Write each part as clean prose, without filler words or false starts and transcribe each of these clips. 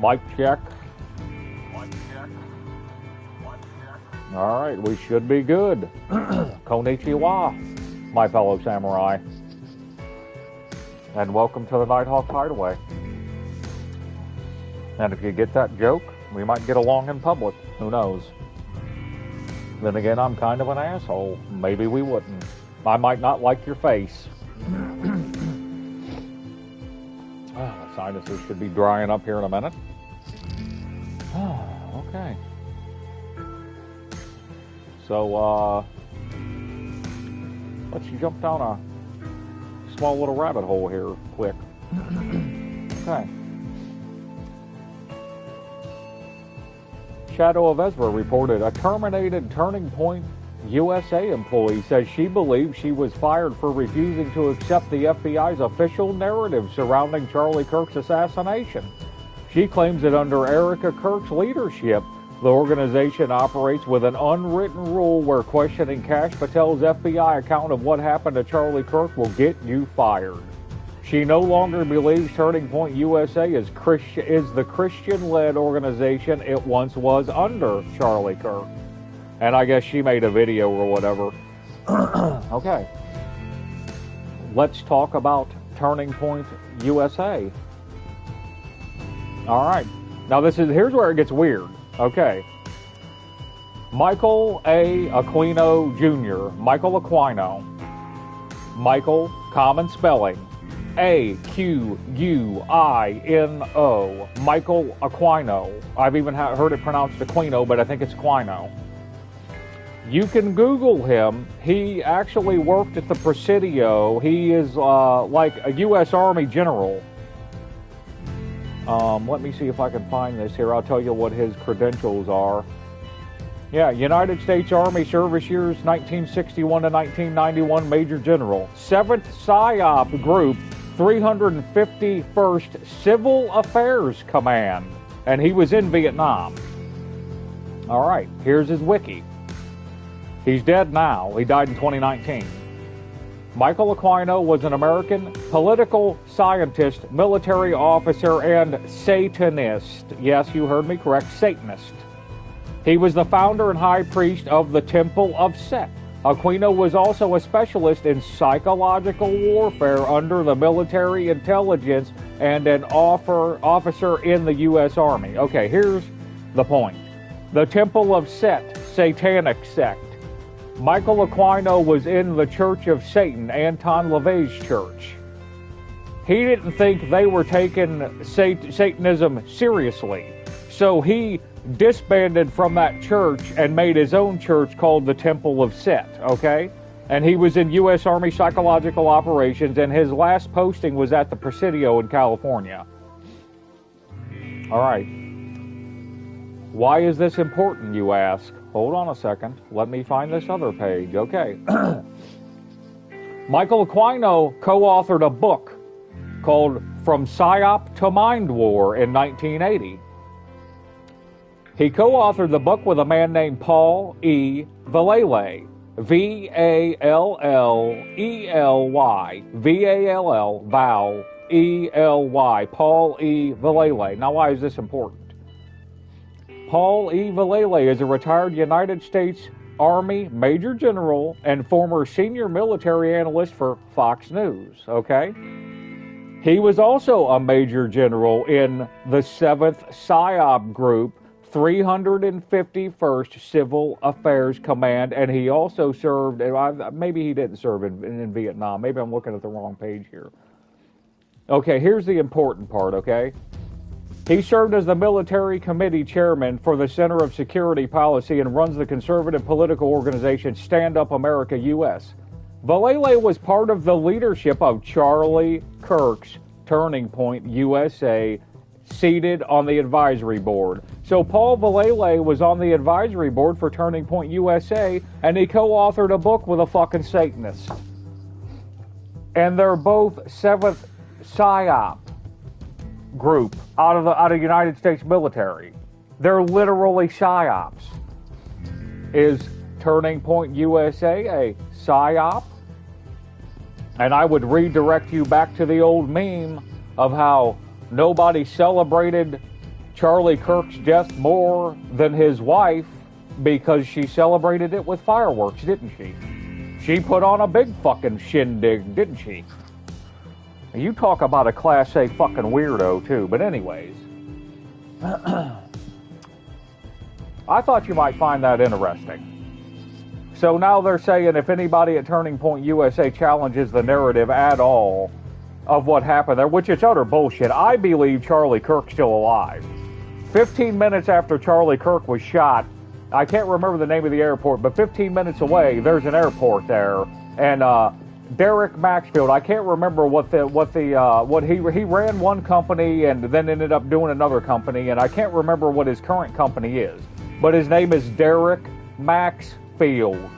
Mic check. All right, we should be good. Konnichiwa, my fellow samurai. And welcome to the Nighthawk Hideaway. And if you get that joke, we might get along in public. Who knows? Then again, I'm kind of an asshole. Maybe we wouldn't. I might not like your face. The sinuses should be drying up here in a minute. Okay. So, let's jump down a small little rabbit hole here quick. Okay. Shadow of Ezra reported a terminated Turning Point USA employee says she believes she was fired for refusing to accept the FBI's official narrative surrounding Charlie Kirk's assassination. She claims that under Erica Kirk's leadership, the organization operates with an unwritten rule where questioning Kash Patel's FBI account of what happened to Charlie Kirk will get you fired. She no longer believes Turning Point USA is the Christian-led organization it once was under Charlie Kirk. And I guess she made a video or whatever. Okay. Let's talk about Turning Point USA. All right. Now here's where it gets weird. Okay. Michael A. Aquino Jr. Michael Aquino. Michael, common spelling. Aquino. Michael Aquino. I've even heard it pronounced Aquino, but I think it's Aquino. You can Google him. He actually worked at the Presidio. He is like a U.S. Army general. Let me see if I can find this here. I'll tell you what his credentials are. Yeah, United States Army service years 1961 to 1991, Major General. 7th PSYOP Group, 351st Civil Affairs Command. And he was in Vietnam. All right, here's his wiki. He's dead now. He died in 2019. Michael Aquino was an American political scientist, military officer, and Satanist. Yes, you heard me correct, Satanist. He was the founder and high priest of the Temple of Set. Aquino was also a specialist in psychological warfare under the military intelligence and an officer in the U.S. Army. Okay, here's the point. The Temple of Set, satanic sect. Michael Aquino was in the Church of Satan, Anton LaVey's church. He didn't think they were taking Satanism seriously, so he disbanded from that church and made his own church called the Temple of Set, okay? And he was in U.S. Army Psychological Operations, and his last posting was at the Presidio in California. All right. Why is this important, you ask? Hold on a second. Let me find this other page. Okay. Michael Aquino co-authored a book called From PSYOP to Mind War in 1980. He co-authored the book with a man named Paul E. Vallely. V-A-L-L-E-L-Y. V-A-L-L, vowel, E-L-Y. Paul E. Vallely. Now, why is this important? Paul E. Vallely is a retired United States Army Major General and former senior military analyst for Fox News, okay? He was also a Major General in the 7th PSYOP Group, 351st Civil Affairs Command, and he also served, maybe he didn't serve in Vietnam. Maybe I'm looking at the wrong page here. Okay, here's the important part, okay? He served as the military committee chairman for the Center of Security Policy and runs the conservative political organization Stand Up America US. Vallely was part of the leadership of Charlie Kirk's Turning Point USA, seated on the advisory board. So Paul Vallely was on the advisory board for Turning Point USA, and he co-authored a book with a fucking Satanist. And they're both 7th PSYOP group out of the United States military. They're literally psyops. Is Turning Point USA a psyop? And I would redirect you back to the old meme of how nobody celebrated Charlie Kirk's death more than his wife because she celebrated it with fireworks, didn't she? She put on a big fucking shindig, didn't she? You talk about a Class A fucking weirdo, too. But anyways, I thought you might find that interesting. So now they're saying if anybody at Turning Point USA challenges the narrative at all of what happened there, which is utter bullshit. I believe Charlie Kirk's still alive. 15 minutes after Charlie Kirk was shot, I can't remember the name of the airport, but 15 minutes away, there's an airport there, and Derek Maxfield, I can't remember what he ran one company and then ended up doing another company, and I can't remember what his current company is, but his name is Derek Maxfield.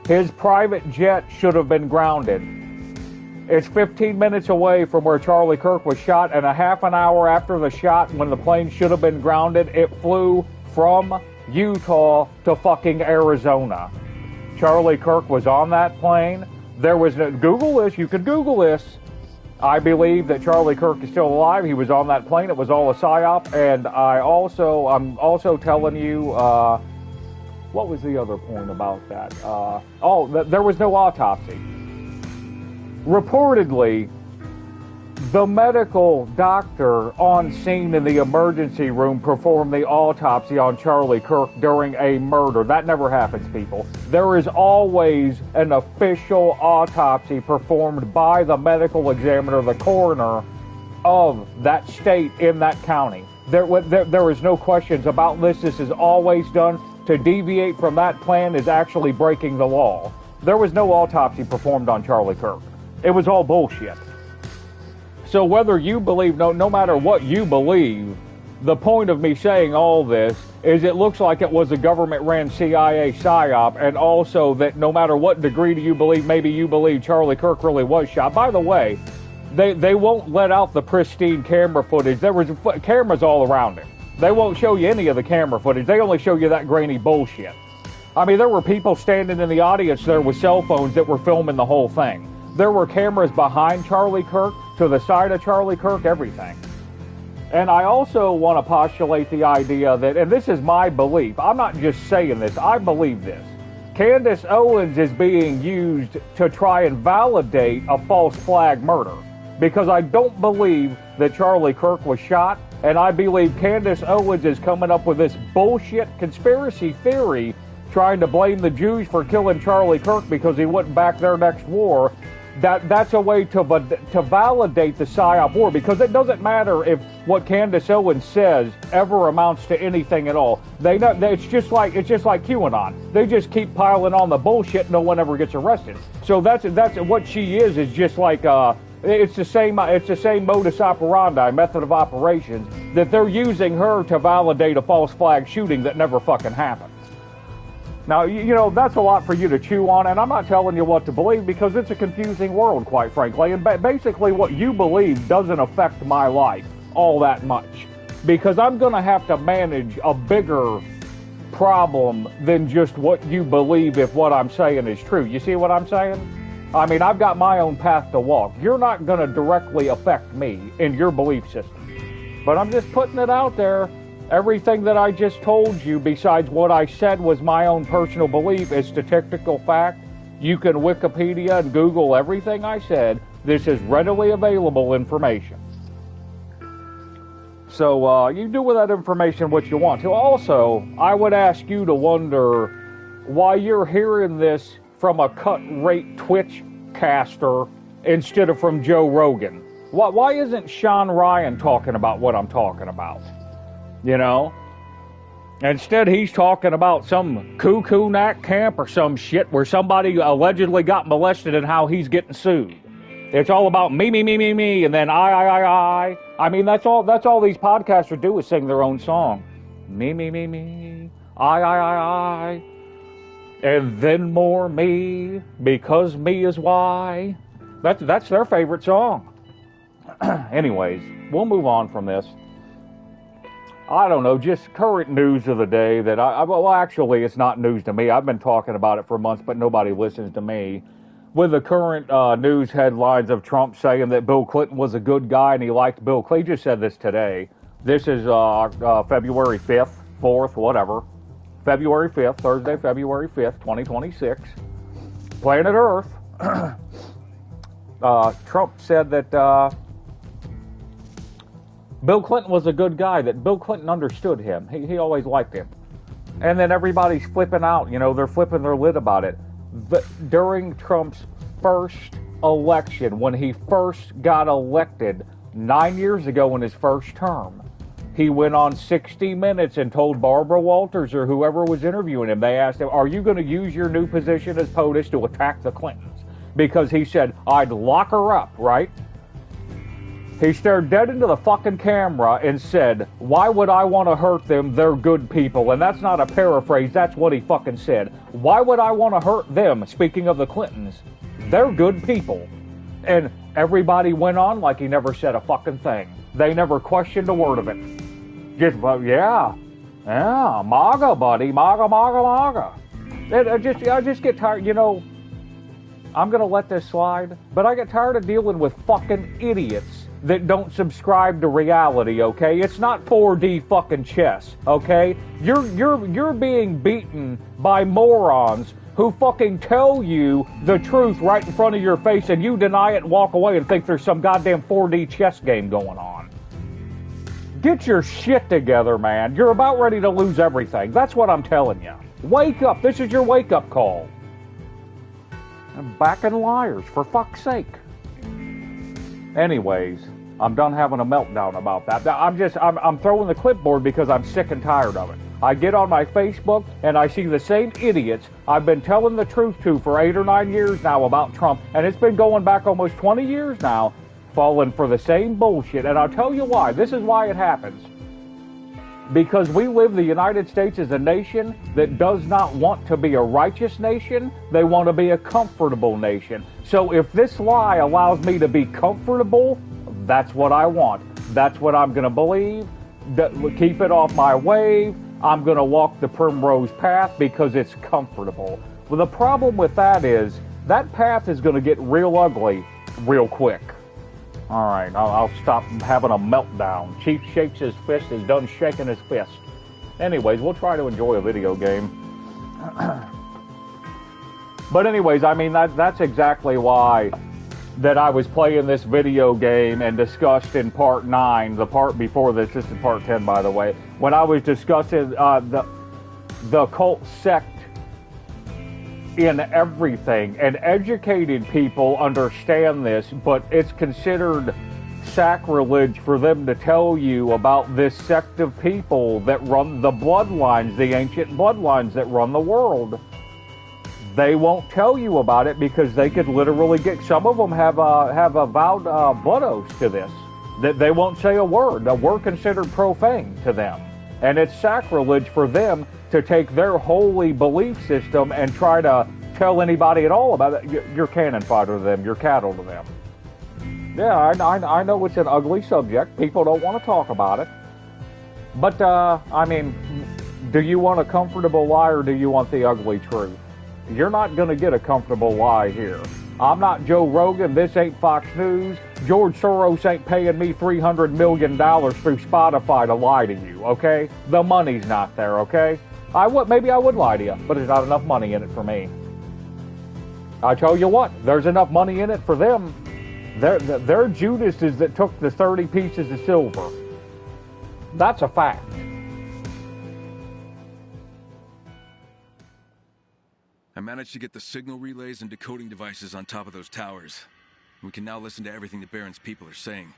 His private jet should have been grounded. It's 15 minutes away from where Charlie Kirk was shot, and a half an hour after the shot, when the plane should have been grounded, it flew from Utah to fucking Arizona. Charlie Kirk was on that plane. There was no, Google this, you can Google this. I believe that Charlie Kirk is still alive. He was on that plane. It was all a psyop, and I'm also telling you, what was the other point about that? There was no autopsy. Reportedly, the medical doctor on scene in the emergency room performed the autopsy on Charlie Kirk during a murder. That never happens, people. There is always an official autopsy performed by the medical examiner, the coroner of that state in that county. There is no questions about this. This is always done. To deviate from that plan is actually breaking the law. There was no autopsy performed on Charlie Kirk. It was all bullshit. So whether you believe, no matter what you believe, the point of me saying all this is it looks like it was a government-ran CIA psyop, and also that no matter what degree do you believe, maybe you believe Charlie Kirk really was shot. By the way, they won't let out the pristine camera footage. There was cameras all around him. They won't show you any of the camera footage. They only show you that grainy bullshit. I mean, there were people standing in the audience there with cell phones that were filming the whole thing. There were cameras behind Charlie Kirk, to the side of Charlie Kirk, everything. And I also want to postulate the idea that, and this is my belief, I'm not just saying this, I believe this. Candace Owens is being used to try and validate a false flag murder. Because I don't believe that Charlie Kirk was shot, and I believe Candace Owens is coming up with this bullshit conspiracy theory trying to blame the Jews for killing Charlie Kirk because he wouldn't back their next war. That's a way to validate the PSYOP war, because it doesn't matter if what Candace Owens says ever amounts to anything at all. It's just like QAnon. They just keep piling on the bullshit. No one ever gets arrested. So that's what she is just like it's the same modus operandi, method of operations, that they're using her to validate a false flag shooting that never fucking happened. Now, you know, that's a lot for you to chew on, and I'm not telling you what to believe because it's a confusing world, quite frankly. And basically what you believe doesn't affect my life all that much, because I'm going to have to manage a bigger problem than just what you believe if what I'm saying is true. You see what I'm saying? I mean, I've got my own path to walk. You're not going to directly affect me in your belief system. But I'm just putting it out there. Everything that I just told you, besides what I said was my own personal belief, is statistical fact. You can Wikipedia and Google everything I said. This is readily available information. So you do with that information what you want to. Also, I would ask you to wonder why you're hearing this from a cut-rate Twitch caster instead of from Joe Rogan. Why isn't Sean Ryan talking about what I'm talking about? You know? Instead, he's talking about some cuckoo knack camp or some shit where somebody allegedly got molested and how he's getting sued. It's all about me, and then I. I mean, that's all these podcasters do is sing their own song. Me, I. And then more me, because me is why. That's their favorite song. Anyways, we'll move on from this. I don't know, just current news of the day that well, actually, it's not news to me. I've been talking about it for months, but nobody listens to me. With the current news headlines of Trump saying that Bill Clinton was a good guy and he liked Bill Clinton. He just said this today. This is February 5th, 4th, whatever. February 5th, Thursday, February 5th, 2026. Planet Earth. Trump said that Bill Clinton was a good guy, that Bill Clinton understood him. He always liked him. And then everybody's flipping out, they're flipping their lid about it. During Trump's first election, when he first got elected 9 years ago in his first term, he went on 60 Minutes and told Barbara Walters or whoever was interviewing him, they asked him, are you going to use your new position as POTUS to attack the Clintons? Because he said, I'd lock her up, right? He stared dead into the fucking camera and said, why would I want to hurt them? They're good people. And that's not a paraphrase. That's what he fucking said. Why would I want to hurt them? Speaking of the Clintons, they're good people. And everybody went on like he never said a fucking thing. They never questioned a word of it. Just, yeah, MAGA, buddy. MAGA, MAGA, MAGA. I just get tired, I'm going to let this slide, but I get tired of dealing with fucking idiots that don't subscribe to reality, okay? It's not 4D fucking chess, okay? You're being beaten by morons who fucking tell you the truth right in front of your face and you deny it and walk away and think there's some goddamn 4D chess game going on. Get your shit together, man. You're about ready to lose everything. That's what I'm telling you. Wake up. This is your wake-up call. And backing liars, for fuck's sake. Anyways, I'm done having a meltdown about that. I'm throwing the clipboard because I'm sick and tired of it. I get on my Facebook and I see the same idiots I've been telling the truth to for 8 or 9 years now about Trump, and it's been going back almost 20 years now, falling for the same bullshit. And I'll tell you why. This is why it happens. Because we live the United States as a nation that does not want to be a righteous nation. They want to be a comfortable nation. So if this lie allows me to be comfortable, that's what I want. That's what I'm going to believe. Keep it off my wave. I'm going to walk the primrose path because it's comfortable. Well, the problem with that is that path is going to get real ugly real quick. All right, I'll stop having a meltdown. Chief shakes his fist. He's done shaking his fist. Anyways, we'll try to enjoy a video game. But anyways, I mean, that's exactly why that I was playing this video game and discussed in part 9, the part before this. This is part 10, by the way. When I was discussing the cult sect in everything, and educated people understand this, but it's considered sacrilege for them to tell you about this sect of people that run the bloodlines, the ancient bloodlines that run the world. They won't tell you about it because they could literally get, some of them have a vowed blood oath to this, that they won't say a word. We're considered profane to them. And it's sacrilege for them to take their holy belief system and try to tell anybody at all about it. You're cannon fodder to them. You're cattle to them. Yeah, I know it's an ugly subject. People don't want to talk about it. But, I mean, do you want a comfortable lie or do you want the ugly truth? You're not going to get a comfortable lie here. I'm not Joe Rogan. This ain't Fox News. George Soros ain't paying me $300 million through Spotify to lie to you, okay? The money's not there, okay? Maybe I would lie to you, but there's not enough money in it for me. I tell you what, there's enough money in it for them. They're Judases that took the 30 pieces of silver. That's a fact. I managed to get the signal relays and decoding devices on top of those towers. We can now listen to everything the Baron's people are saying.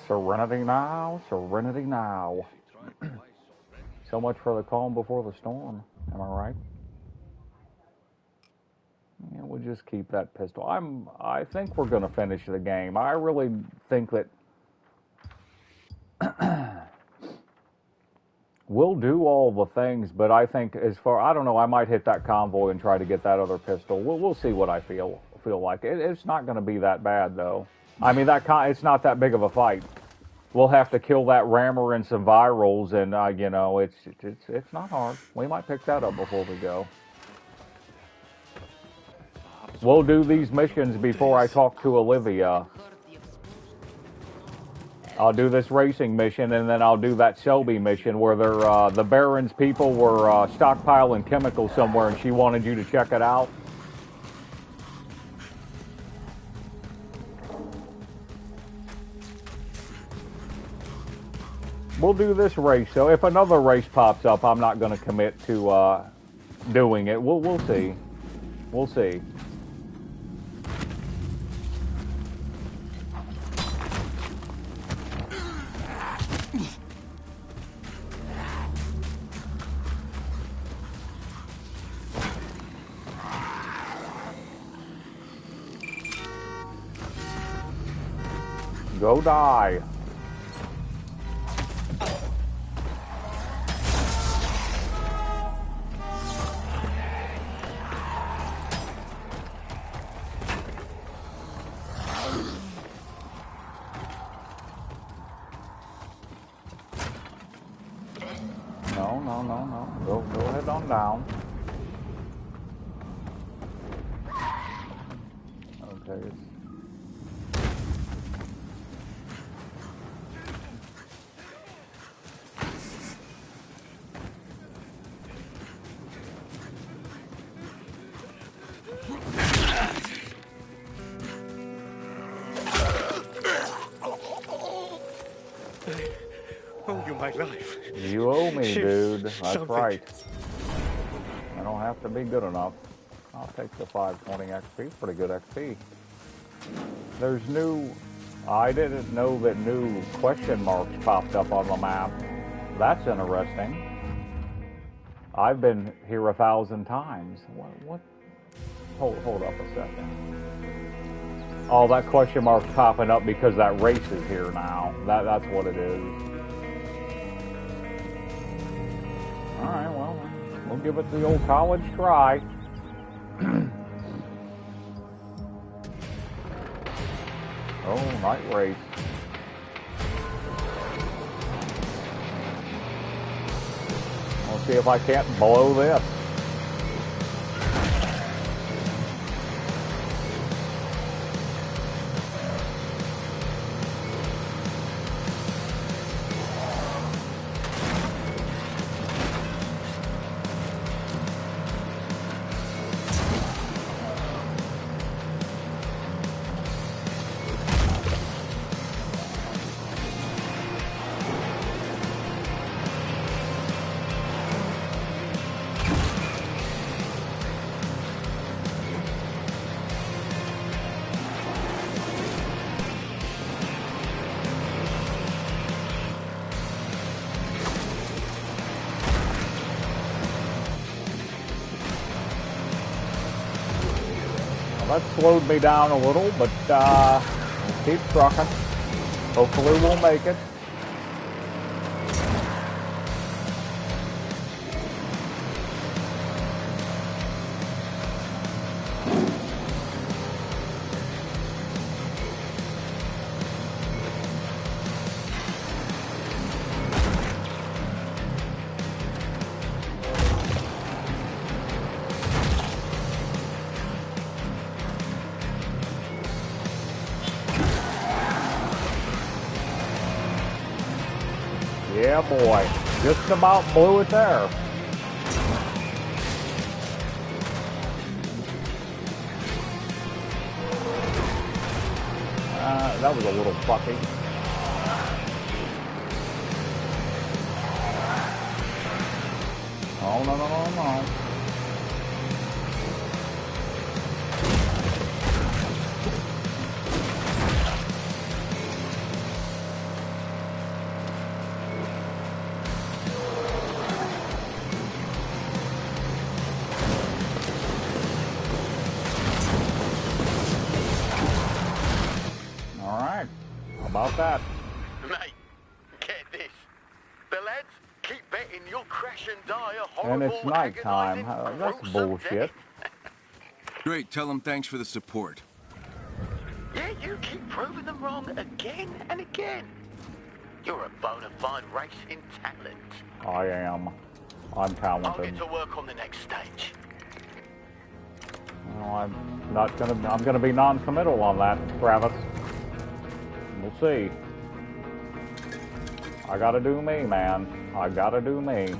Serenity now, serenity now. So much for the calm before the storm. Am I right? Yeah, we'll just keep that pistol. I think we're going to finish the game. I really think that We'll do all the things, but I think I don't know, I might hit that convoy and try to get that other pistol. We'll see what I feel like. It's not going to be that bad, though. I mean, it's not that big of a fight. We'll have to kill that rammer and some virals, and you know, it's not hard. We might pick that up before we go. We'll do these missions before I talk to Olivia. I'll do this racing mission, and then I'll do that Selby mission where the Baron's people were stockpiling chemicals somewhere, and she wanted you to check it out. We'll do this race. So if another race pops up, I'm not going to commit to doing it. We'll see. We'll see. Go die. No. Go ahead on down. Okay. Oh, you my life. You owe me, dude. That's right. I don't have to be good enough. I'll take the 520 XP. Pretty good XP. There's new... I didn't know that new question marks popped up on the map. That's interesting. I've been here 1,000 times. What? Hold up a second. Oh, that question mark's popping up because that race is here now. That's what it is. Alright, well, we'll give it the old college try. Oh, night race. We'll see if I can't blow this. That slowed me down a little, but we'll keep trucking. Hopefully we'll make it. Yeah, boy. Just about blew it there. That was a little fucky. Oh, no. About that. Mate, get this. The lads keep betting you'll crash and die a And horrible, it's nighttime. agonizing, That's gruesome bullshit. death. Great, tell them thanks for the support. Yeah, you keep proving them wrong again and again. You're a bona fide racing talent. I am. I'm I'll talented. get to work on the next stage. Well, I'm gonna be non-committal on that, Travis. We'll see. I gotta do me, man. I gotta do me.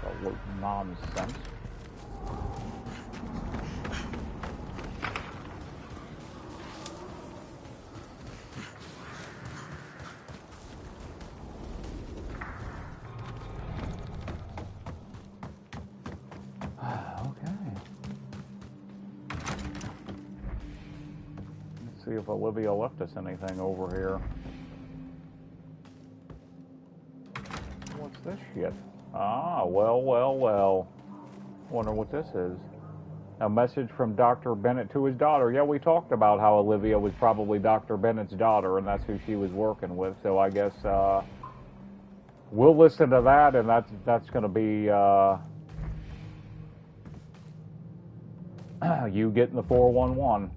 Absolute nonsense. See if Olivia left us anything over here. What's this shit? Ah, well. Wonder what this is. A message from Dr. Bennett to his daughter. Yeah, we talked about how Olivia was probably Dr. Bennett's daughter, and that's who she was working with. So I guess we'll listen to that, and that's going to be you getting the 411.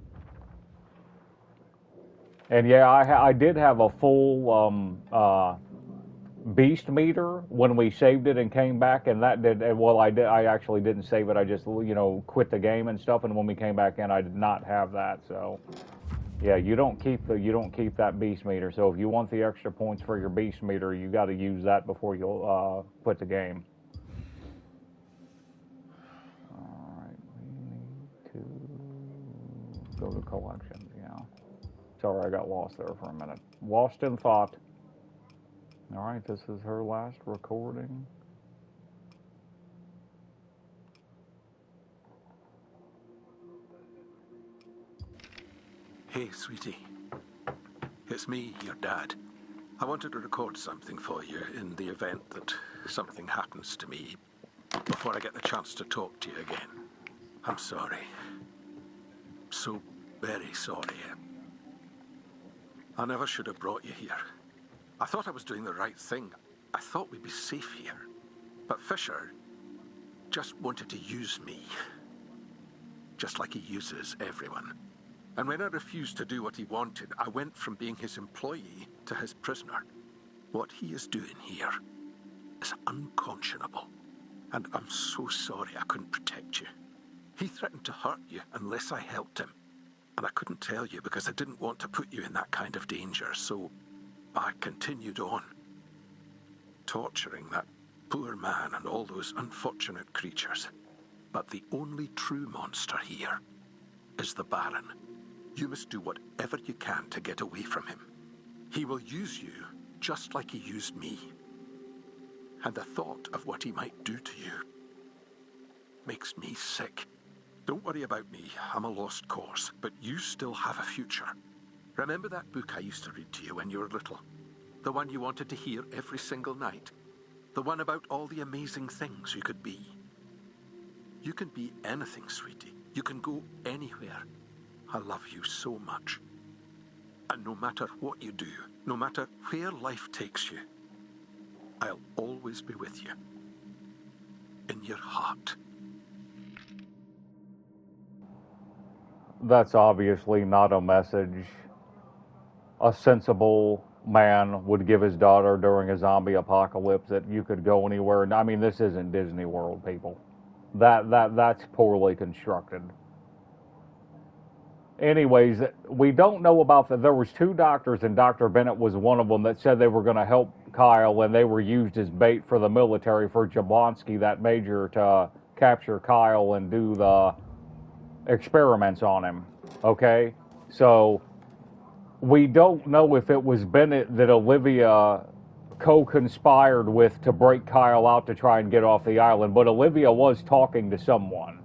And yeah, I did have a full beast meter when we saved it and came back, and that did well. I actually didn't save it. I just quit the game and stuff. And when we came back in, I did not have that. So yeah, you don't keep that beast meter. So if you want the extra points for your beast meter, you got to use that before you'll quit the game. All right, we need to go to collections. Yeah. Sorry, I got lost there for a minute. Lost in thought. All right, this is her last recording. Hey, sweetie. It's me, your dad. I wanted to record something for you in the event that something happens to me before I get the chance to talk to you again. I'm sorry. So very sorry. I never should have brought you here. I thought I was doing the right thing. I thought we'd be safe here. But Fisher just wanted to use me. Just like he uses everyone. And when I refused to do what he wanted, I went from being his employee to his prisoner. What he is doing here is unconscionable. And I'm so sorry I couldn't protect you. He threatened to hurt you unless I helped him. And I couldn't tell you because I didn't want to put you in that kind of danger, so I continued on, torturing that poor man and all those unfortunate creatures. But the only true monster here is the Baron. You must do whatever you can to get away from him. He will use you just like he used me. And the thought of what he might do to you makes me sick. Don't worry about me, I'm a lost cause, but you still have a future. Remember that book I used to read to you when you were little? The one you wanted to hear every single night? The one about all the amazing things you could be? You can be anything, sweetie. You can go anywhere. I love you so much. And no matter what you do, no matter where life takes you, I'll always be with you. In your heart. That's obviously not a message a sensible man would give his daughter during a zombie apocalypse, that you could go anywhere. I mean, this isn't Disney World, people. That's poorly constructed. Anyways, we don't know about that. There was two doctors, and Dr. Bennett was one of them, that said they were going to help Kyle, and they were used as bait for the military, for Jablonski, that major, to capture Kyle and do the experiments on him. Okay? So we don't know if it was Bennett that Olivia co-conspired with to break Kyle out to try and get off the island, but Olivia was talking to someone.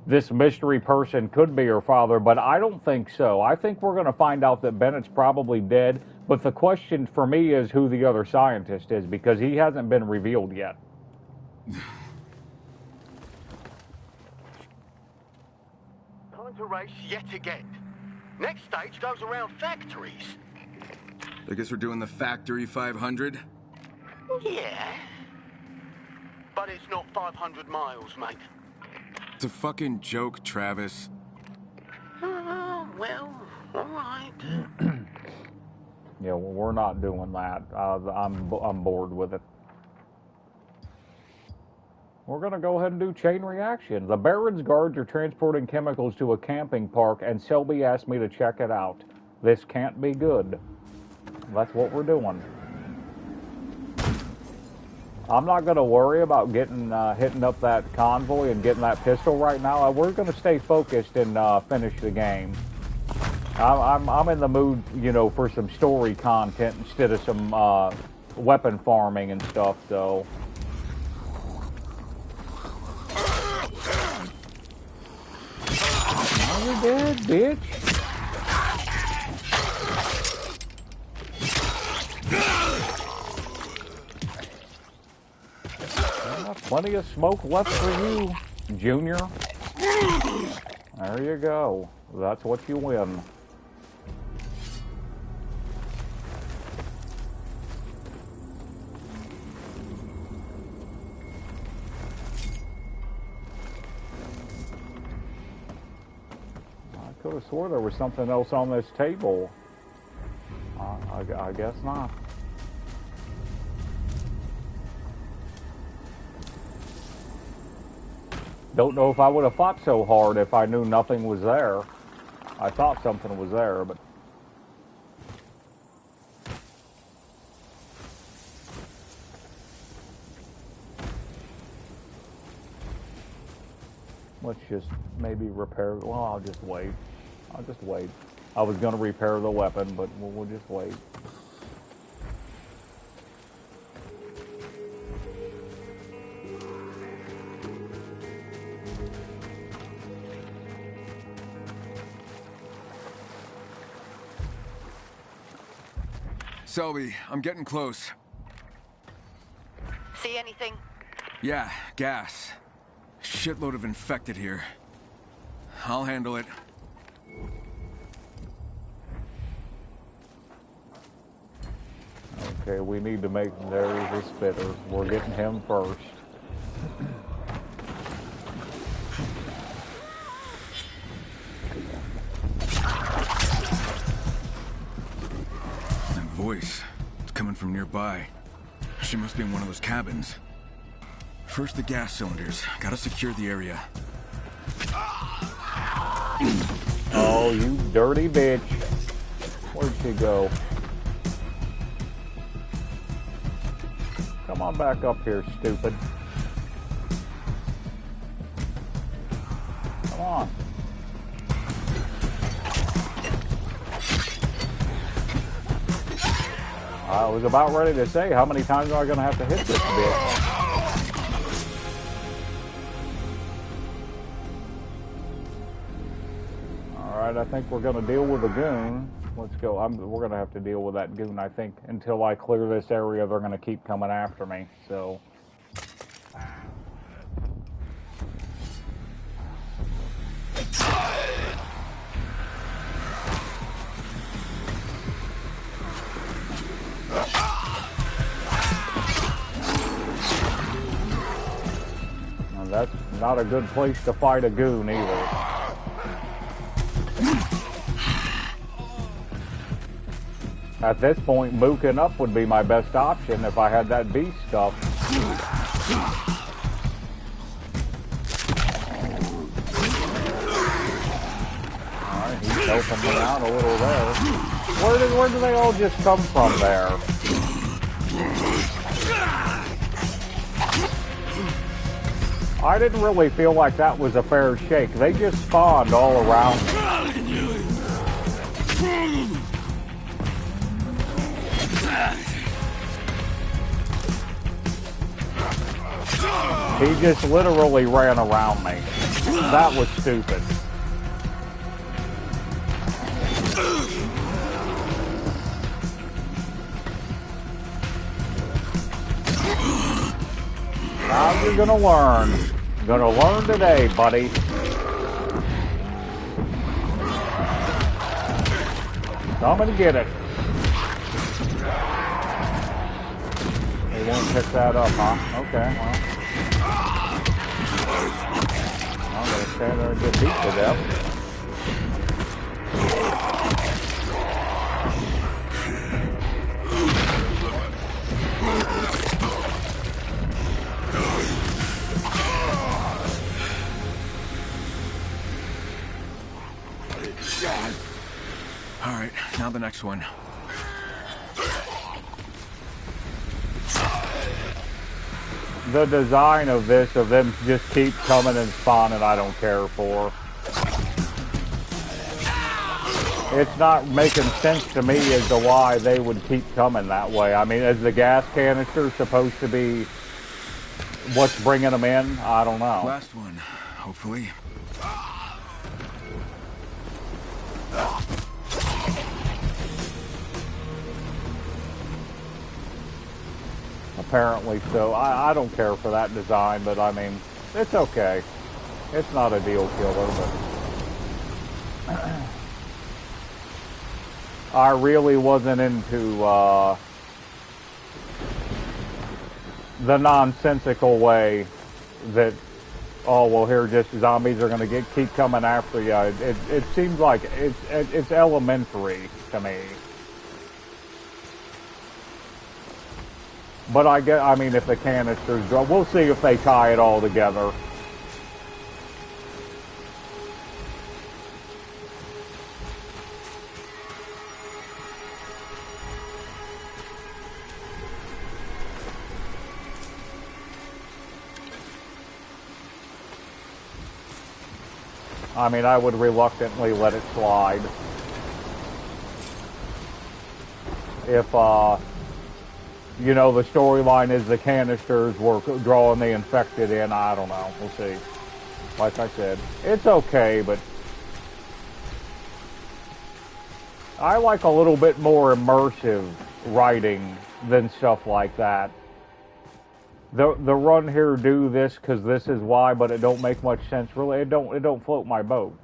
This mystery person could be her father, but I don't think so. I think we're going to find out that Bennett's probably dead, but the question for me is who the other scientist is, because he hasn't been revealed yet. Time to race yet again. Next stage goes around factories. I guess we're doing the Factory 500? Yeah. But it's not 500 miles, mate. It's a fucking joke, Travis. Well, alright. Yeah, well, we're not doing that. I'm bored with it. We're going to go ahead and do chain reaction. The Baron's guards are transporting chemicals to a camping park, and Selby asked me to check it out. This can't be good. That's what we're doing. I'm not going to worry about getting hitting up that convoy and getting that pistol right now. We're going to stay focused and finish the game. I'm in the mood, you know, for some story content instead of some weapon farming and stuff, so... Oh, you're dead, bitch. Plenty of smoke left for you, Junior. There you go. That's what you win. I could have swore there was something else on this table. I guess not. Don't know if I would have fought so hard if I knew nothing was there. I thought something was there, but... Let's just maybe repair... Well, I'll just wait. I'll just wait. I was going to repair the weapon, but we'll just wait. Selby, I'm getting close. See anything? Yeah, gas. Shitload of infected here. I'll handle it. Okay, we need to make... There's a spitter. We're getting him first. Voice. It's coming from nearby. She must be in one of those cabins. First the gas cylinders. Gotta secure the area. Oh, you dirty bitch. Where'd she go? Come on back up here, stupid. Come on. I was about ready to say, how many times am I going to have to hit this bitch? Alright, I think we're going to deal with the goon. Let's go. We're going to have to deal with that goon, I think. Until I clear this area, they're going to keep coming after me. So... That's not a good place to fight a goon either. At this point, mooking up would be my best option if I had that beast stuff. Alright, he's helping me out a little there. Where do they all just come from there? I didn't really feel like that was a fair shake. They just spawned all around me. He just literally ran around me. That was stupid. Now you're gonna learn. Gonna learn today, buddy. Come and get it. They won't pick that up, huh? Okay, well. I'm going to stand there and get beat to death. All right, now the next one. The design of this, of them just keep coming and spawning, I don't care for. It's not making sense to me as to why they would keep coming that way. I mean, is the gas canister supposed to be what's bringing them in? I don't know. Last one, hopefully. Apparently so. I don't care for that design, but I mean, it's okay. It's not a deal killer, but I really wasn't into the nonsensical way that, oh well, here just zombies are going to keep coming after you. It seems like it's elementary to me. But I mean, if the canisters go, we'll see if they tie it all together. I mean, I would reluctantly let it slide. If, you know, the storyline is the canisters were drawing the infected in. I don't know. We'll see. Like I said, it's okay, but I like a little bit more immersive writing than stuff like that. The run here, do this because this is why, but it don't make much sense. Really, it don't float my boat.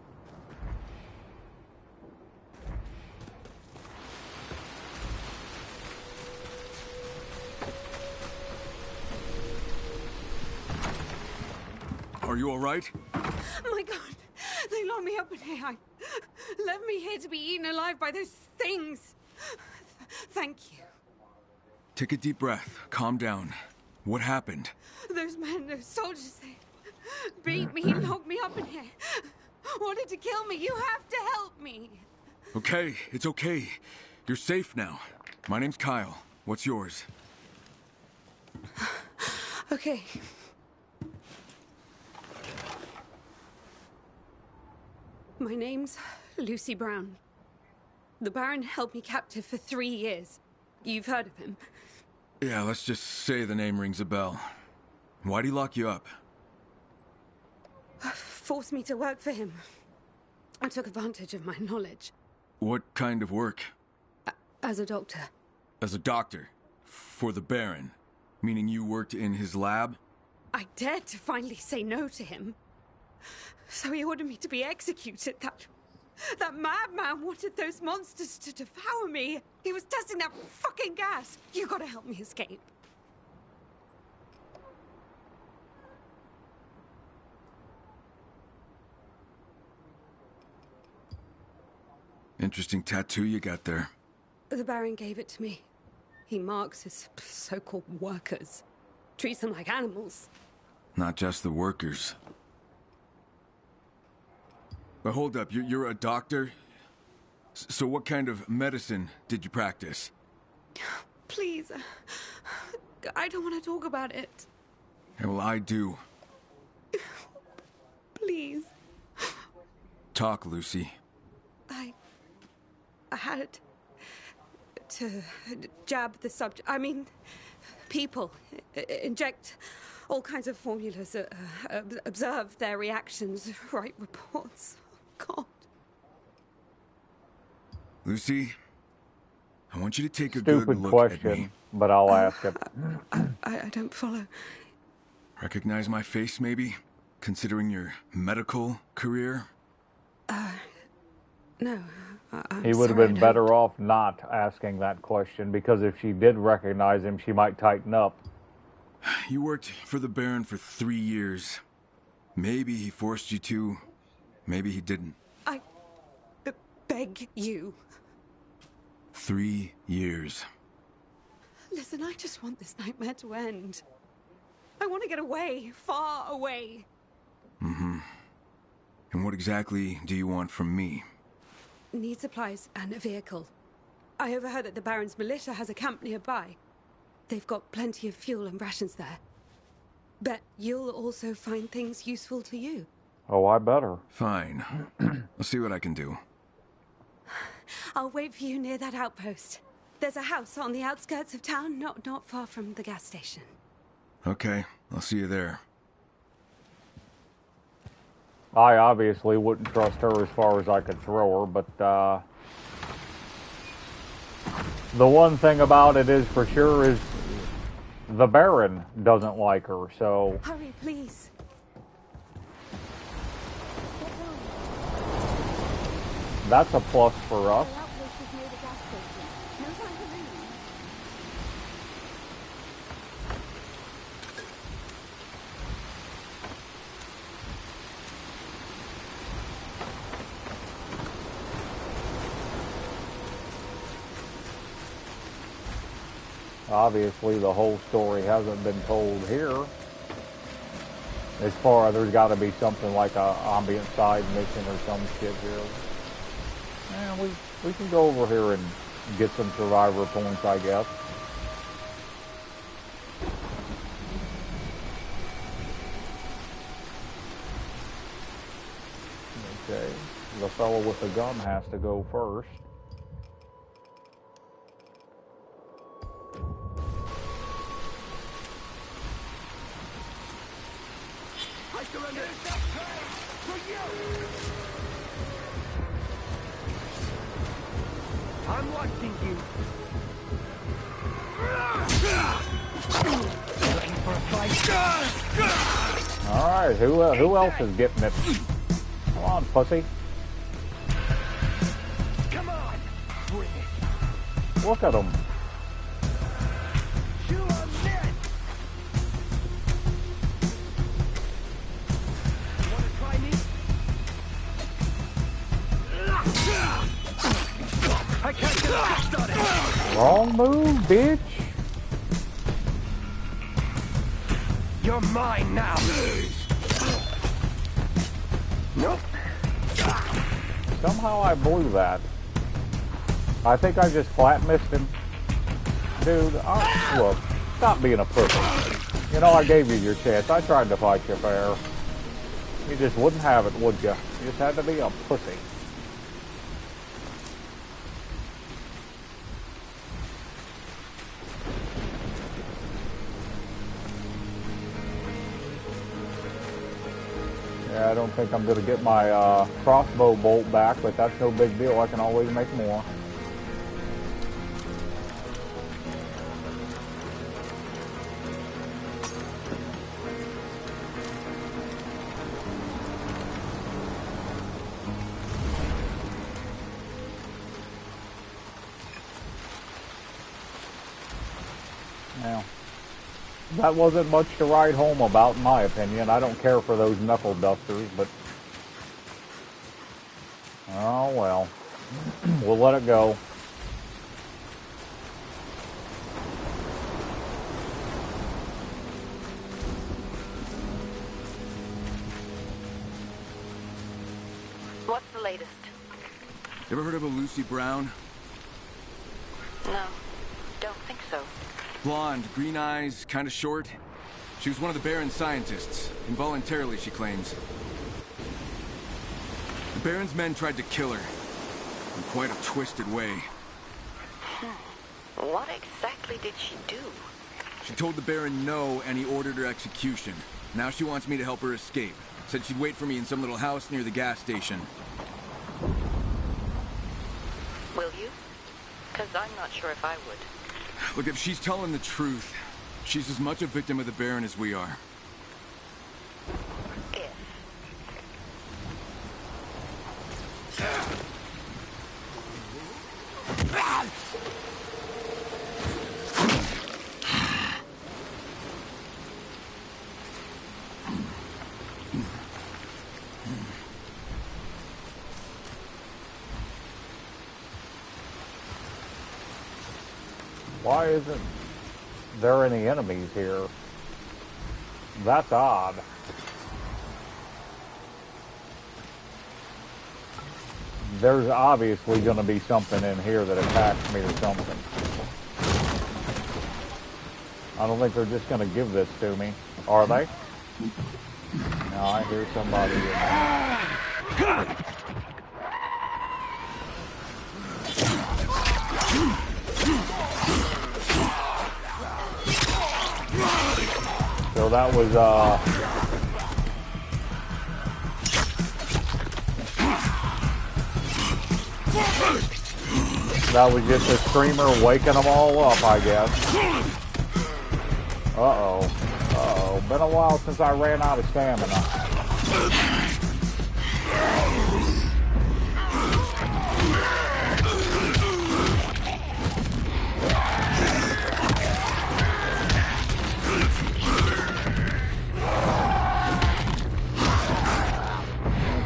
Are you all right? My God, they locked me up in here. Left me here to be eaten alive by those things. Thank you. Take a deep breath. Calm down. What happened? Those men, those soldiers, they beat me, locked me up in here. Wanted to kill me. You have to help me. Okay, it's okay. You're safe now. My name's Kyle. What's yours? Okay. My name's Lucy Brown. The Baron held me captive for 3 years. You've heard of him. Yeah, let's just say the name rings a bell. Why'd he lock you up? Forced me to work for him. I took advantage of my knowledge. What kind of work? As a doctor. As a doctor? For the Baron? Meaning you worked in his lab? I dared to finally say no to him. So he ordered me to be executed. That madman wanted those monsters to devour me. He was testing that fucking gas. You gotta help me escape. Interesting tattoo you got there. The Baron gave it to me. He marks his so-called workers. Treats them like animals. Not just the workers. But hold up, you're a doctor? So what kind of medicine did you practice? Please. I don't want to talk about it. Yeah, well, I do. Please. Talk, Lucy. I had to jab the subject. I mean, people. Inject all kinds of formulas. Observe their reactions. Write reports. God. Lucy, I want you to take a good Stupid look question, at me. but I'll ask it. I don't follow. Recognize my face, maybe? Considering your medical career? No, I'm He would have sorry, been I better off not asking that question, because if she did recognize him, she might tighten up. You worked for the Baron for 3 years. Maybe he forced you to. Maybe he didn't. I beg you. 3 years. Listen, I just want this nightmare to end. I want to get away, far away. Mm-hmm. And what exactly do you want from me? Need supplies and a vehicle. I overheard that the Baron's militia has a camp nearby. They've got plenty of fuel and rations there. Bet you'll also find things useful to you. Oh, I better. Fine. I'll see what I can do. I'll wait for you near that outpost. There's a house on the outskirts of town, not far from the gas station. Okay, I'll see you there. I obviously wouldn't trust her as far as I could throw her, but the one thing about it is for sure is the Baron doesn't like her, so... Hurry, please. That's a plus for us. Obviously, the whole story hasn't been told here. As far as there's got to be something like a ambient side mission or some shit here. Yeah, we can go over here and get some survivor points, I guess. Okay, the fellow with the gun has to go first. I'm watching you. Ready for a fight? All right, who else is getting it? Come on, pussy. Come on, bring it. Look at him. You are dead. You want to try me? I can't get a fist on it. Wrong move, bitch. You're mine now. Nope. Somehow I blew that. I think I just flat missed him. Dude, look, stop being a pussy. You know, I gave you your chance. I tried to fight you fair. You just wouldn't have it, would you? You just had to be a pussy. Yeah, I don't think I'm going to get my crossbow bolt back, but that's no big deal. I can always make more. Now, that wasn't much to write home about, in my opinion. I don't care for those knuckle dusters, but... oh, well. We'll let it go. What's the latest? Ever heard of a Lucy Brown? No, don't think so. Blonde, green eyes, kind of short. She was one of the Baron's scientists. Involuntarily, she claims. The Baron's men tried to kill her. In quite a twisted way. What exactly did she do? She told the Baron no, and he ordered her execution. Now she wants me to help her escape. Said she'd wait for me in some little house near the gas station. Will you? Because I'm not sure if I would. Look, if she's telling the truth, she's as much a victim of the Baron as we are. Why isn't there any enemies here? That's odd. There's obviously going to be something in here that attacks me or something. I don't think they're just going to give this to me. Are they? No, I hear somebody in there. So that was, that was just a screamer waking them all up, I guess. Uh-oh. Uh-oh. Been a while since I ran out of stamina.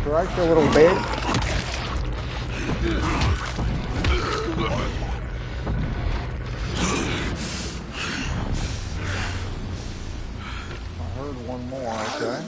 Correct a little bit. I heard one more, okay.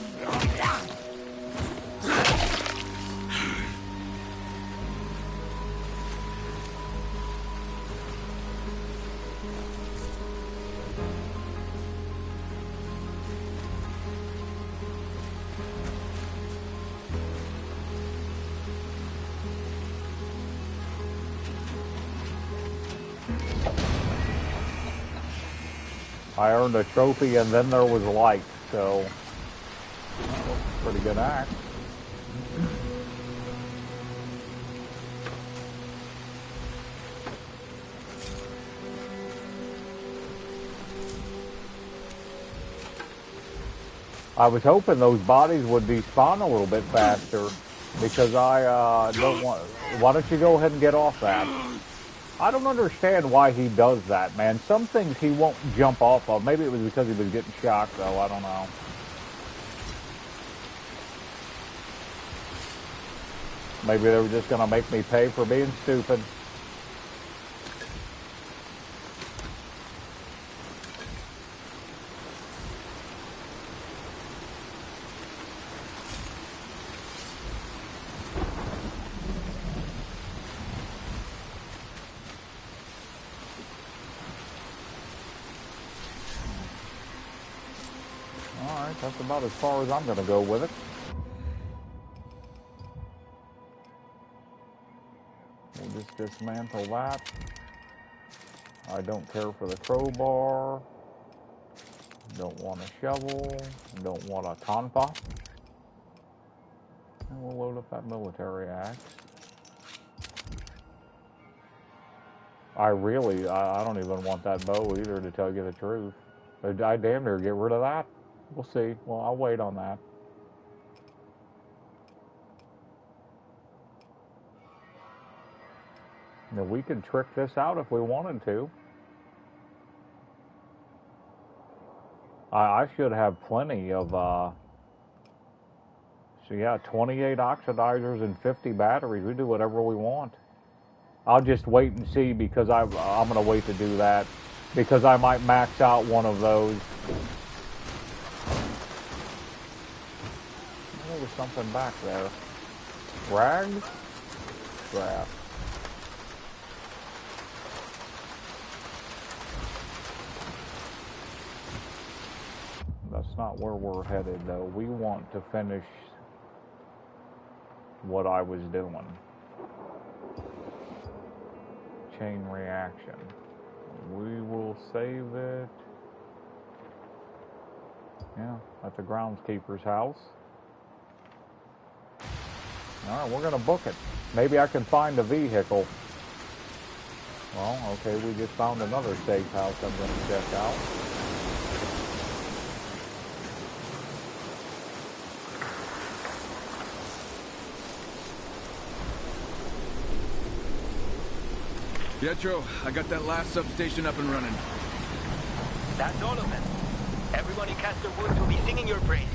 I earned a trophy and then there was light, so that was a pretty good act. I was hoping those bodies would despawn a little bit faster because I don't want... Why don't you go ahead and get off that? I don't understand why he does that, man. Some things he won't jump off of. Maybe it was because he was getting shocked, though. I don't know. Maybe they were just going to make me pay for being stupid. That's about as far as I'm going to go with it. We'll just dismantle that. I don't care for the crowbar. Don't want a shovel. Don't want a tonfa. And we'll load up that military axe. I don't even want that bow either, to tell you the truth. I damn near get rid of that. We'll see. Well, I'll wait on that. Now, we could trick this out if we wanted to. I should have plenty of, so yeah, 28 oxidizers and 50 batteries. We do whatever we want. I'll just wait and see because I'm going to wait to do that because I might max out one of those. There was something back there. Rags? Crap. That's not where we're headed, though. We want to finish what I was doing. Chain reaction. We will save it. Yeah, at the groundskeeper's house. Alright, we're going to book it. Maybe I can find a vehicle. Well, okay, we just found another safe house I'm going to check out. Pietro, I got that last substation up and running. That's all of them. Everyone in Castor Woods will be singing your praise.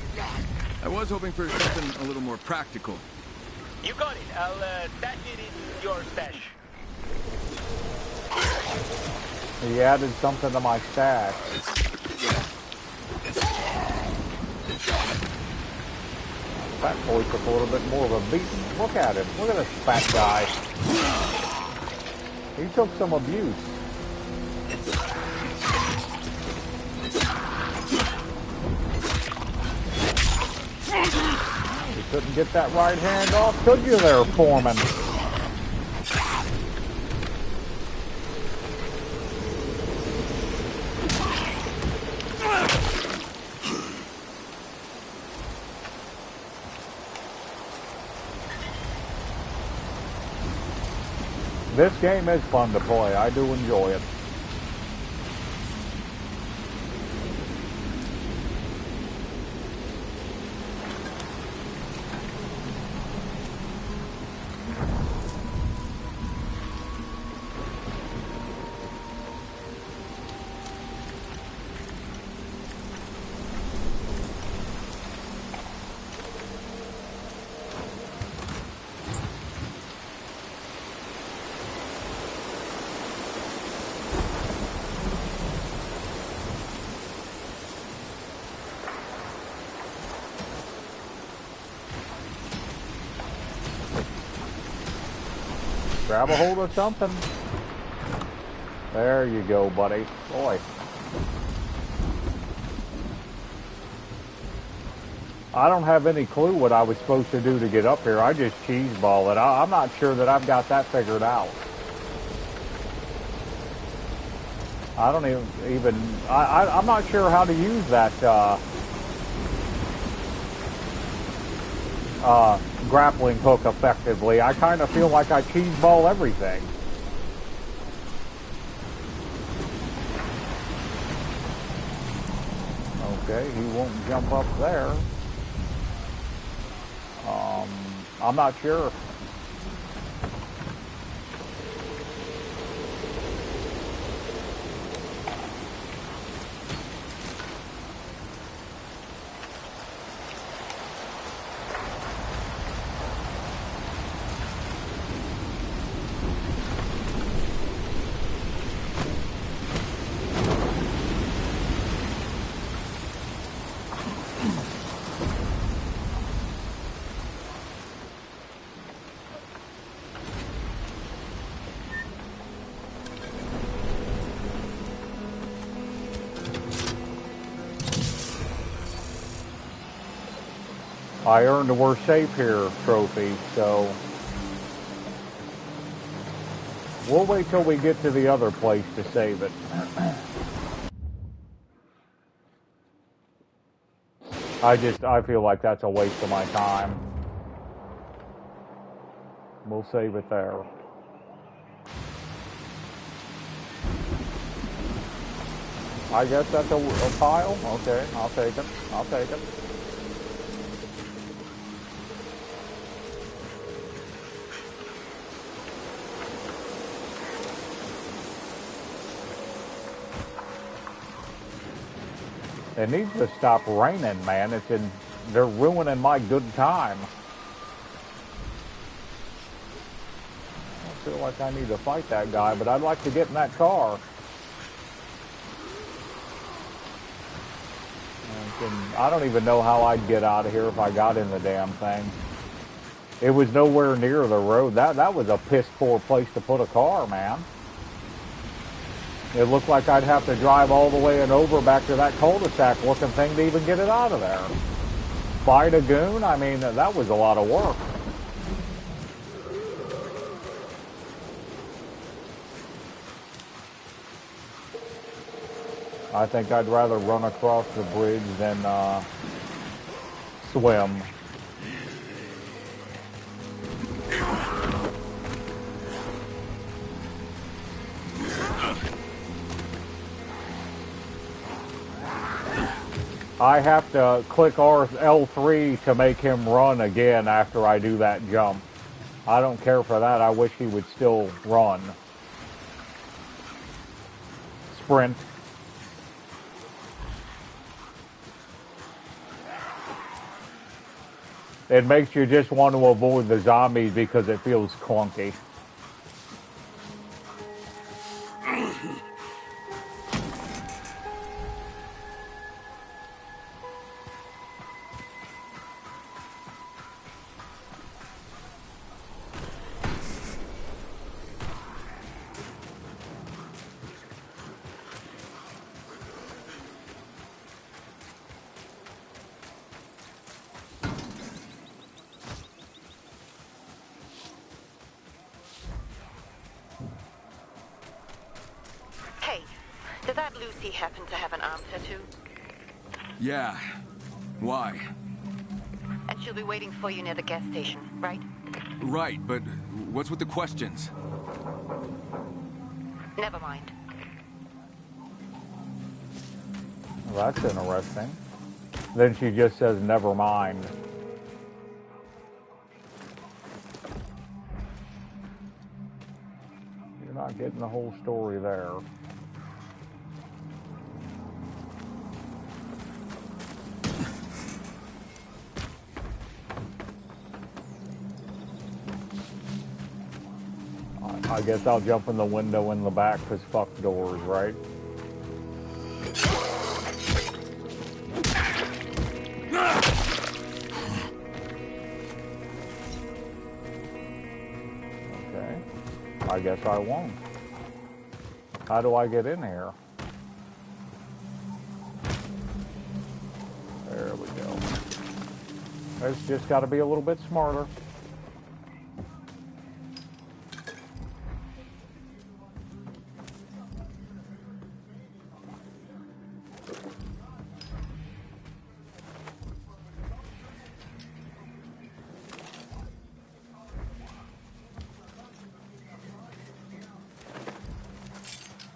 I was hoping for something a little more practical. You got it. I'll stash it in your stash. He added something to my stash. Fat boy took a little bit more of a beating. Look at him. Look at this fat guy. He took some abuse. You couldn't get that right hand off, could you there, Foreman? This game is fun to play. I do enjoy it. Grab a hold of something. There you go, buddy. Boy. I don't have any clue what I was supposed to do to get up here. I just cheeseball it. I'm not sure that I've got that figured out. I don't even I'm not sure how to use that grappling hook effectively. I kind of feel like I cheeseball everything. Okay, he won't jump up there. I'm not sure. I earned a "We're Safe Here" trophy, so we'll wait till we get to the other place to save it. I feel like that's a waste of my time. We'll save it there. I guess that's a pile? Okay, I'll take it. I'll take it. It needs to stop raining, man. They're ruining my good time. I feel like I need to fight that guy, but I'd like to get in that car. I don't even know how I'd get out of here if I got in the damn thing. It was nowhere near the road. That was a piss poor place to put a car, man. It looked like I'd have to drive all the way and over back to that cul-de-sac looking thing to even get it out of there. Fight a goon? I mean, that was a lot of work. I think I'd rather run across the bridge than swim. I have to click L3 to make him run again after I do that jump. I don't care for that. I wish he would still run. Sprint. It makes you just want to avoid the zombies because it feels clunky. Lucy happen to have an arm tattoo? Yeah. Why? And she'll be waiting for you near the gas station, right? Right, but what's with the questions? Never mind. Well, that's interesting. Then she just says, never mind. You're not getting the whole story there. I guess I'll jump in the window in the back because fuck doors, right? Okay. I guess I won't. How do I get in here? There we go. It's just got to be a little bit smarter.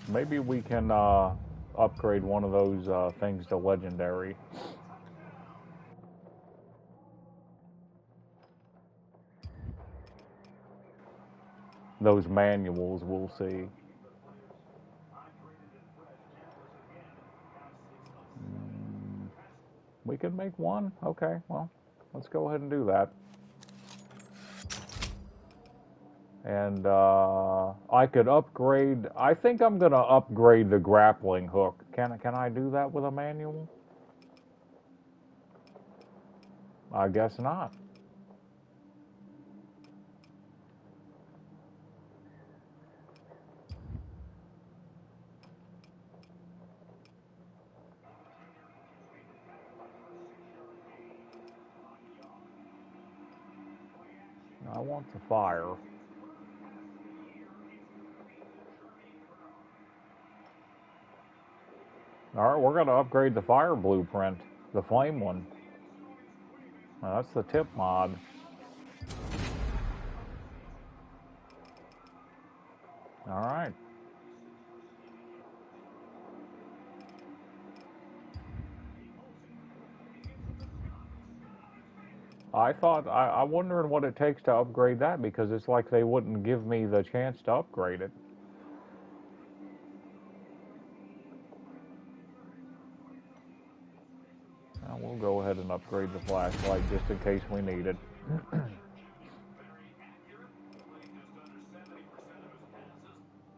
Maybe we can upgrade one of those things to legendary. Those manuals, we'll see. We can make one? Okay, well, let's go ahead and do that. And I could upgrade. I think I'm going to upgrade the grappling hook. Can I do that with a manual? I guess not. I want the fire. All right, we're going to upgrade the fire blueprint, the flame one. Now, that's the tip mod. All right. I'm wondering what it takes to upgrade that, because it's like they wouldn't give me the chance to upgrade it. We'll go ahead and upgrade the flashlight just in case we need it.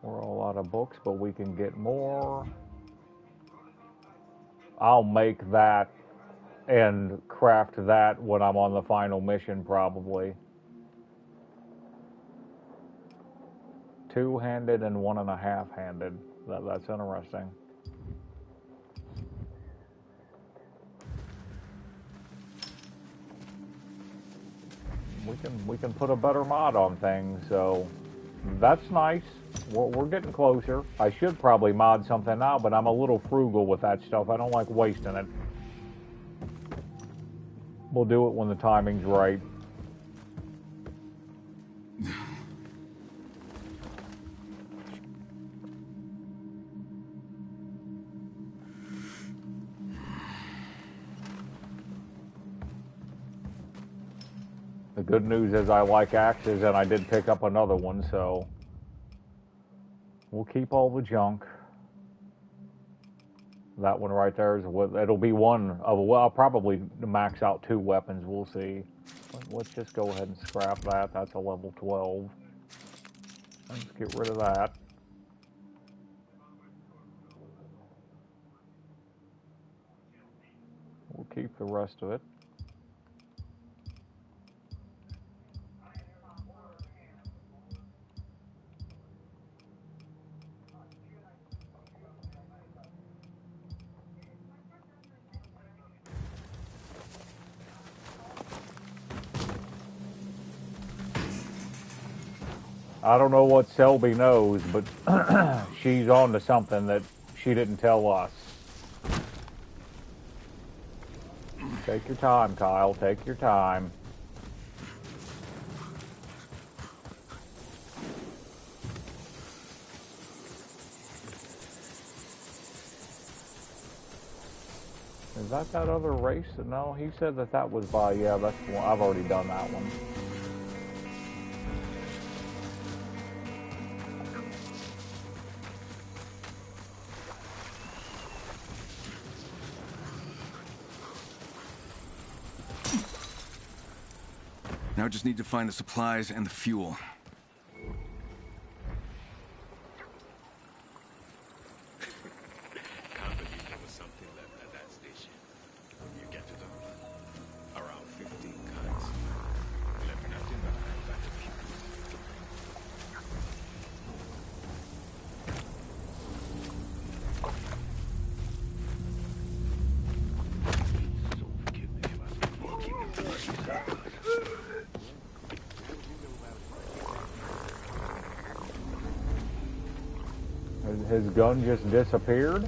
We're all out of books, but we can get more. I'll make that and craft that when I'm on the final mission, probably. Two-handed and 1.5-handed. That's interesting. We can put a better mod on things, so that's nice. We're getting closer. I should probably mod something now, but I'm a little frugal with that stuff. I don't like wasting it. We'll do it when the timing's right. The good news is I like axes, and I did pick up another one, so we'll keep all the junk. That one right there is what it'll be one of. Well, I'll probably max out 2 weapons. We'll see. Let's just go ahead and scrap that. That's a level 12. Let's get rid of that. We'll keep the rest of it. I don't know what Selby knows, but she's on to something that she didn't tell us. Take your time, Kyle. Take your time. Is that other race? No, he said that was by, yeah, that's one. I've already done that one. Now I just need to find the supplies and the fuel. Can't believe there was something left at that station. You get to them. Around 15 cars. Left nothing behind but the fuel. So forgive me if I keep walking in the circles. His gun just disappeared?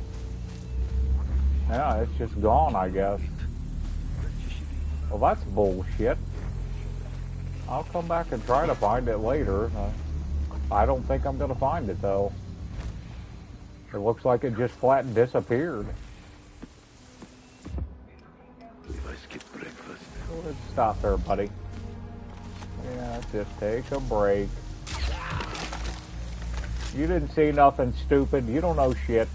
Yeah, it's just gone, I guess. Well, that's bullshit. I'll come back and try to find it later. I don't think I'm going to find it, though. It looks like it just flat disappeared. If I skip breakfast. Let's stop there, buddy. Yeah, just take a break. You didn't see nothing, stupid. You don't know shit.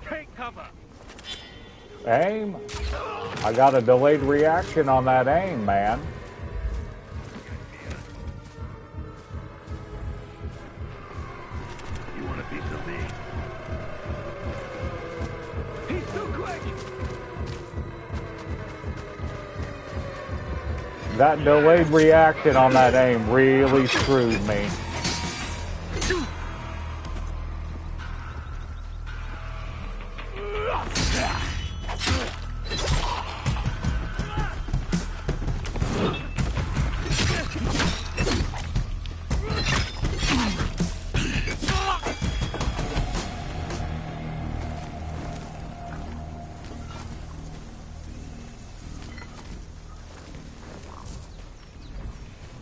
Take cover! Aim? I got a delayed reaction on that aim, man. You want a piece of me? He's too quick! That delayed reaction on that aim really screwed me.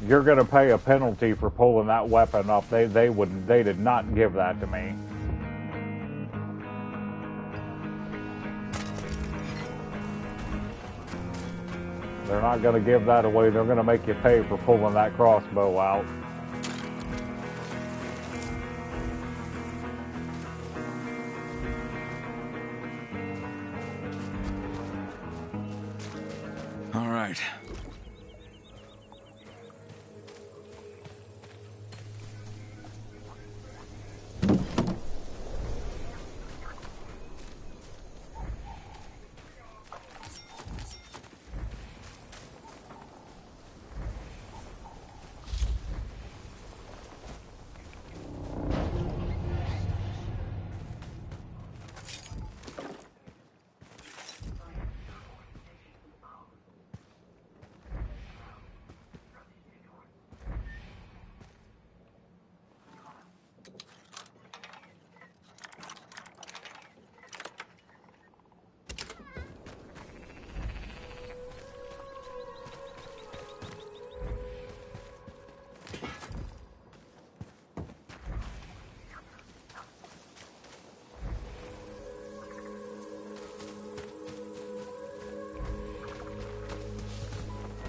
You're going to pay a penalty for pulling that weapon up. They did not give that to me. They're not going to give that away. They're going to make you pay for pulling that crossbow out. All right.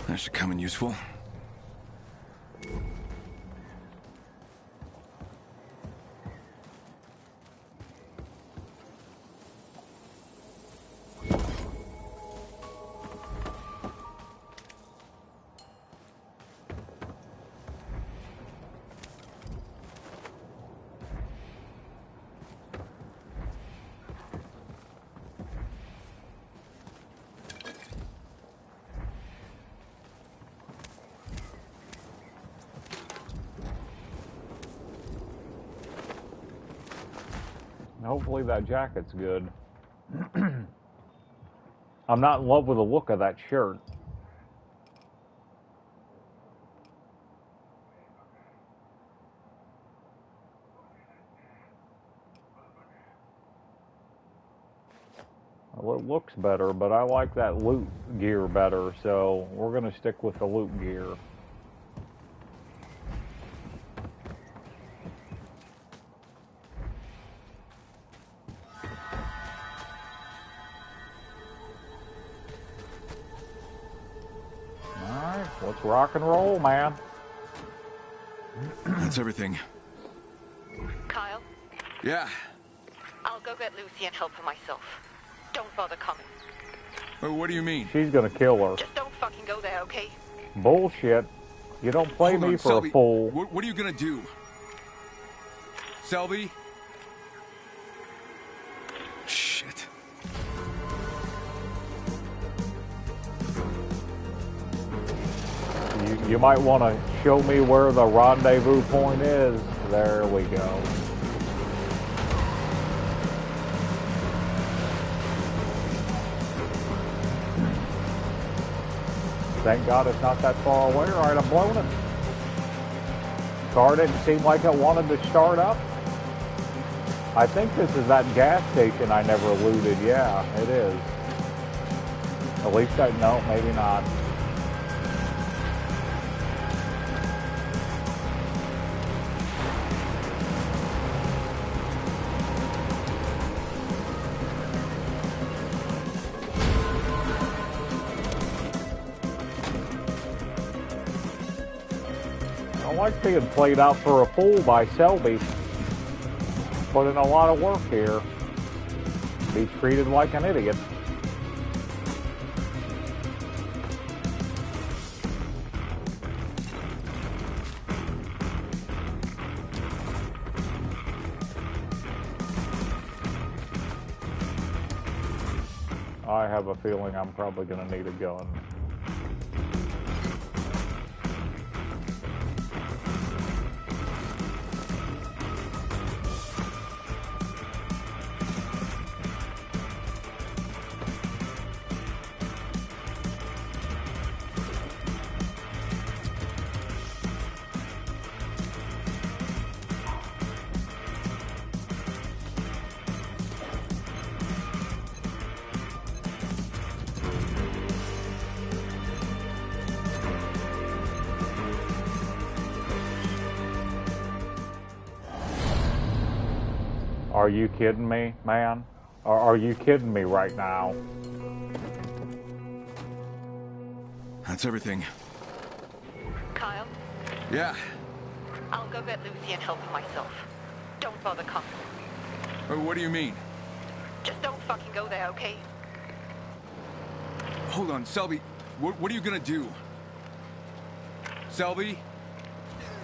That should come in useful. Hopefully that jacket's good. I'm not in love with the look of that shirt. Well, it looks better, but I like that loot gear better, so we're going to stick with the loot gear. Alright, let's rock and roll, man. That's everything. Kyle, Yeah. I'll go get Lucy and help her myself. Don't bother coming. What do you mean? She's going to kill her. Just don't fucking go there, okay? Bullshit. You don't play Hold me on, for Selby. a fool. What are you gonna do? Selby? Shit. You might want to show me where the rendezvous point is. There we go. Thank God it's not that far away. All right, I'm blowing it. Car didn't seem like it wanted to start up. I think this is that gas station I never looted. Yeah, it is. At least no, maybe not. I like being played out for a fool by Selby. Put in a lot of work here. Be treated like an idiot. I have a feeling I'm probably going to need a gun. Are you kidding me, man? Or are you kidding me right now? That's everything. Kyle, Yeah. I'll go get Lucy and help her myself. Don't bother coming. What do you mean? Just don't fucking go there, okay? Hold on, Selby. What are you gonna do? Selby?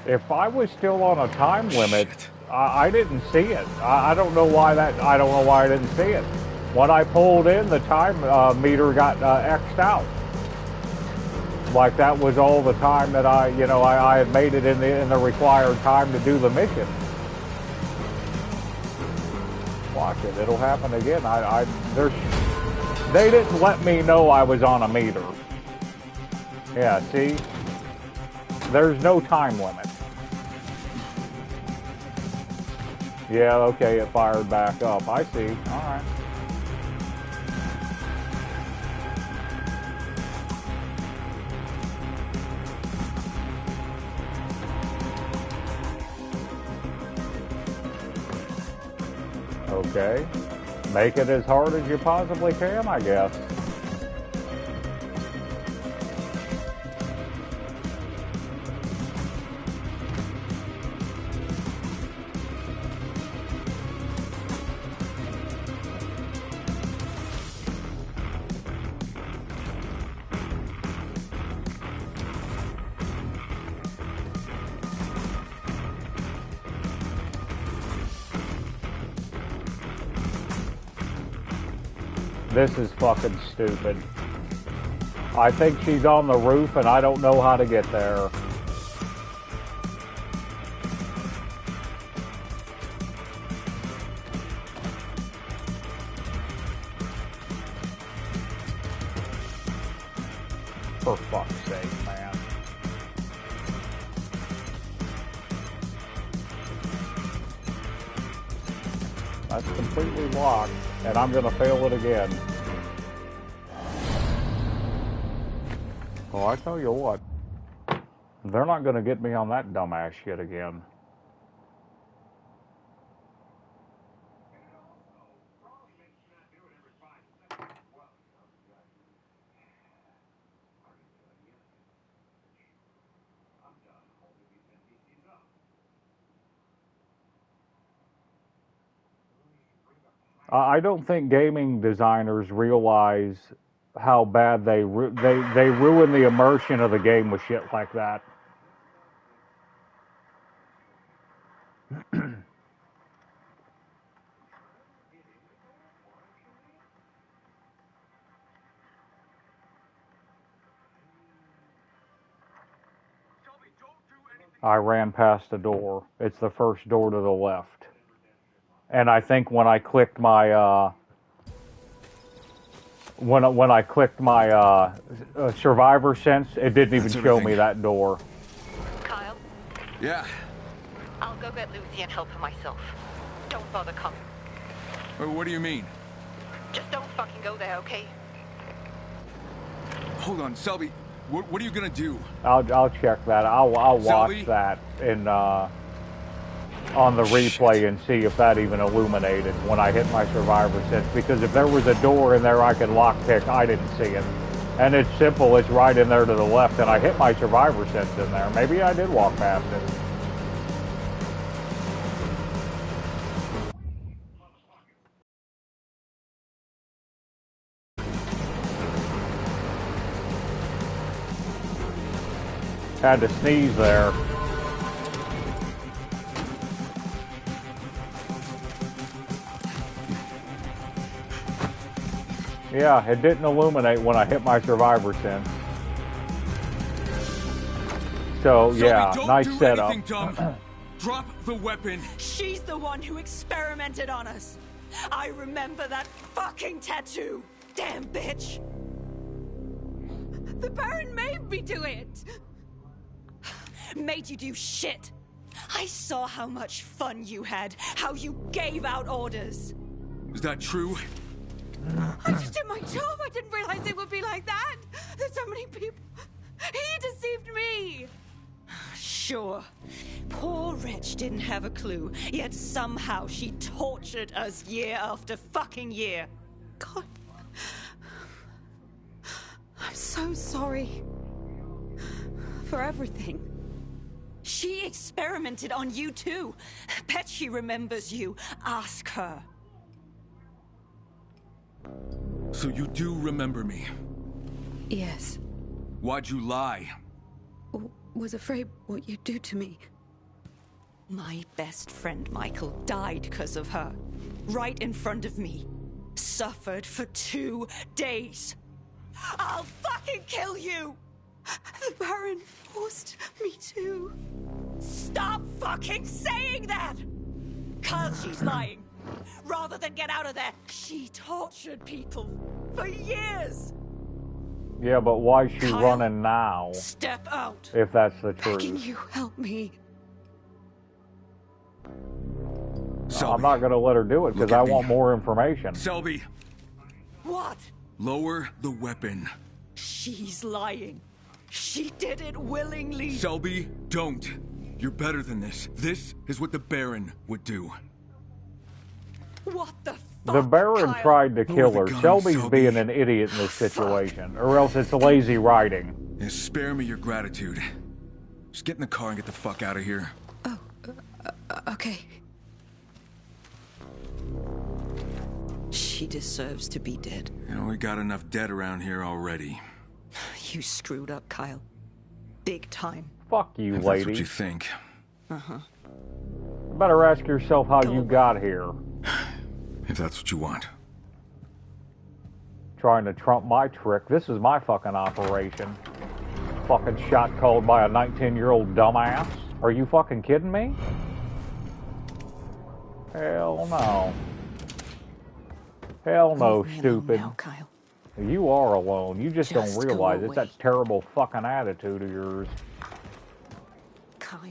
If I was still on a time limit, Shit. I didn't see it. I don't know why I don't know why I didn't see it. When I pulled in, the time meter got X'd out. Like that was all the time that I had made it in the required time to do the mission. Watch it; it'll happen again. They didn't let me know I was on a meter. Yeah, see, there's no time limit. Yeah, okay, it fired back up. I see. All right. Okay. Make it as hard as you possibly can, I guess. This is fucking stupid. I think she's on the roof and I don't know how to get there. For fuck's sake, man. That's completely locked, and I'm gonna fail it again. Well, I tell you what, they're not gonna get me on that dumbass shit again. I don't think gaming designers realize how bad they ruin the immersion of the game with shit like that. I ran past the door. It's the first door to the left. And I think when I clicked my when I clicked my survivor sense, it didn't even show me that door. Kyle? Yeah. I'll go get Lucy and help her myself. Don't bother coming. What do you mean? Just don't fucking go there, okay? Hold on, Selby. What are you gonna do? I'll check that. I'll watch Selby? that in on the replay and see if that even illuminated when I hit my survivor sense. Because if there was a door in there I could lockpick, I didn't see it. And it's simple. It's right in there to the left, and I hit my survivor sense in there. Maybe I did walk past it. Had to sneeze there. Yeah, it didn't illuminate when I hit my survivor sense. So, yeah, Selby, nice don't do setup. anything dumb. Drop the weapon. She's the one who experimented on us. I remember that fucking tattoo. Damn bitch. The Baron made me do it. Made you do shit. I saw how much fun you had, how you gave out orders. Is that true? I just did my job. I didn't realize it would be like that. There's so many people. He deceived me. Sure. Poor wretch didn't have a clue, yet somehow she tortured us year after fucking year. God. I'm so sorry. For everything. She experimented on you too. Bet she remembers you. Ask her. So you do remember me? Yes. Why'd you lie? Was afraid what you'd do to me. My best friend Michael died because of her. Right in front of me. Suffered for 2 days. I'll fucking kill you! The Baron forced me to. Stop fucking saying that! Cause she's lying. Rather than get out of there, she tortured people for years. Yeah, but why is she Kyle, running now? Step out. If that's the Can truth. you help me? Selby. I'm not going to let her do it because Look at I me. want more information. Selby, What? lower the weapon. She's lying. She did it willingly. Selby, don't. You're better than this. This is what the Baron would do. What the fuck, The Baron Kyle? tried to kill the her. guns, Selby's Selby. being an idiot in this situation, or else it's lazy writing. Yeah, spare me your gratitude. Just get in the car and get the fuck out of here. Okay. She deserves to be dead. You know, we got enough dead around here already. You screwed up, Kyle. Big time. Fuck you, If that's what lady. you think. Better ask yourself how you got here. If that's what you want. Trying to trump my trick. This is my fucking operation. Fucking shot called by a 19-year-old dumbass. Are you fucking kidding me? Hell no. Hell no, Leave me alone stupid. now, Kyle. You are alone. You just don't Just go realize it's away. that terrible fucking attitude of yours. Kyle.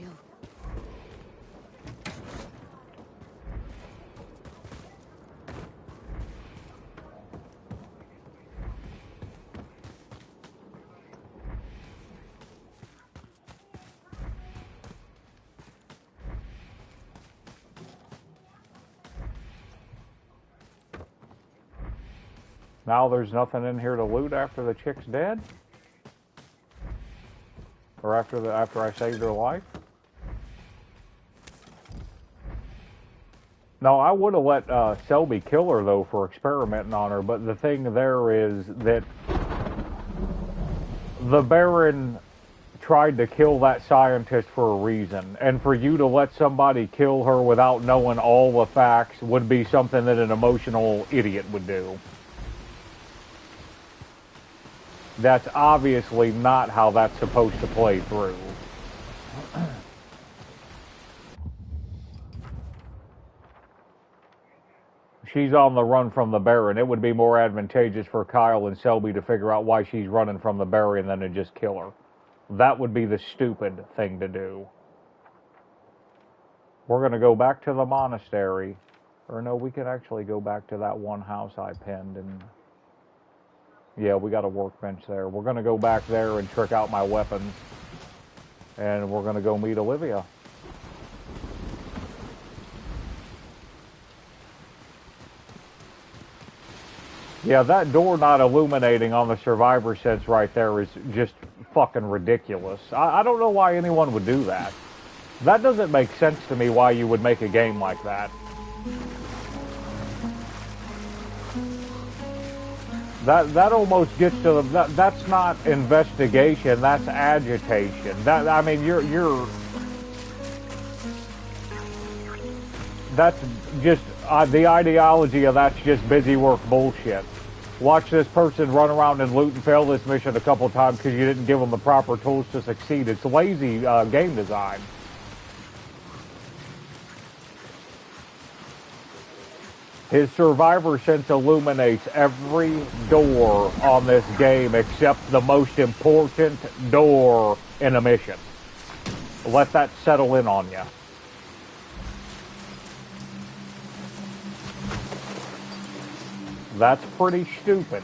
Now there's nothing in here to loot after the chick's dead? Or after I saved her life? No, I would have let Selby kill her, though, for experimenting on her, but the thing there is that the Baron tried to kill that scientist for a reason, and for you to let somebody kill her without knowing all the facts would be something that an emotional idiot would do. That's obviously not how that's supposed to play through. She's on the run from the Baron. It would be more advantageous for Kyle and Selby to figure out why she's running from the Baron than to just kill her. That would be the stupid thing to do. We're going to go back to the monastery. Or no, we can actually go back to that one house I pinned. And yeah, we got a workbench there. We're going to go back there and trick out my weapons. And we're going to go meet Olivia. Yeah, that door not illuminating on the survivor sense right there is just fucking ridiculous. I don't know why anyone would do that. That doesn't make sense to me why you would make a game like that. That almost gets to the... That's not investigation, that's agitation. I mean, you're... That's just... the ideology of that's just busy work bullshit. Watch this person run around and loot and fail this mission a couple of times because you didn't give them the proper tools to succeed. It's lazy game design. His survivor sense illuminates every door on this game except the most important door in a mission. Let that settle in on you. That's pretty stupid.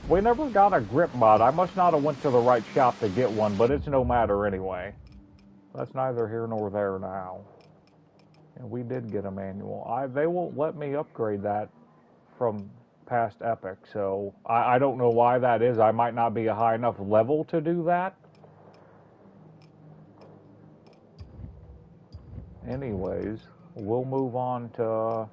We never got a grip mod. I must not have went to the right shop to get one, but it's no matter anyway. That's neither here nor there now. And we did get a manual. They won't let me upgrade that from past Epic, so I don't know why that is. I might not be a high enough level to do that. Anyways, we'll move on to...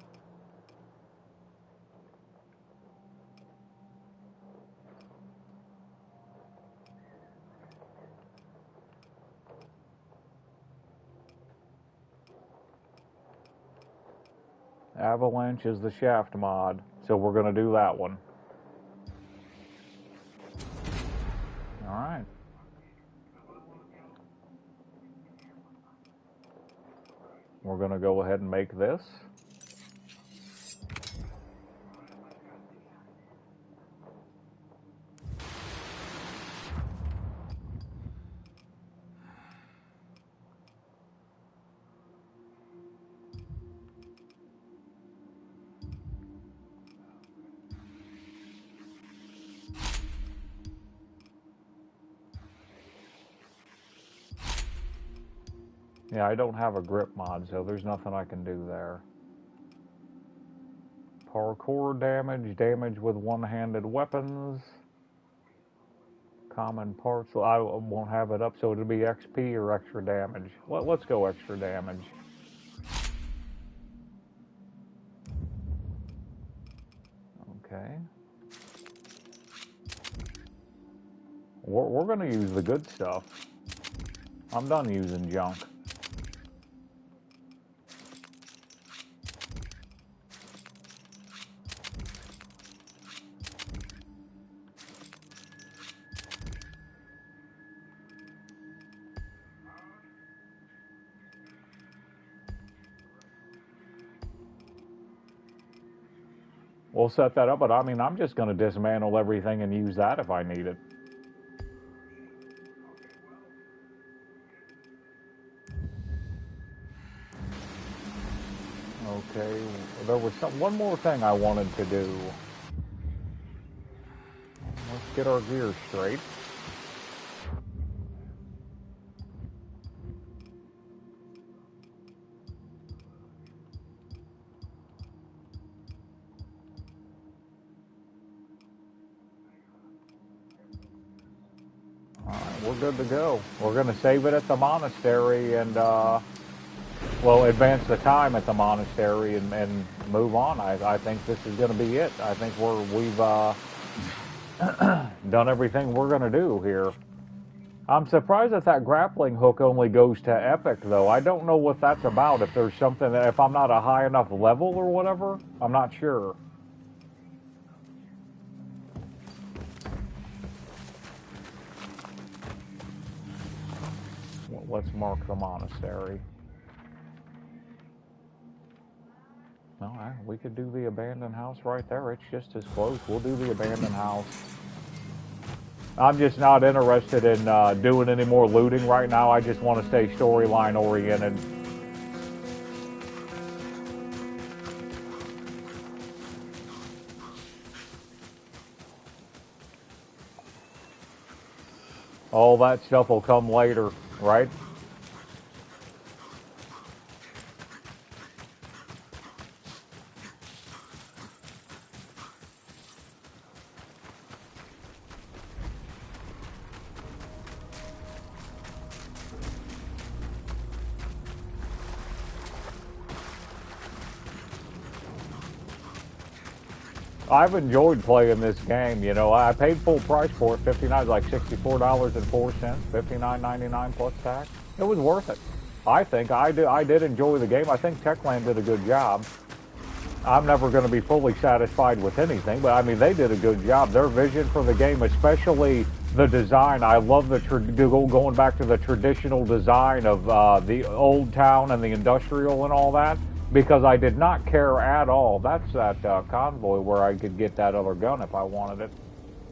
Avalanche is the shaft mod, so we're going to do that one. Alright. We're going to go ahead and make this. Yeah, I don't have a grip mod, so there's nothing I can do there. Parkour damage, damage with one-handed weapons. Common parts, I won't have it up, so it'll be XP or extra damage. Let's go extra damage. Okay. We're going to use the good stuff. I'm done using junk. we'll set that up. But I mean, I'm just going to dismantle everything and use that if I need it. Okay, there was one more thing I wanted to do. Let's get our gears straight. All right, we're good to go. We're going to save it at the monastery and, well, advance the time at the monastery and move on. I think this is going to be it. I think we've done everything we're going to do here. I'm surprised that grappling hook only goes to epic, though. I don't know what that's about. If there's something that, if I'm not a high enough level or whatever, I'm not sure. Well, let's mark the monastery. No, we could do the abandoned house right there. It's just as close. We'll do the abandoned house. I'm just not interested in doing any more looting right now. I just want to stay storyline oriented. All that stuff will come later, right? I've enjoyed playing this game. You know, I paid full price for it. $59, like $64.04, $59.99 plus tax. It was worth it. I think I did enjoy the game. I think Techland did a good job. I'm never going to be fully satisfied with anything, but I mean, they did a good job. Their vision for the game, especially the design. I love going back to the traditional design of the old town and the industrial and all that. Because I did not care at all. That's that convoy where I could get that other gun if I wanted it,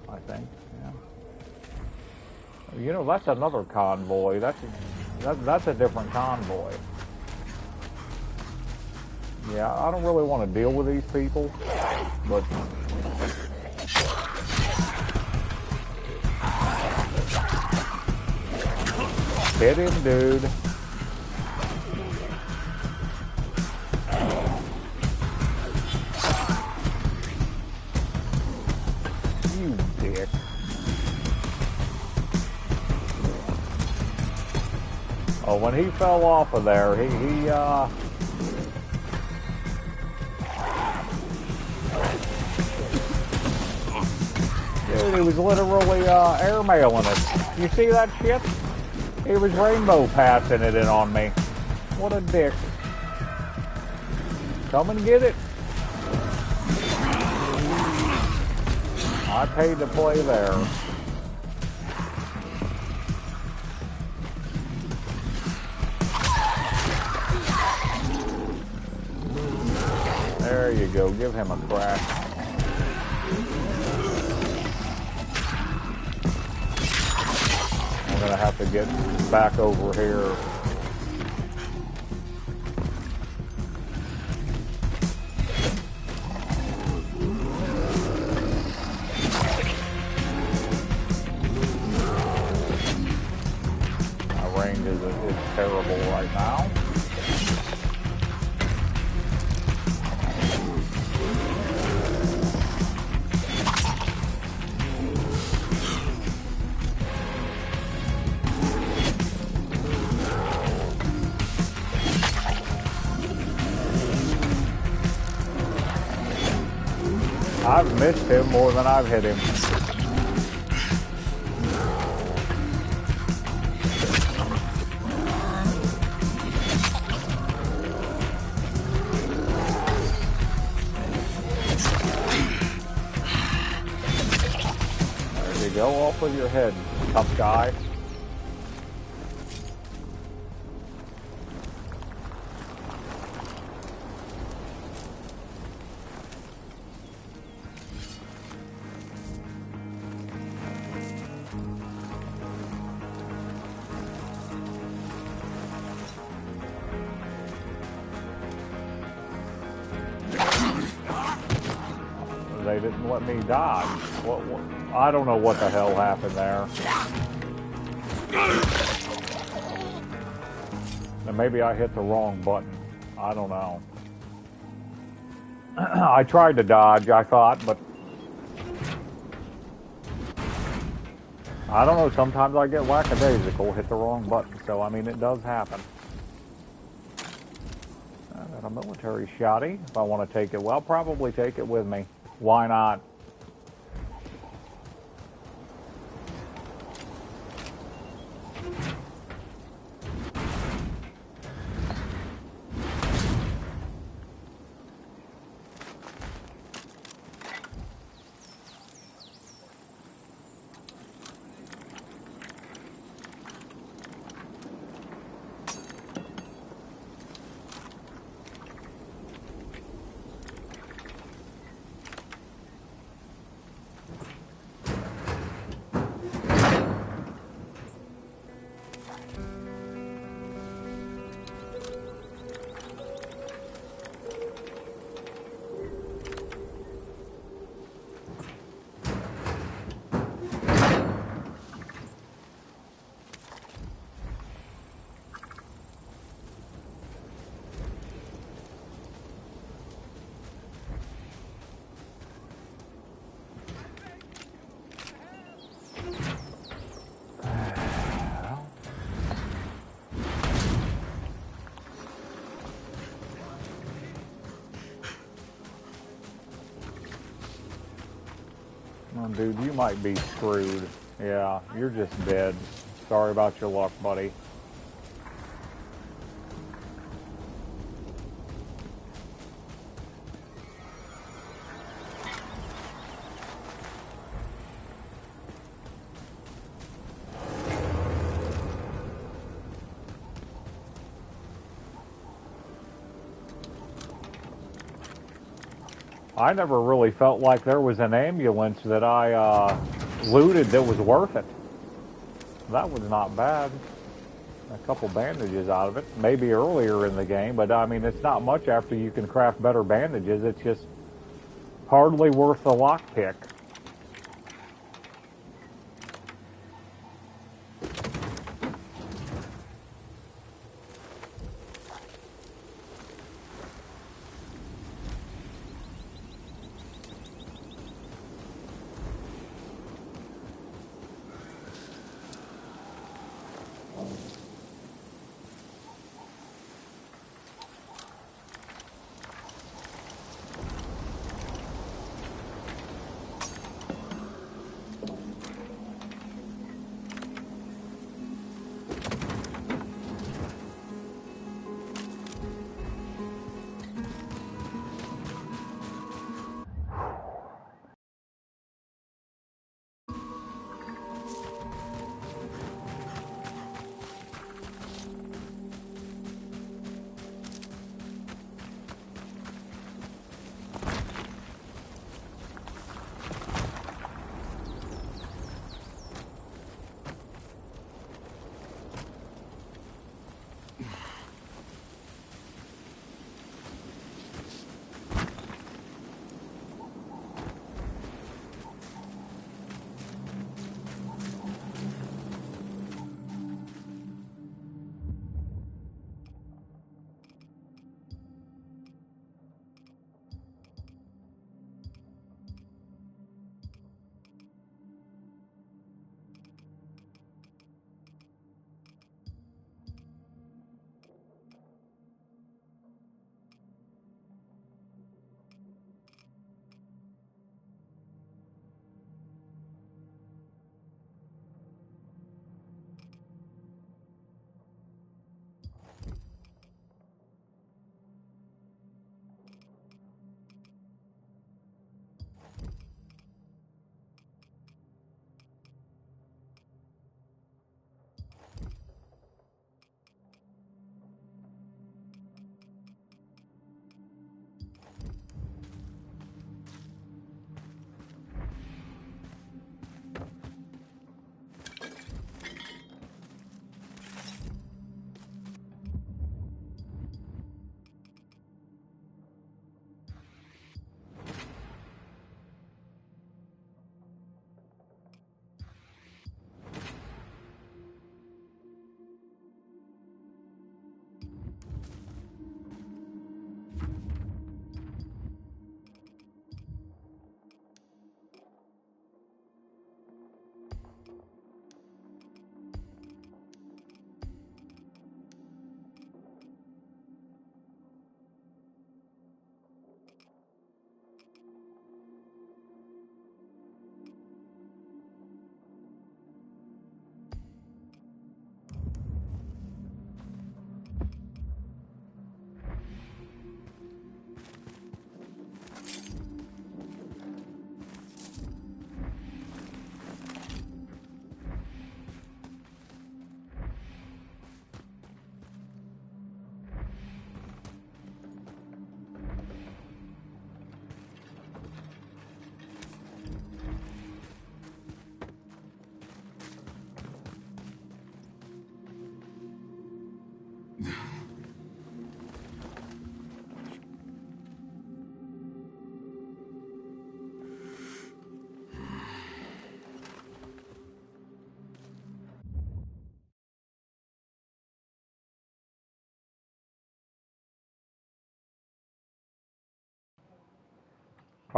I think. Yeah. You know, that's another convoy. That's a different convoy. Yeah, I don't really want to deal with these people, but... Hit him, dude. You dick. Oh, when he fell off of there, dude, he was literally airmailing it. You see that shit? He was rainbow passing it in on me. What a dick. Come and get it. I paid to play there. There you go. Give him a crack. I'm going to have to get back over here. My range is terrible right now. I've missed him more than I've hit him. There you go, off with your head, tough guy. they didn't let me dodge. What, I don't know what the hell happened there. And maybe I hit the wrong button. I don't know. I tried to dodge, I thought, but I don't know. Sometimes I get lackadaisical, hit the wrong button. So, I mean, it does happen. I got a military shotty. If I want to take it, well, I'll probably take it with me. Why not? Oh, dude, you might be screwed. Yeah, you're just dead. Sorry about your luck, buddy. I never really felt like there was an ambulance that I looted that was worth it. That was not bad. A couple bandages out of it. Maybe earlier in the game, but I mean, it's not much after you can craft better bandages. It's just hardly worth the lockpick.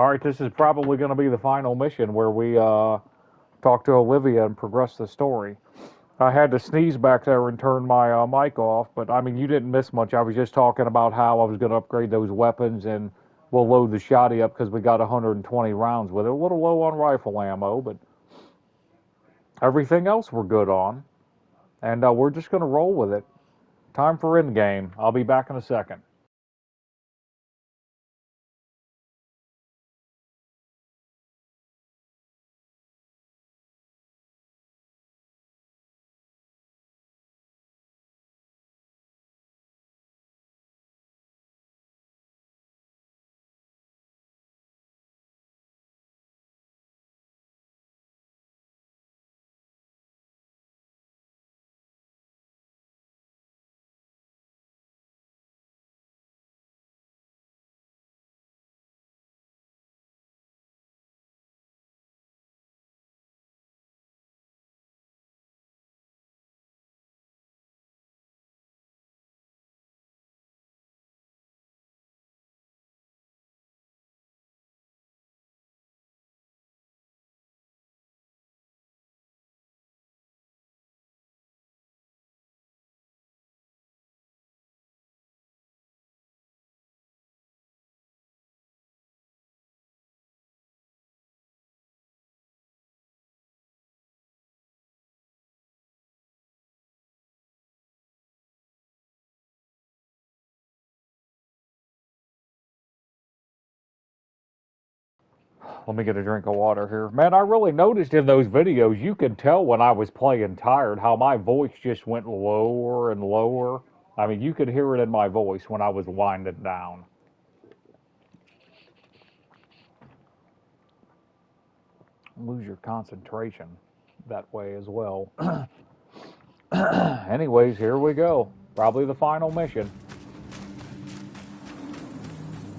Alright, this is probably going to be the final mission where we talk to Olivia and progress the story. I had to sneeze back there and turn my mic off, but I mean, you didn't miss much. I was just talking about how I was going to upgrade those weapons, and we'll load the shotty up because we got 120 rounds with it. A little low on rifle ammo, but everything else we're good on. And we're just going to roll with it. Time for endgame. I'll be back in a second. Let me get a drink of water here. Man, I really noticed in those videos, you could tell when I was playing tired how my voice just went lower and lower. I mean, you could hear it in my voice when I was winding down. Lose your concentration that way as well. Anyways, here we go. Probably the final mission.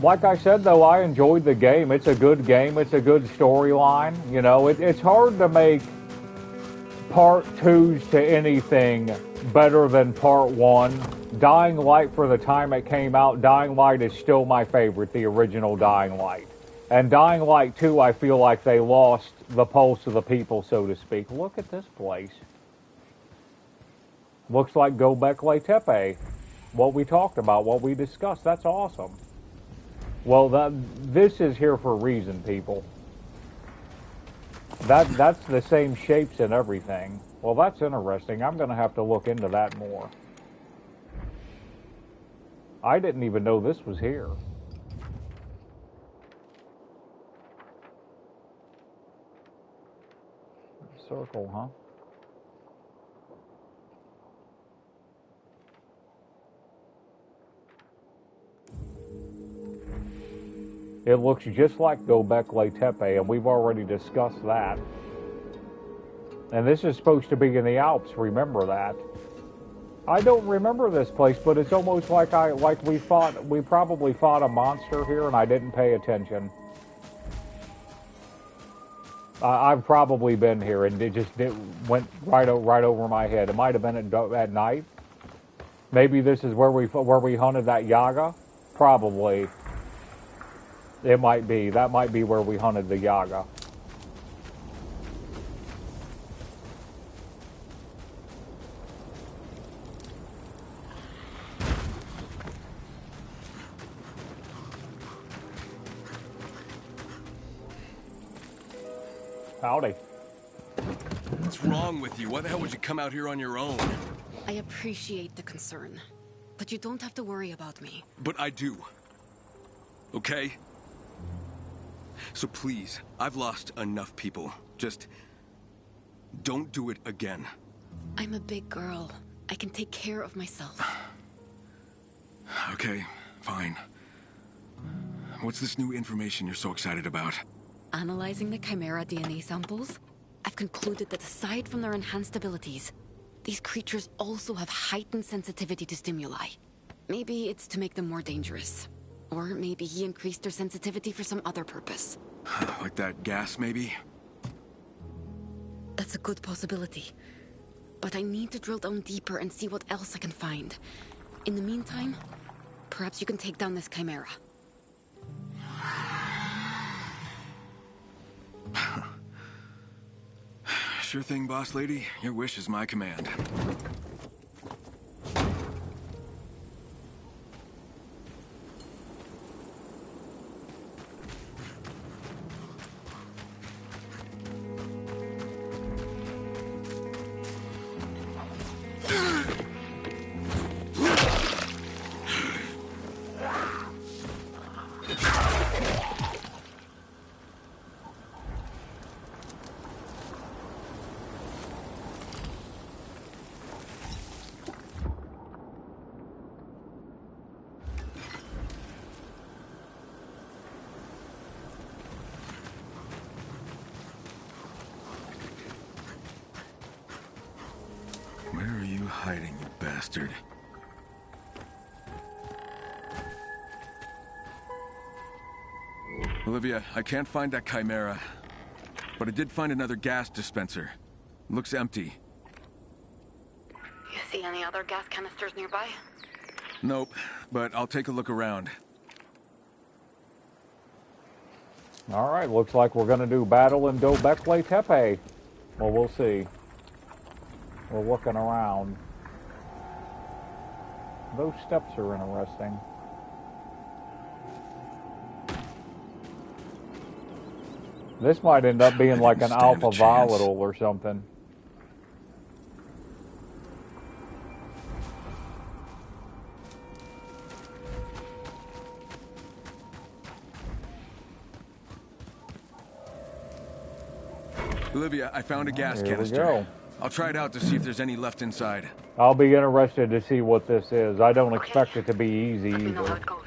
Like I said, though, I enjoyed the game. It's a good game. It's a good storyline. You know, it's hard to make part 2s to anything better than part 1. Dying Light, for the time it came out, Dying Light is still my favorite, the original Dying Light. And Dying Light 2, I feel like they lost the pulse of the people, so to speak. Look at this place. Looks like Göbekli Tepe. What we talked about, what we discussed. That's awesome. Well, this is here for a reason, people. That's the same shapes and everything. Well, that's interesting. I'm going to have to look into that more. I didn't even know this was here. Circle, huh? It looks just like Göbekli Tepe, and we've already discussed that. And this is supposed to be in the Alps, remember that. I don't remember this place, but it's almost like we probably fought a monster here and I didn't pay attention. I've probably been here and it went right over my head. It might have been at night. Maybe this is where we hunted that Yaga. Probably. It might be. That might be where we hunted the Yaga. Howdy. What's wrong with you? Why the hell would you come out here on your own? I appreciate the concern, but you don't have to worry about me. But I do. Okay? So please, I've lost enough people. Just don't do it again. I'm a big girl. I can take care of myself. Okay, fine. What's this new information you're so excited about? Analyzing the Chimera DNA samples, I've concluded that aside from their enhanced abilities, these creatures also have heightened sensitivity to stimuli. Maybe it's to make them more dangerous. Or maybe he increased their sensitivity for some other purpose. Like that gas, maybe? That's a good possibility. But I need to drill down deeper and see what else I can find. In the meantime, perhaps you can take down this Chimera. Sure thing, boss lady. Your wish is my command. Where are you hiding, you bastard? Olivia, I can't find that chimera. But I did find another gas dispenser. Looks empty. You see any other gas canisters nearby? Nope, but I'll take a look around. All right, looks like we're going to do battle in Göbekli Tepe. Well, we'll see. We're looking around. Those steps are interesting. This might end up being like an alpha volatile or something. Olivia, I found a gas Here canister. we go. I'll try it out to see if there's any left inside. I'll be interested to see what this is. I don't expect it to be easy Let me know how either. it goes.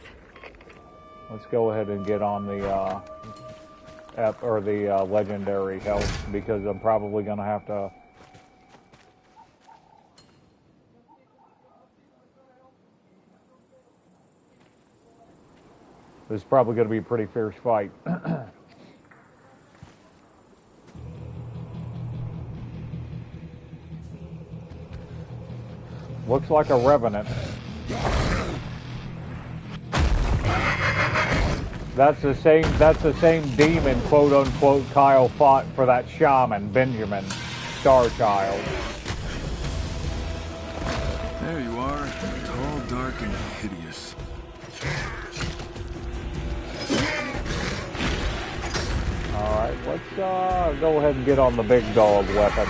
Let's go ahead and get on the legendary health because I'm probably going to have to. This is probably going to be a pretty fierce fight. Looks like a revenant. That's the same demon, quote unquote, Kyle fought for that shaman, Benjamin, Starchild. There you are, tall, dark, and hideous. Alright, let's go ahead and get on the big dog weapon.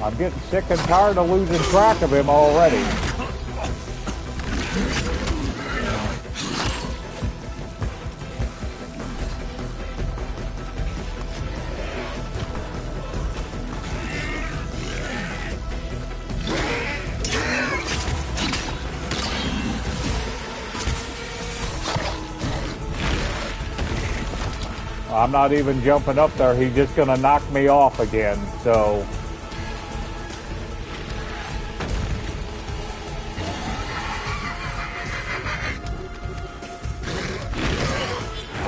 I'm getting sick and tired of losing track of him already. I'm not even jumping up there. He's just going to knock me off again, so...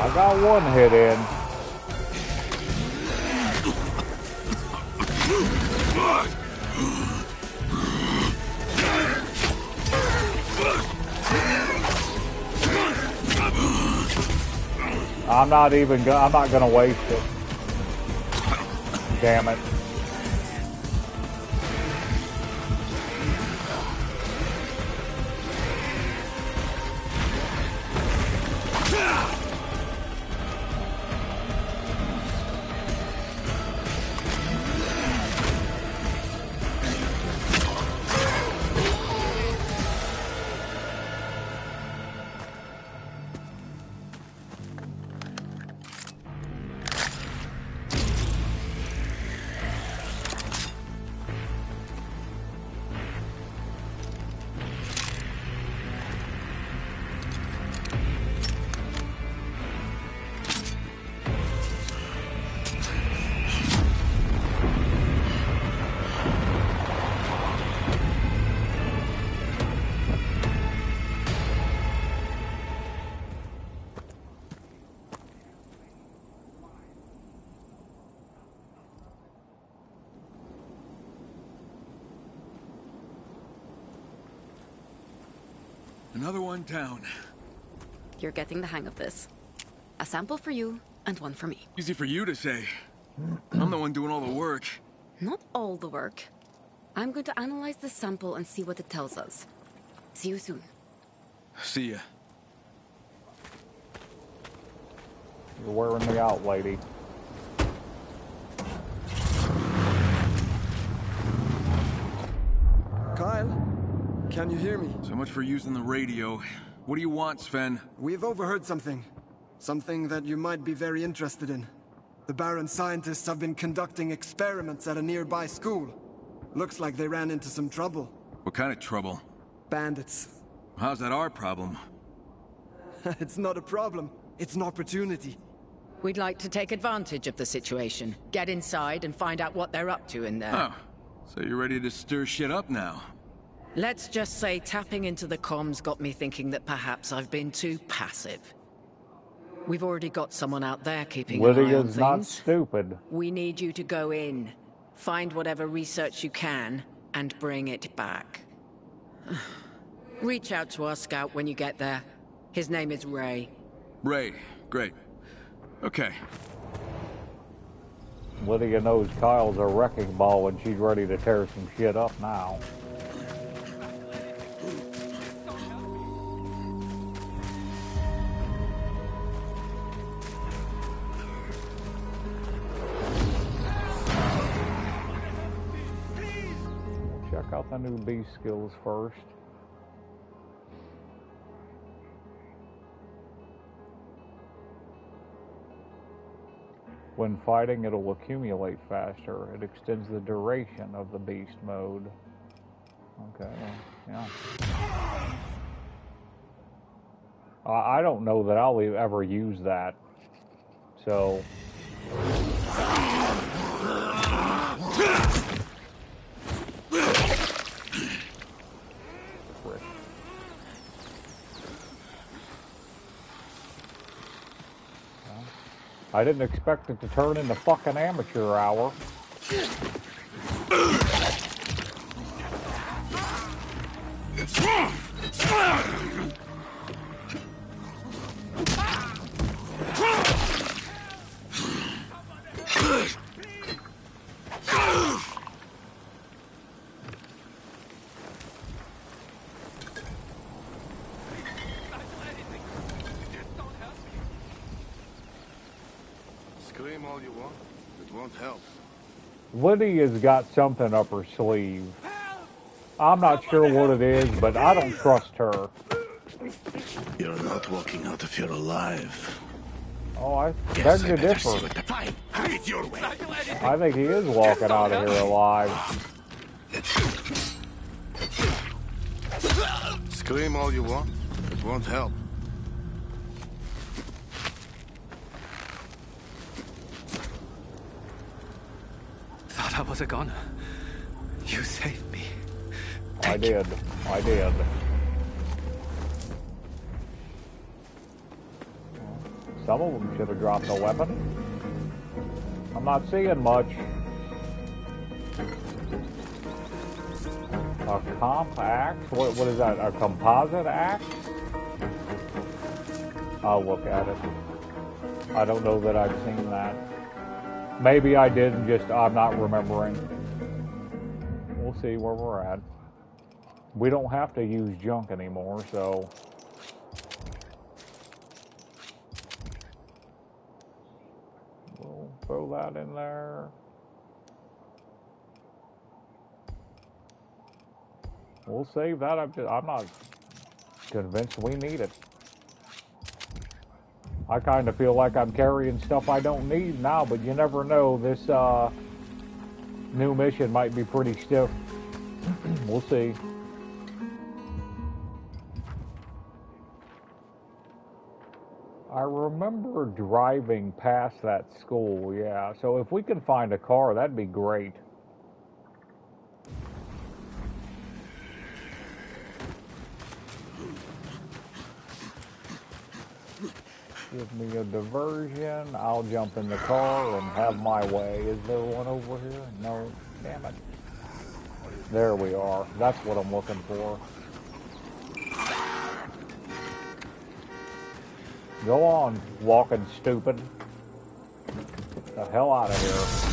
I got one hit in. I'm not gonna waste it. Damn it. Another one down. You're getting the hang of this. A sample for you, and one for me. Easy for you to say. I'm the one doing all the work. Not all the work. I'm going to analyze the sample and see what it tells us. See you soon. See ya. You're wearing me out, lady. Kyle, can you hear me? So much for using the radio. What do you want, Sven? We've overheard something. Something that you might be very interested in. The Baron scientists have been conducting experiments at a nearby school. Looks like they ran into some trouble. What kind of trouble? Bandits. How's that our problem? It's not a problem. It's an opportunity. We'd like to take advantage of the situation. Get inside and find out what they're up to in there. Oh, so you're ready to stir shit up now? Let's just say tapping into the comms got me thinking that perhaps I've been too passive. We've already got someone out there keeping an eye on Lydia's not things. stupid. We need you to go in, find whatever research you can, and bring it back. Reach out to our scout when you get there. His name is Ray. Ray, great. Okay. Lydia knows Kyle's a wrecking ball and she's ready to tear some shit up now. Check out the new beast skills first. When fighting, it'll accumulate faster. It extends the duration of the beast mode. Okay, yeah. I don't know that I'll ever use that. So... I didn't expect it to turn into fucking amateur hour. Scream all you want. It won't help. Lydia's got something up her sleeve. I'm not sure what it is, but I don't trust her. You're not walking out if you're alive. Oh, I beg to differ. Fine, have it your way. I think he is walking out of here alive. Scream all you want. It won't help. Thought I was a goner. You saved me. I did. I did. Some of them should have dropped a weapon. I'm not seeing much. A comp axe? What is that? A composite axe? I'll look at it. I don't know that I've seen that. Maybe I did and just I'm not remembering. We'll see where we're at. We don't have to use junk anymore, so... We'll throw that in there. We'll save that. I'm not convinced we need it. I kind of feel like I'm carrying stuff I don't need now, but you never know. This new mission might be pretty stiff. We'll see. I remember driving past that school, yeah. So if we can find a car, that'd be great. Give me a diversion. I'll jump in the car and have my way. Is there one over here? No. Damn it. There we are. That's what I'm looking for. Go on, walking stupid. Get the hell out of here.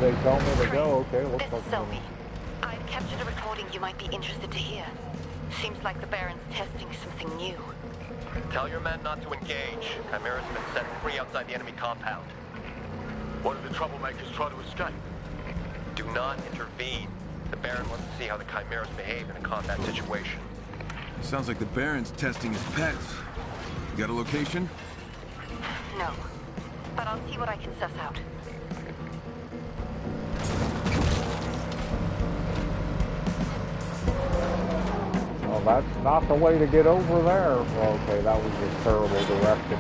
They told me to go. Okay, looks like Selby. I've captured a recording you might be interested to hear. Seems like the Baron's testing something new. Tell your men not to engage. Chimera's been set free outside the enemy compound. What if the troublemakers try to escape? Do not intervene. The Baron wants to see how the Chimeras behave in a combat situation. Sounds like the Baron's testing his pets. You got a location? No, but I'll see what I can suss out. Well, that's not the way to get over there. Well, okay, that was a terrible direction.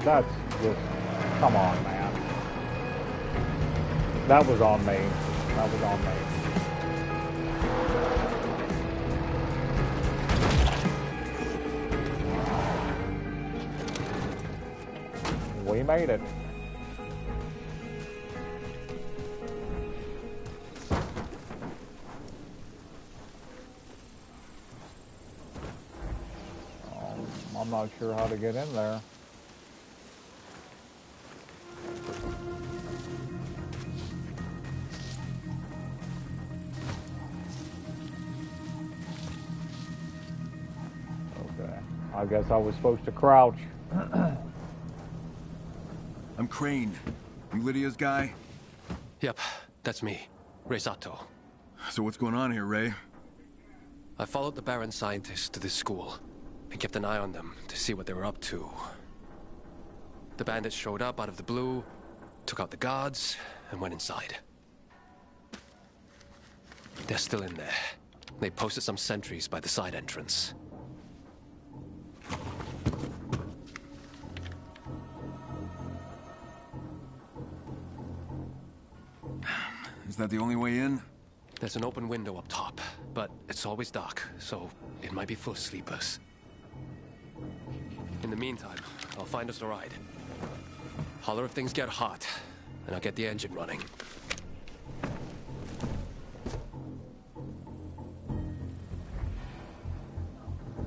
That's just, come on, man. That was on me. That was on me. We made it. I'm not sure how to get in there. I guess I was supposed to crouch. I'm Crane. You Lydia's guy? Yep, that's me. Ray Sato. So what's going on here, Ray? I followed the Baron scientists to this school and kept an eye on them to see what they were up to. The bandits showed up out of the blue, took out the guards, and went inside. They're still in there. They posted some sentries by the side entrance. Is that the only way in? There's an open window up top, but it's always dark, so it might be full of sleepers. In the meantime, I'll find us a ride. Holler if things get hot, and I'll get the engine running.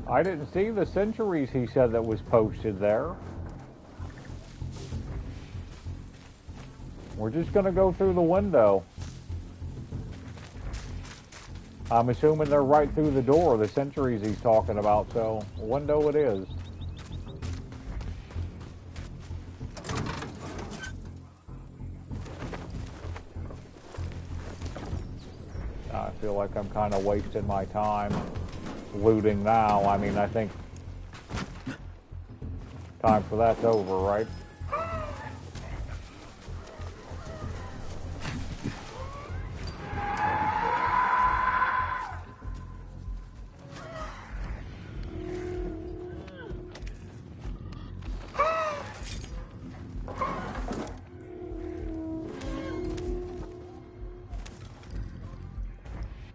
I didn't see the sentries he said that was posted there. We're just gonna go through the window. I'm assuming they're right through the door, the sentries he's talking about, so window it is. I feel like I'm kind of wasting my time looting now. I mean, I think time for that's over, right?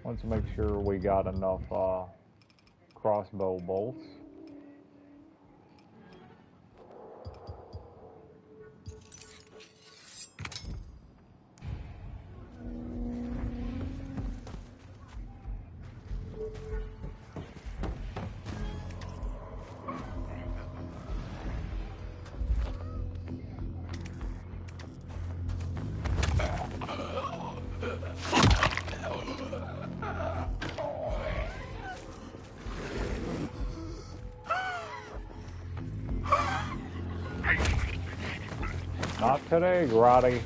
Let's make sure we got enough crossbow bolts. Not today, Grotty.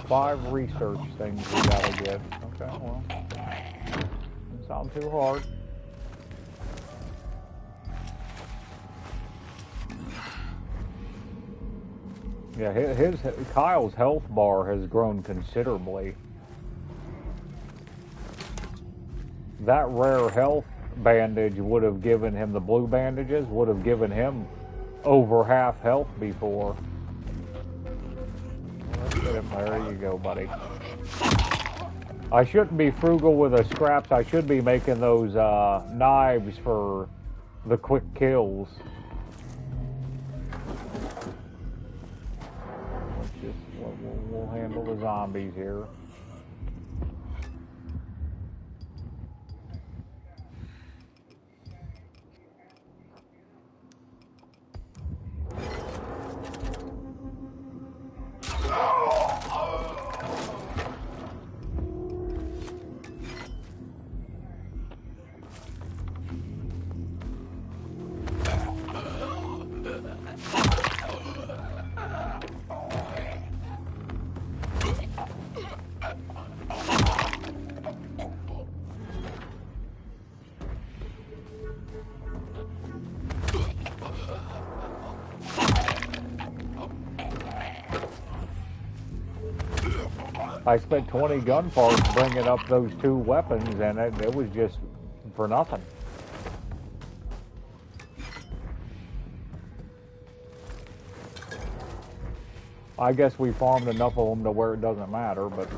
5 research things we gotta get. Okay, well, doesn't sound too hard. Yeah, Kyle's health bar has grown considerably. That rare health bandage would have given him, the blue bandages would have given him over half health before. Let's get him. There you go, buddy. I shouldn't be frugal with the scraps. I should be making those knives for the quick kills. We'll handle the zombies here. I spent 20 gun parts bringing up those 2 weapons, and it was just for nothing. I guess we farmed enough of them to where it doesn't matter, but...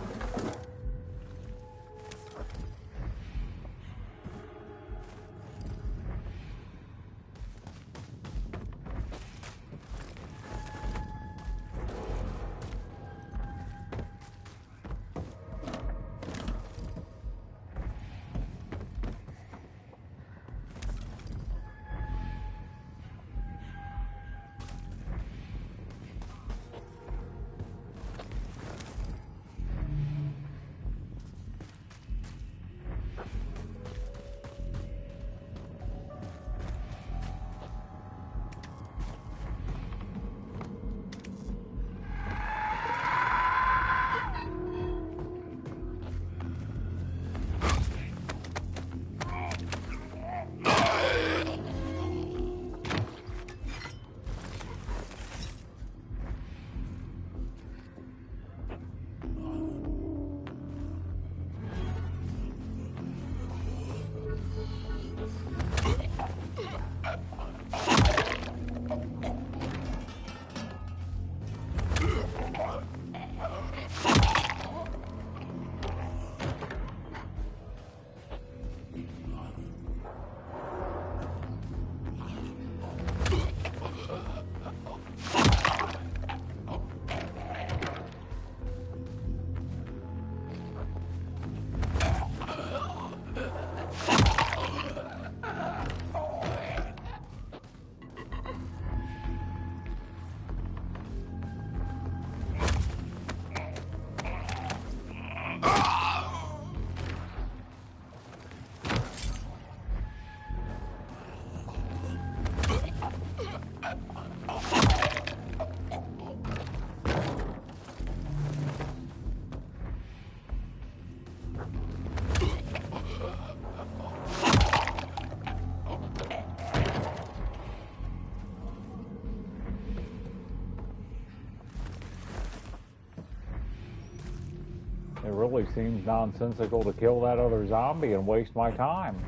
It really seems nonsensical to kill that other zombie and waste my time.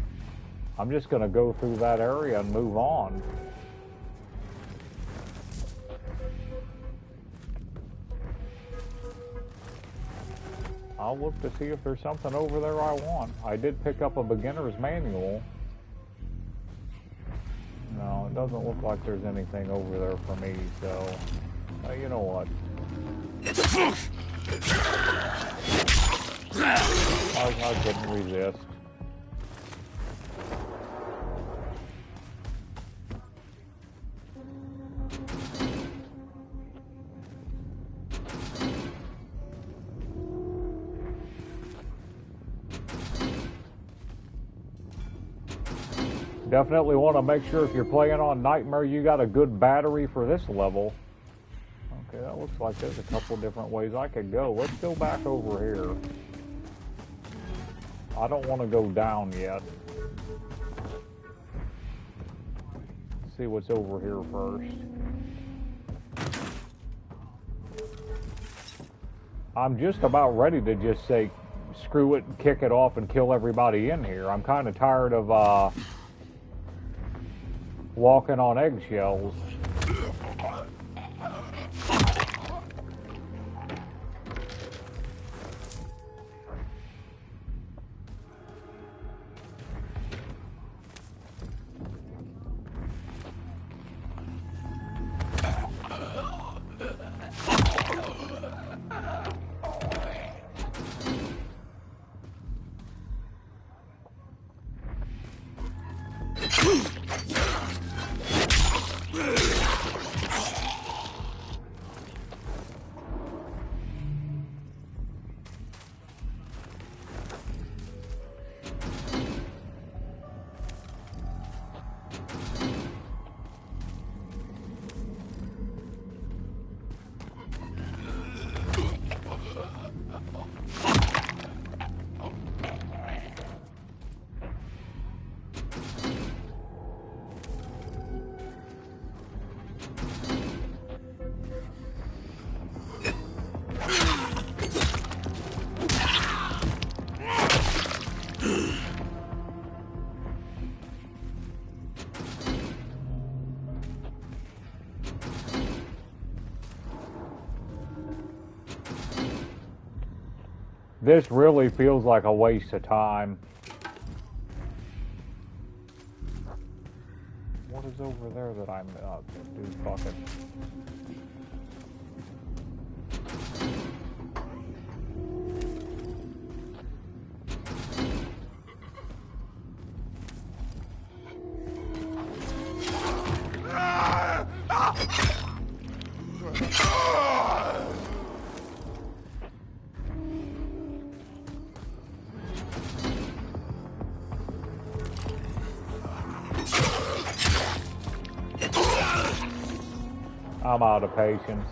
I'm just going to go through that area and move on. I'll look to see if there's something over there I want. I did pick up a beginner's manual. No, it doesn't look like there's anything over there for me, so... you know what? I couldn't resist. Definitely want to make sure if you're playing on Nightmare, you got a good battery for this level. Okay, that looks like there's a couple different ways I could go. Let's go back over here. I don't want to go down yet. Let's see what's over here first. I'm just about ready to just say, screw it, kick it off, and kill everybody in here. I'm kind of tired of walking on eggshells. This really feels like a waste of time. What is over there that I'm dude fucking? I'm out of patience.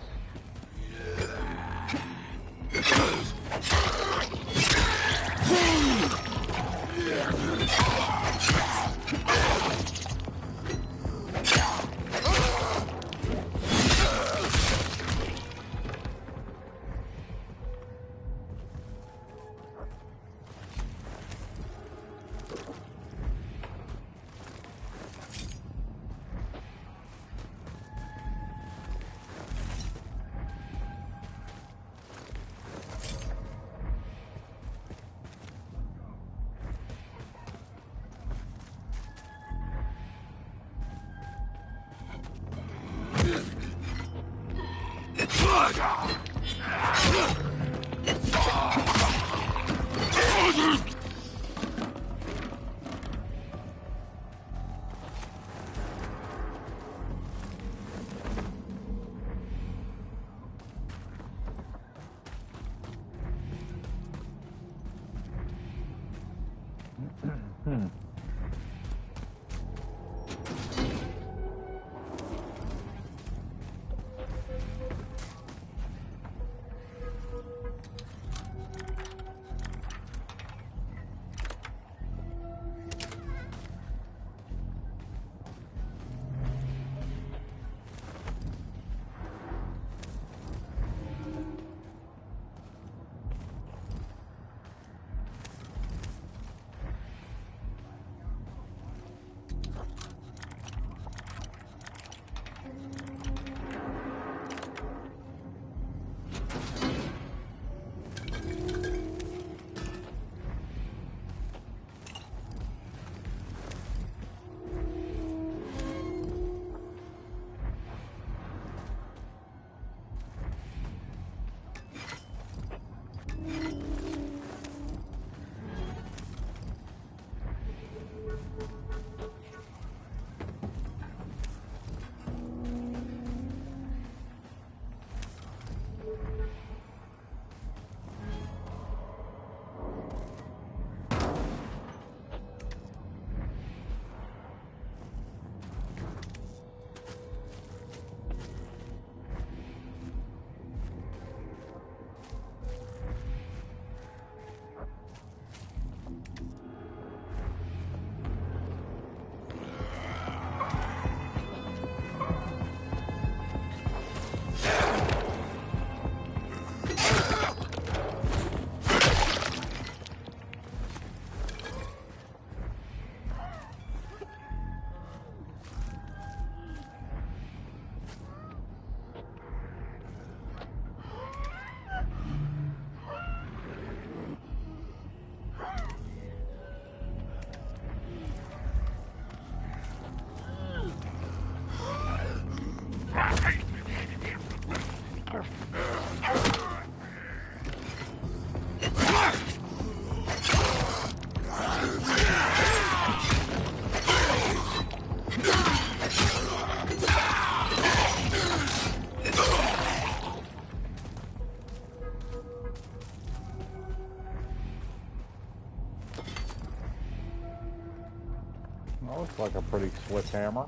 Oh, looks like a pretty swift hammer.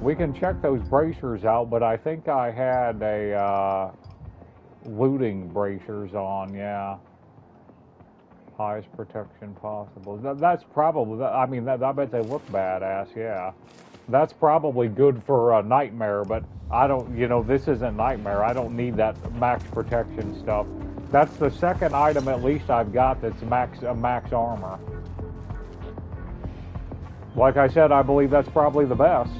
We can check those bracers out, but I think I had a looting bracers on, yeah. Highest protection possible. That's probably, I mean, I bet they look badass, yeah. That's probably good for a Nightmare, but I don't, you know, this isn't Nightmare. I don't need that max protection stuff. That's the second item at least I've got that's max armor. Like I said, I believe that's probably the best.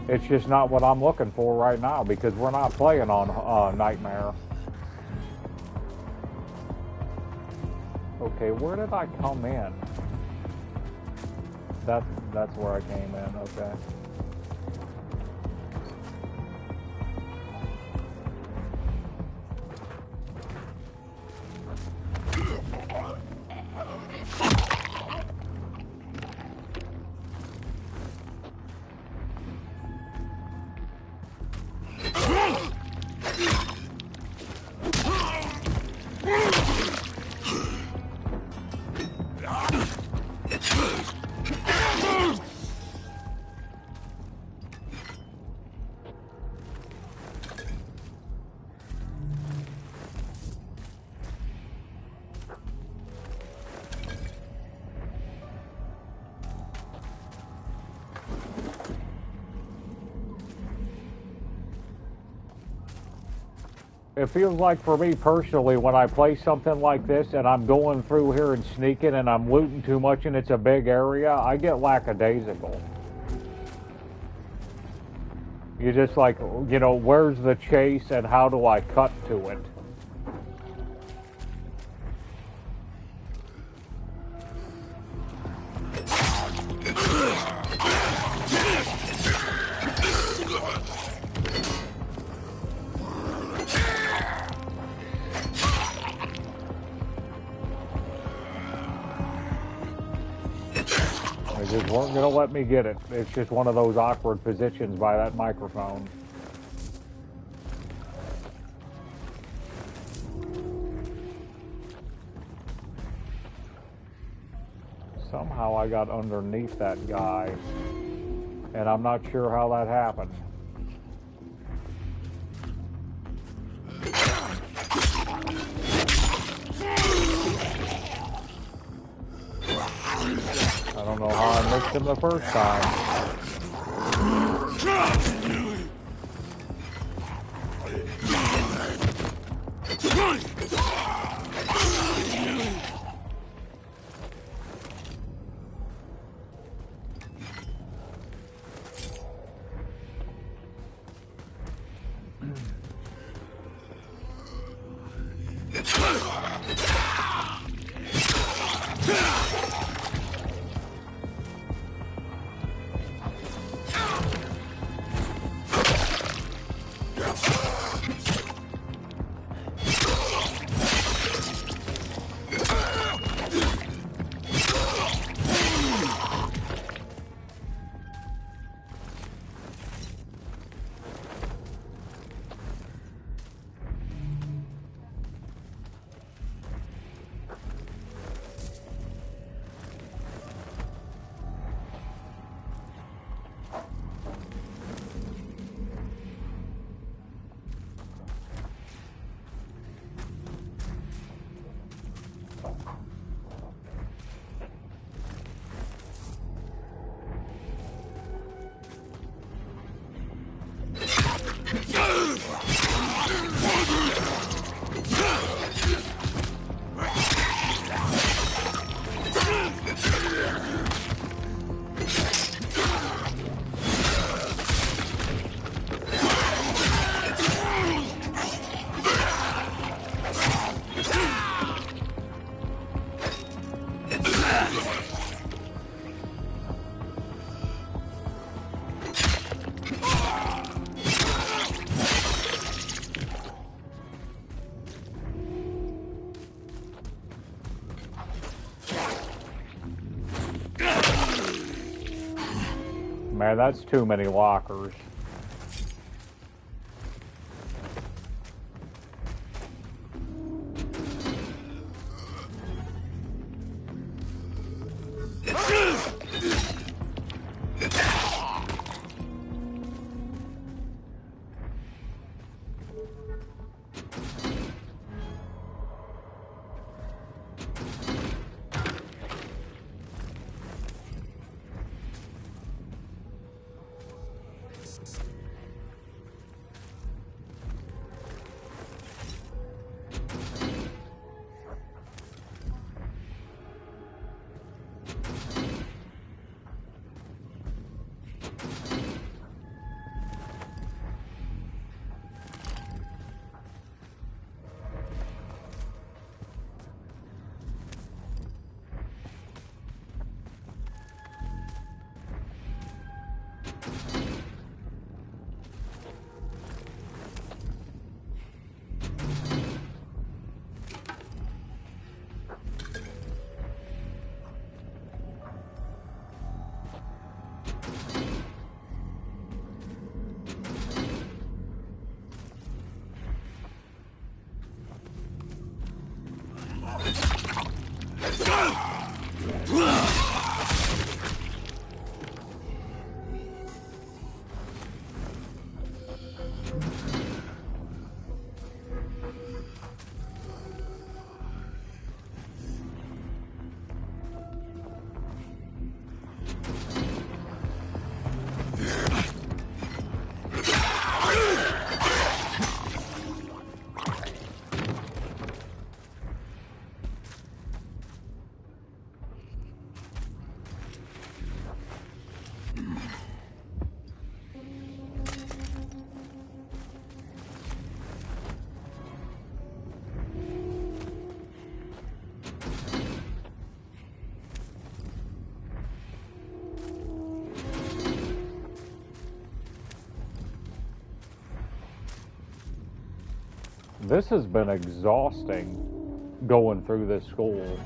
It's just not what I'm looking for right now because we're not playing on Nightmare. Okay, where did I come in? That's where I came in, okay. It feels like for me personally, when I play something like this and I'm going through here and sneaking and I'm looting too much and it's a big area, I get lackadaisical. You're just like, you know, where's the chase and how do I cut to it? They just weren't going to let me get it. It's just one of those awkward positions by that microphone. Somehow I got underneath that guy, and I'm not sure how that happened. I don't know how I missed him the first time. Man, that's too many lockers. This has been exhausting, going through this school.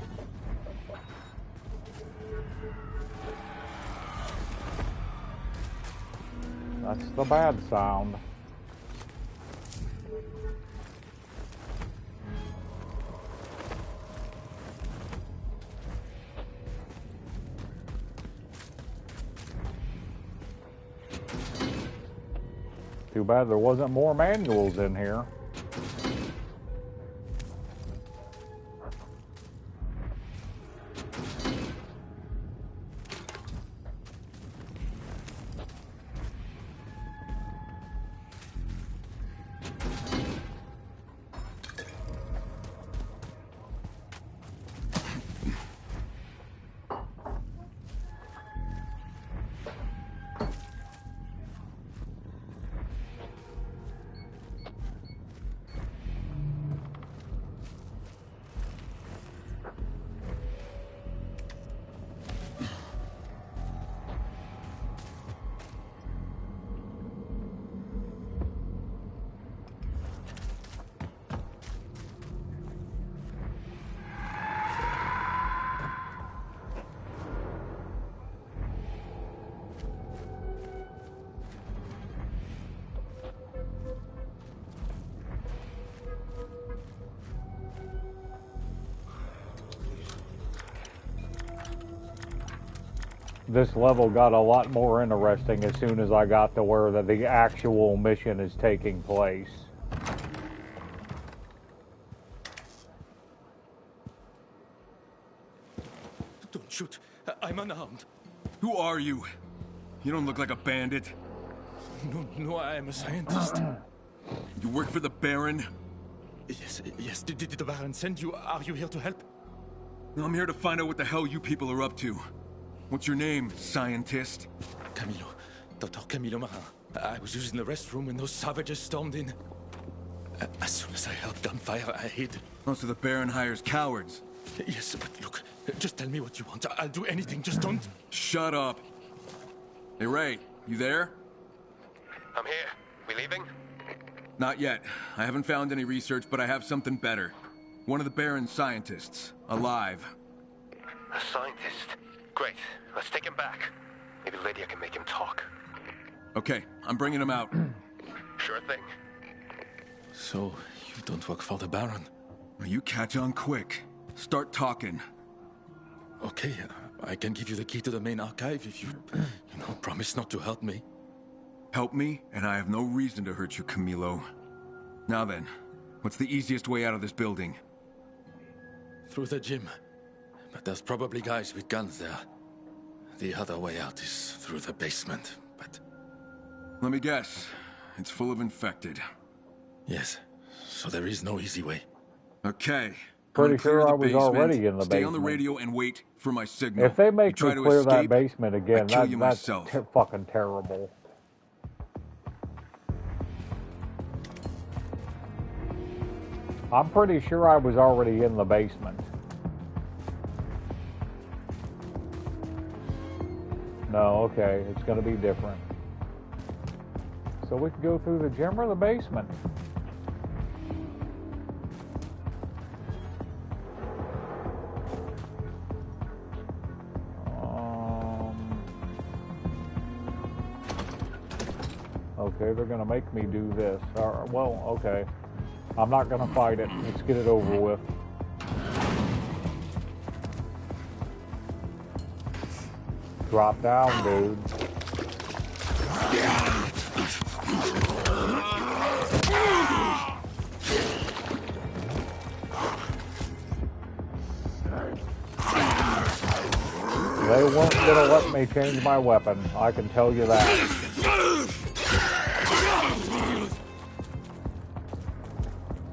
That's the bad sound. Too bad there wasn't more manuals in here. This level got a lot more interesting as soon as I got to where the actual mission is taking place. Don't shoot. I'm unarmed. Who are you? You don't look like a bandit. No, I'm a scientist. You work for the Baron? Yes. Did the Baron send you? Are you here to help? No, I'm here to find out what the hell you people are up to. What's your name, scientist? Camilo. Dr. Camilo Marin. I was using the restroom when those savages stormed in. As soon as I heard gunfire, I hid. Oh, so the Baron hires cowards? Yes, but look, just tell me what you want. I'll do anything, just don't... Shut up. Hey, Ray, you there? I'm here. We leaving? Not yet. I haven't found any research, but I have something better. One of the Baron's scientists. Alive. A scientist? Great. Let's take him back. Maybe Lydia can make him talk. Okay, I'm bringing him out. Sure thing. So, you don't work for the Baron? You catch on quick. Start talking. Okay, I can give you the key to the main archive if you promise not to hurt me. Help me, and I have no reason to hurt you, Camilo. Now then, what's the easiest way out of this building? Through the gym. But there's probably guys with guns there. The other way out is through the basement, but... Let me guess. It's full of infected. Yes, so there is no easy way. Okay. Pretty sure I was already in the basement. Stay on the radio and wait for my signal. If they make me clear that basement again, that's fucking terrible. I'm pretty sure I was already in the basement. No, okay, it's gonna be different. So we can go through the gym or the basement. Okay, they're gonna make me do this. Well, okay. I'm not gonna fight it. Let's get it over with. Drop down, dude. They weren't gonna let me change my weapon. I can tell you that.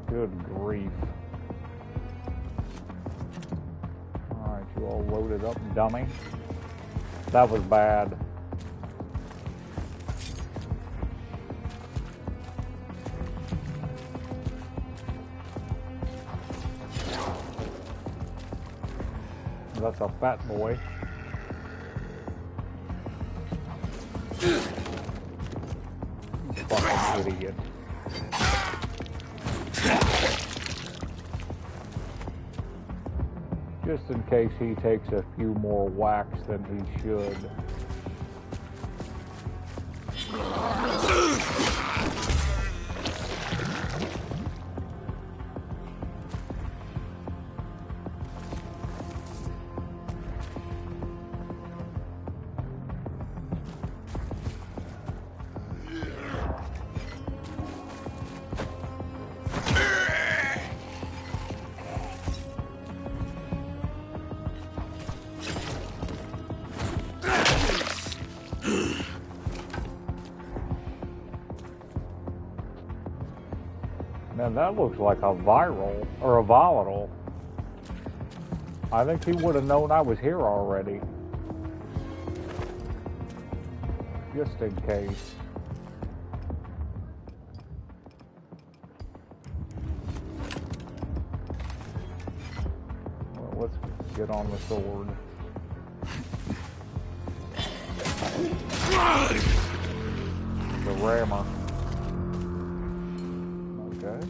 Good grief. Alright, you all loaded up, dummy. That was bad. That's a fat boy. Fucking idiot. Just in case he takes a few more whacks than he should. Man, that looks like a viral, or a volatile. I think he would have known I was here already. Just in case. Well, let's get on the sword. The rammer. Okay.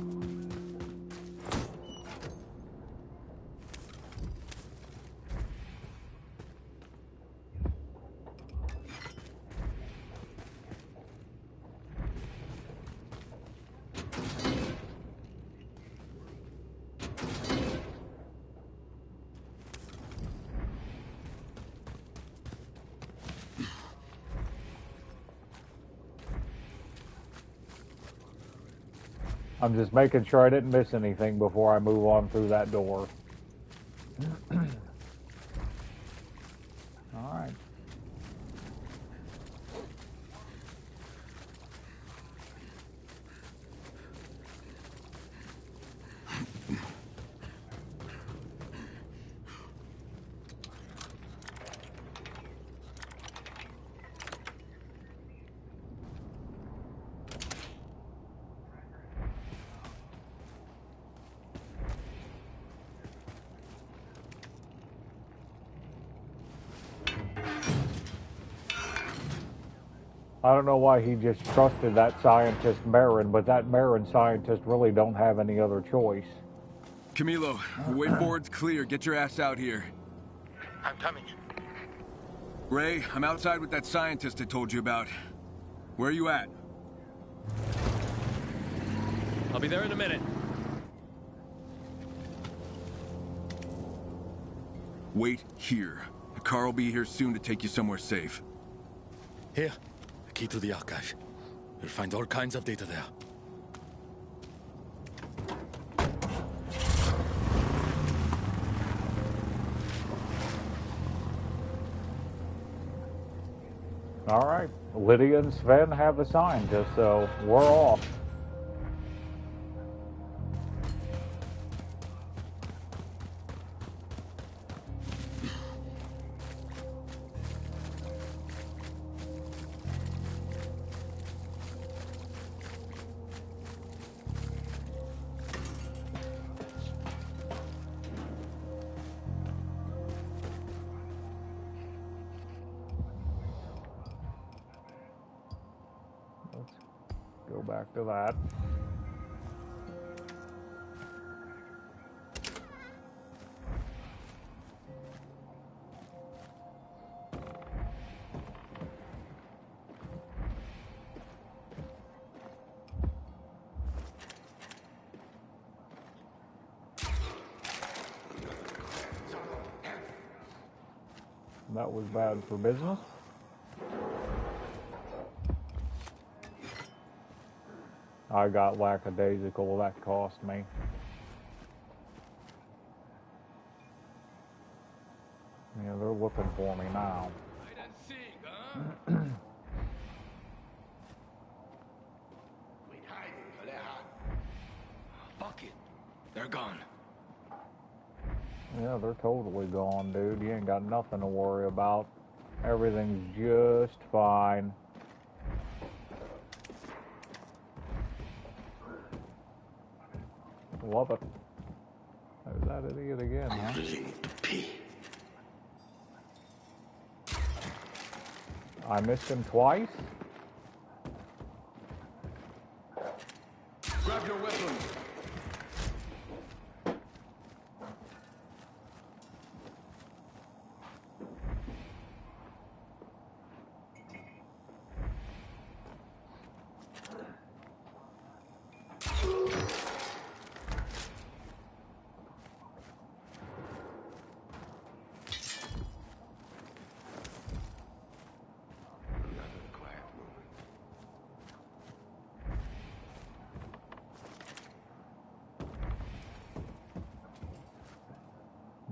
I'm just making sure I didn't miss anything before I move on through that door. All right. I don't know why he just trusted that scientist Baron, but that Baron scientist really don't have any other choice. Camilo, the way forward's clear. Get your ass out here. I'm coming. Ray, I'm outside with that scientist I told you about. Where are you at? I'll be there in a minute. Wait here. The car will be here soon to take you somewhere safe. Here, the key to the archive. You'll find all kinds of data there. All right, Lydia and Sven have the scientist, so we're off. Go back to that. That was bad for business. I got lackadaisical, that cost me. Yeah, they're looking for me now. Fuck it. They're gone. Yeah, they're totally gone, dude. You ain't got nothing to worry about. Everything's just fine. Love it. There's that idiot again, huh? I really need to pee. I missed him twice? Grab your weapon.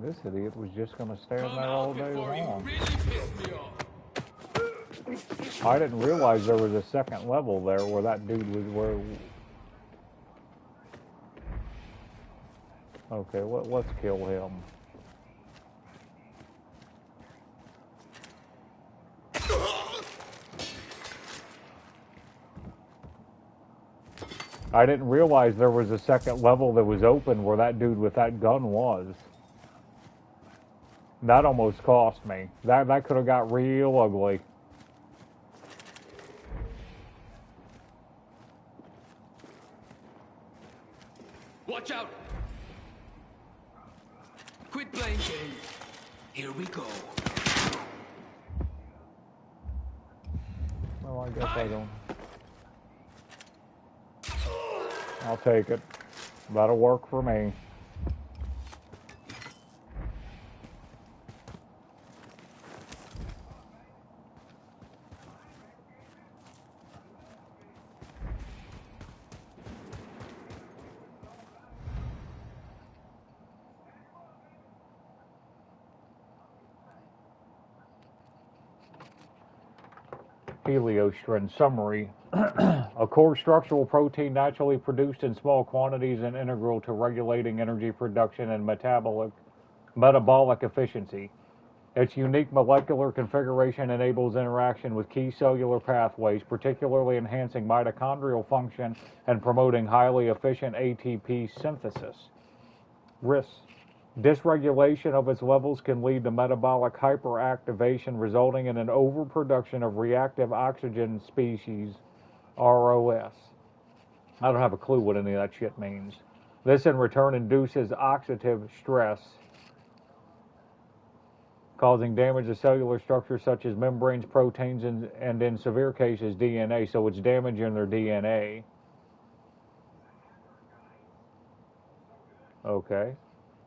This idiot was just going to stand there all day long. I didn't realize there was a second level there where that dude was where... Okay, let's kill him. I didn't realize there was a second level that was open where that dude with that gun was. That almost cost me. That could have got real ugly. Watch out! Quit playing games. Here we go. Well, I guess I don't. I'll take it. That'll work for me. Heliostrin summary. A core structural protein naturally produced in small quantities and integral to regulating energy production and metabolic efficiency. Its unique molecular configuration enables interaction with key cellular pathways, particularly enhancing mitochondrial function and promoting highly efficient ATP synthesis. Risks. Dysregulation of its levels can lead to metabolic hyperactivation, resulting in an overproduction of reactive oxygen species, ROS. I don't have a clue what any of that shit means. This in return induces oxidative stress causing damage to cellular structures such as membranes, proteins, and in severe cases, DNA. So it's damaging their DNA. Okay.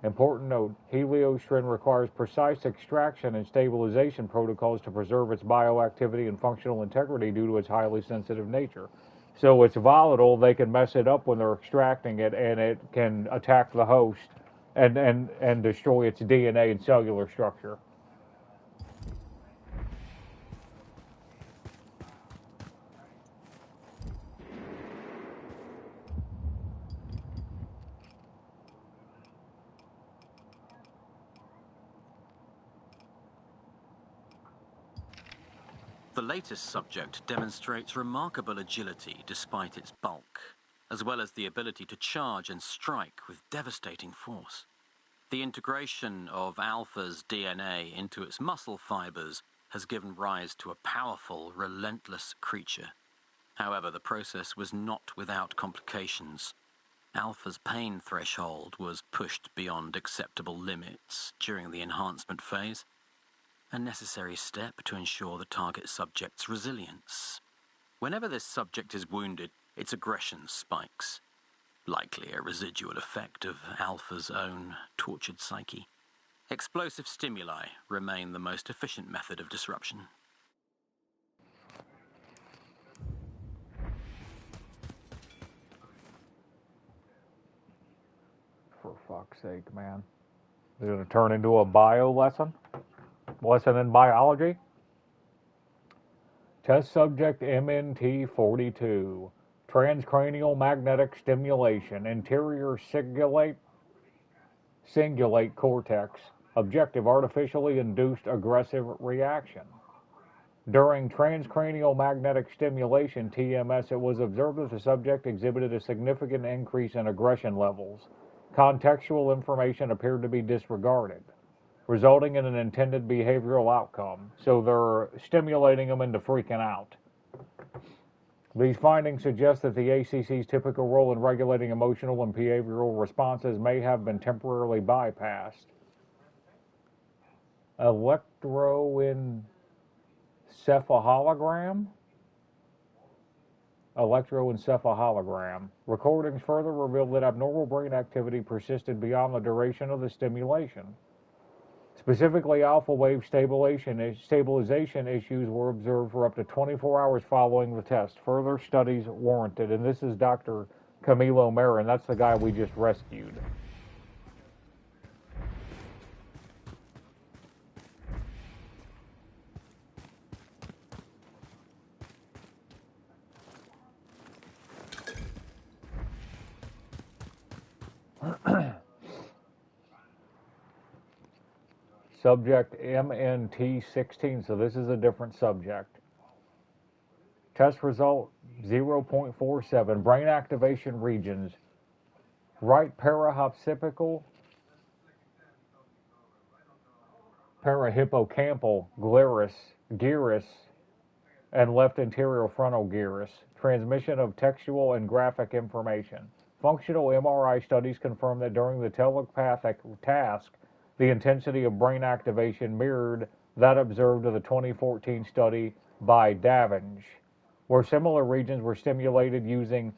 Important note, heliostrin requires precise extraction and stabilization protocols to preserve its bioactivity and functional integrity due to its highly sensitive nature. So it's volatile, they can mess it up when they're extracting it, and it can attack the host and destroy its DNA and cellular structure. The latest subject demonstrates remarkable agility despite its bulk, as well as the ability to charge and strike with devastating force. The integration of Alpha's DNA into its muscle fibers has given rise to a powerful, relentless creature. However, the process was not without complications. Alpha's pain threshold was pushed beyond acceptable limits during the enhancement phase, a necessary step to ensure the target subject's resilience. Whenever this subject is wounded, its aggression spikes, likely a residual effect of Alpha's own tortured psyche. Explosive stimuli remain the most efficient method of disruption. For fuck's sake, man. Is it going to turn into a bio lesson? Lesson in biology? Test subject MNT42. Transcranial magnetic stimulation. Interior cingulate cortex. Objective artificially induced aggressive reaction. During transcranial magnetic stimulation, TMS, it was observed that the subject exhibited a significant increase in aggression levels. Contextual information appeared to be disregarded, resulting in an intended behavioral outcome. So they're stimulating them into freaking out. These findings suggest that the ACC's typical role in regulating emotional and behavioral responses may have been temporarily bypassed. Electroencephalogram? Electroencephalogram. Recordings further revealed that abnormal brain activity persisted beyond the duration of the stimulation. Specifically, alpha wave stabilization issues were observed for up to 24 hours following the test. Further studies warranted. And this is Dr. Camilo Marin. That's the guy we just rescued. Subject MNT16, so this is a different subject. Test result 0.47. Brain activation regions. Right parahippocampal, parahippocampal gyrus, and left anterior frontal gyrus. Transmission of textual and graphic information. Functional MRI studies confirm that during the telepathic task, the intensity of brain activation mirrored that observed in the 2014 study by Davange, where similar regions were stimulated using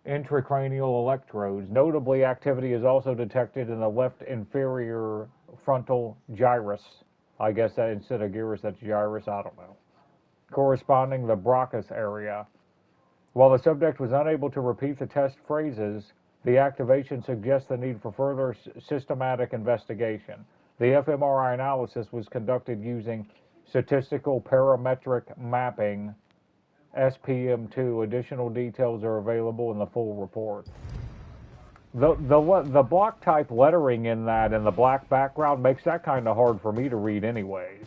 intracranial electrodes. Notably, activity is also detected in the left inferior frontal gyrus. I guess that instead of gyrus, that's gyrus, I don't know. Corresponding the Broca's area. While the subject was unable to repeat the test phrases, the activation suggests the need for further systematic investigation. The fMRI analysis was conducted using statistical parametric mapping, SPM2. Additional details are available in the full report. The block type lettering in that and the black background makes that kind of hard for me to read anyways.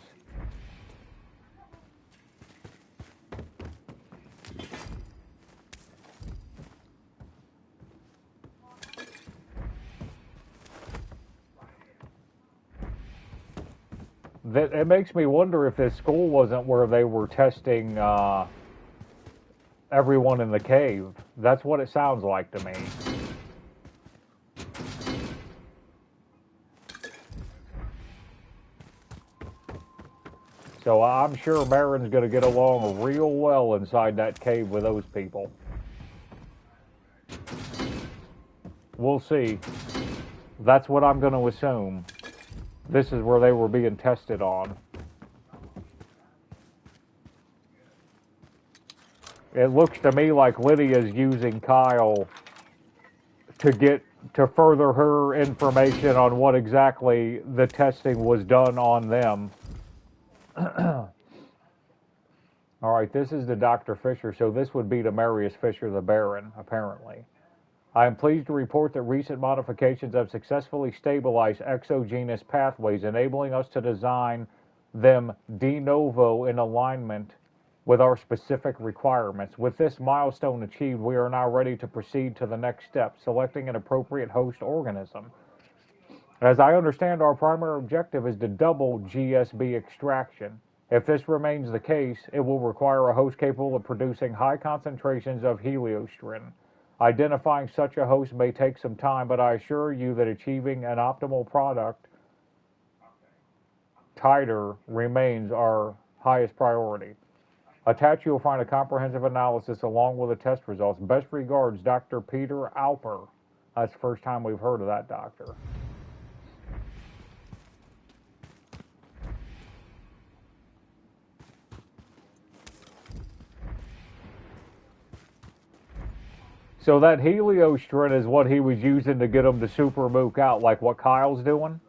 It makes me wonder if this school wasn't where they were testing everyone in the cave. That's what it sounds like to me. So I'm sure Baron's going to get along real well inside that cave with those people. We'll see. That's what I'm going to assume. This is where they were being tested on. It looks to me like Lydia's using Kyle to further her information on what exactly the testing was done on them. Alright, this is the Dr. Fisher, so this would be Demarius Fisher, the Baron, apparently. I am pleased to report that recent modifications have successfully stabilized exogenous pathways, enabling us to design them de novo in alignment with our specific requirements. With this milestone achieved, we are now ready to proceed to the next step, selecting an appropriate host organism. As I understand, our primary objective is to double GSB extraction. If this remains the case, it will require a host capable of producing high concentrations of heliostrin. Identifying such a host may take some time, but I assure you that achieving an optimal product titer remains our highest priority. Attached, you will find a comprehensive analysis along with the test results. Best regards, Dr. Peter Alper. That's the first time we've heard of that doctor. So that heliostrin is what he was using to get him to super mook out, like what Kyle's doing?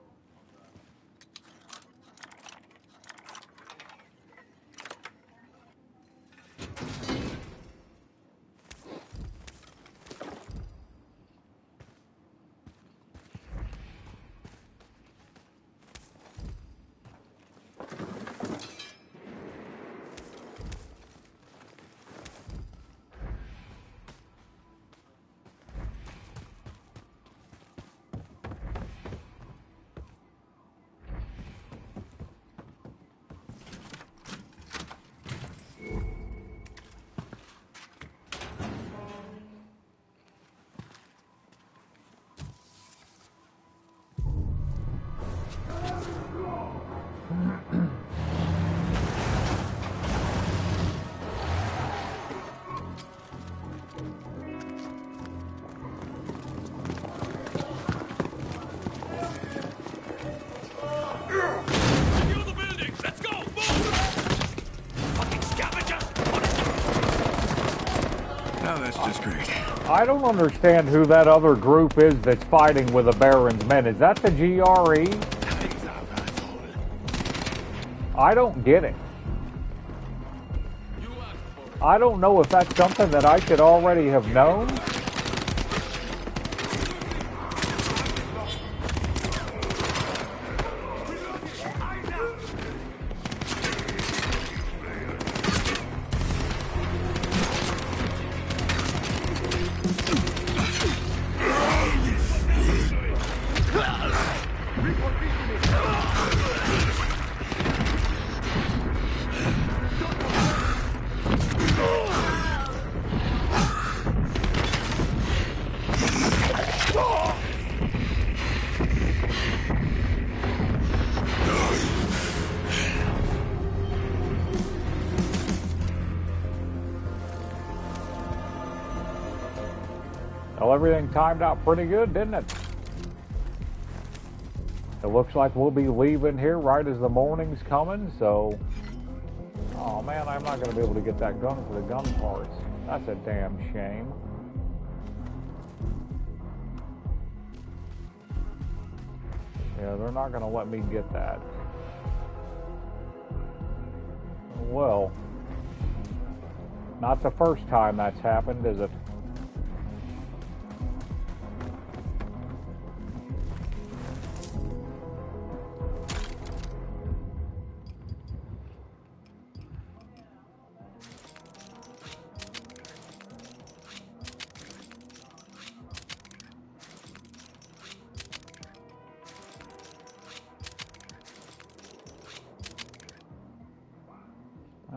I don't understand who that other group is that's fighting with the Baron's men. Is that the GRE? I don't get it. I don't know if that's something that I should already have known. Well, everything timed out pretty good, didn't it? It looks like we'll be leaving here right as the morning's coming, so... Oh man, I'm not going to be able to get that gun for the gun parts. That's a damn shame. Yeah, they're not going to let me get that. Well, not the first time that's happened, is it?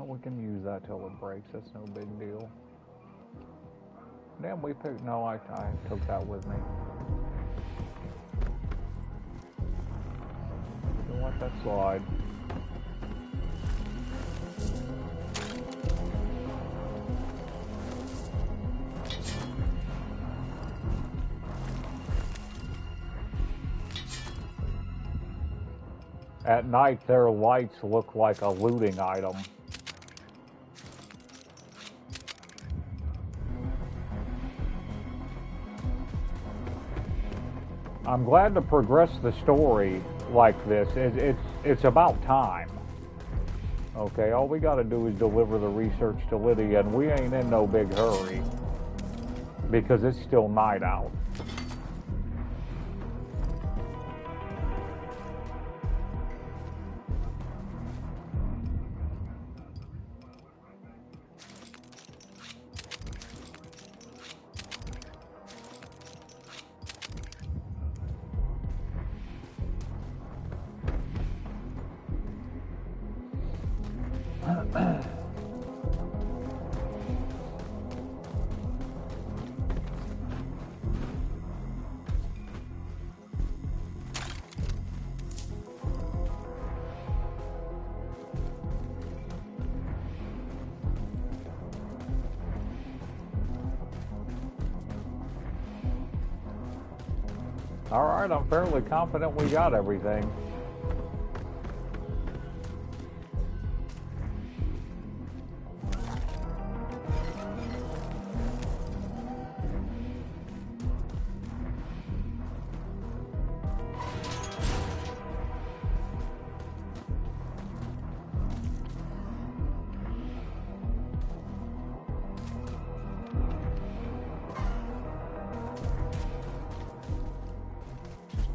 We can use that till it breaks. That's no big deal. Damn, we picked... No, I took that with me. Don't let that slide. At night, their lights look like a looting item. I'm glad to progress the story like this. It's about time. Okay, all we gotta do is deliver the research to Lydia, and we ain't in no big hurry because it's still night out. Alright, I'm fairly confident we got everything.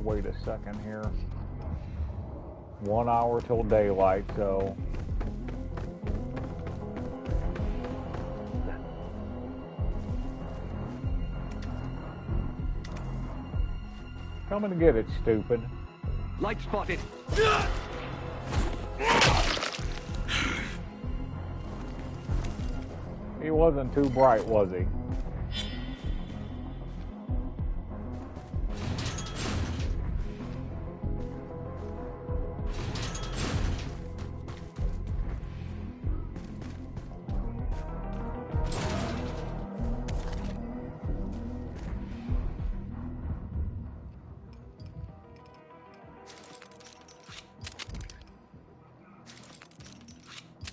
Wait a second here. 1 hour till daylight, so coming to get it, stupid. Light spotted. He wasn't too bright, was he?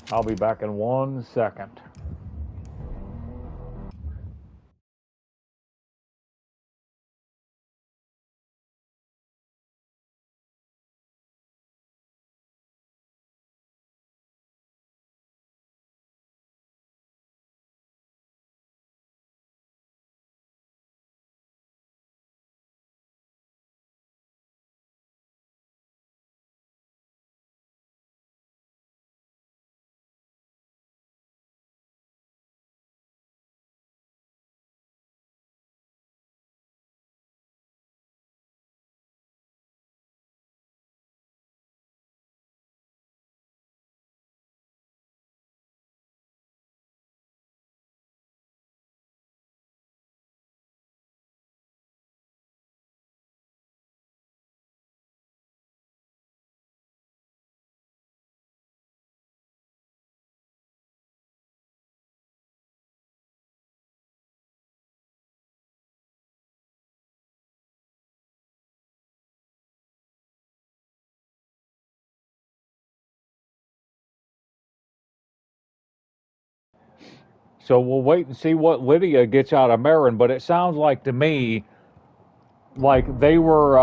I'll be back in 1 second. So we'll wait and see what Lydia gets out of Merrin, but it sounds like to me like they were,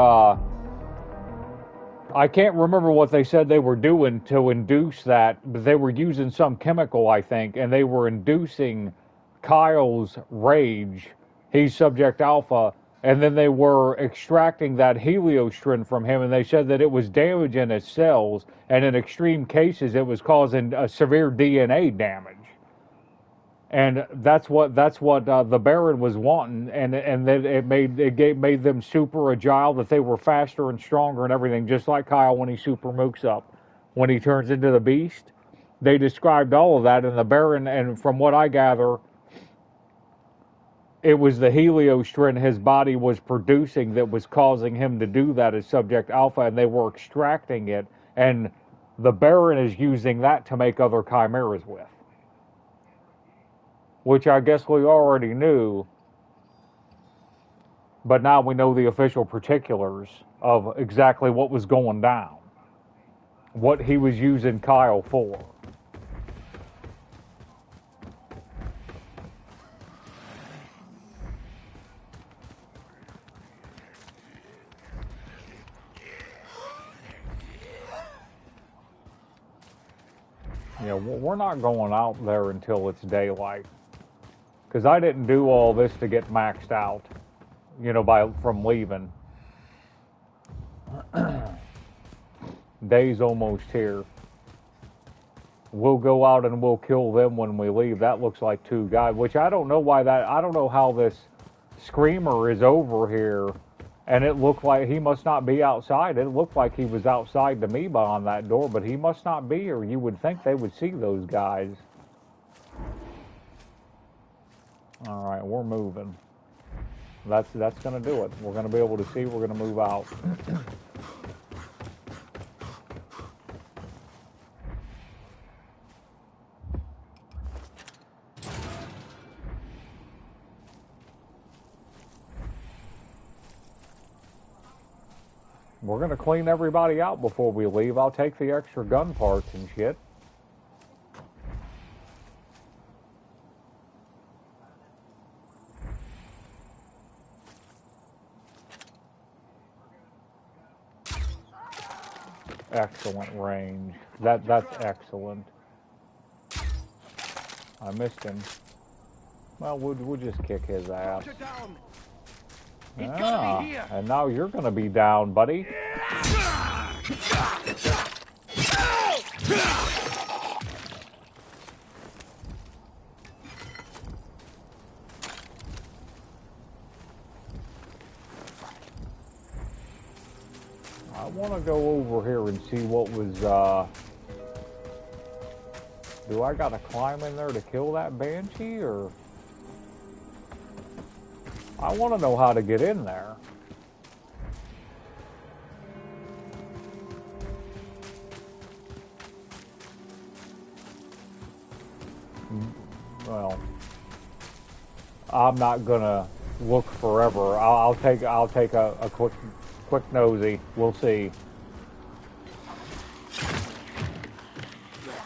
I can't remember what they said they were doing to induce that, but they were using some chemical, I think, and they were inducing Kyle's rage. He's Subject Alpha, and then they were extracting that heliostrin from him, and they said that it was damaging his cells, and in extreme cases it was causing severe DNA damage. And that's what the Baron was wanting, and then it made them super agile, that they were faster and stronger and everything, just like Kyle when he super mooks up, when he turns into the Beast. They described all of that, and the Baron, and from what I gather, it was the heliostrin his body was producing that was causing him to do that as Subject Alpha, and they were extracting it, and the Baron is using that to make other chimeras with. Which I guess we already knew, but now we know the official particulars of exactly what was going down. what he was using Kyle for. You know, we're not going out there until it's daylight. Because I didn't do all this to get maxed out, you know, from leaving. Day's almost here. We'll go out and we'll kill them when we leave. That looks like 2 guys, which I don't know why that, I don't know how this screamer is over here. And it looked like he must not be outside. It looked like he was outside to me behind that door, but he must not be, or you would think they would see those guys. All right, we're moving. That's going to do it. We're going to be able to see. We're going to move out. We're going to clean everybody out before we leave. I'll take the extra gun parts and shit. Excellent range. That's excellent. I missed him. Well, we'll just kick his ass. Ah, and now you're gonna be down, buddy. I want to go over here and see what was, do I gotta climb in there to kill that Banshee, or? I want to know how to get in there. Well, I'm not gonna look forever. I'll take a quick nosy. We'll see.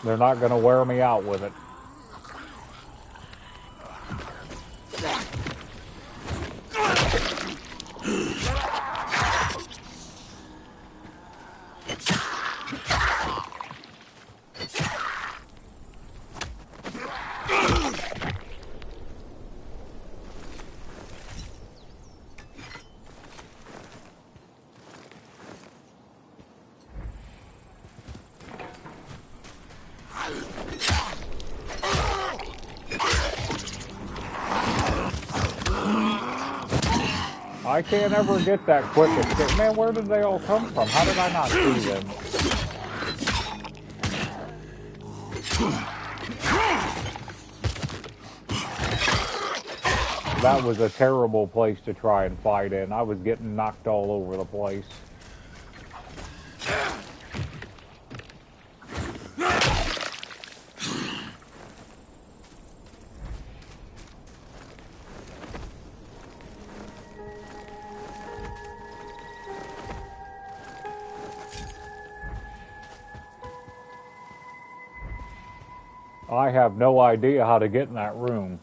They're not gonna wear me out with it. I can't ever get that quick escape. Man, where did they all come from? How did I not see them? That was a terrible place to try and fight in. I was getting knocked all over the place. I have no idea how to get in that room.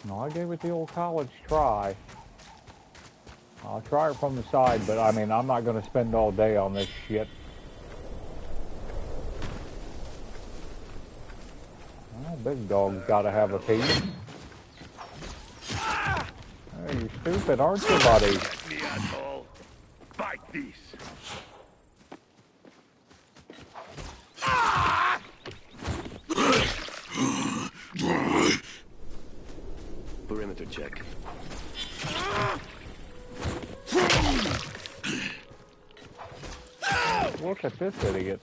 No, I gave it the old college try. I'll try it from the side, but I mean, I'm not going to spend all day on this shit. Well, big dog's got to have a piece. Hey, you're stupid, aren't you, buddy? Me asshole. Bite these. Perimeter check. Look at this idiot.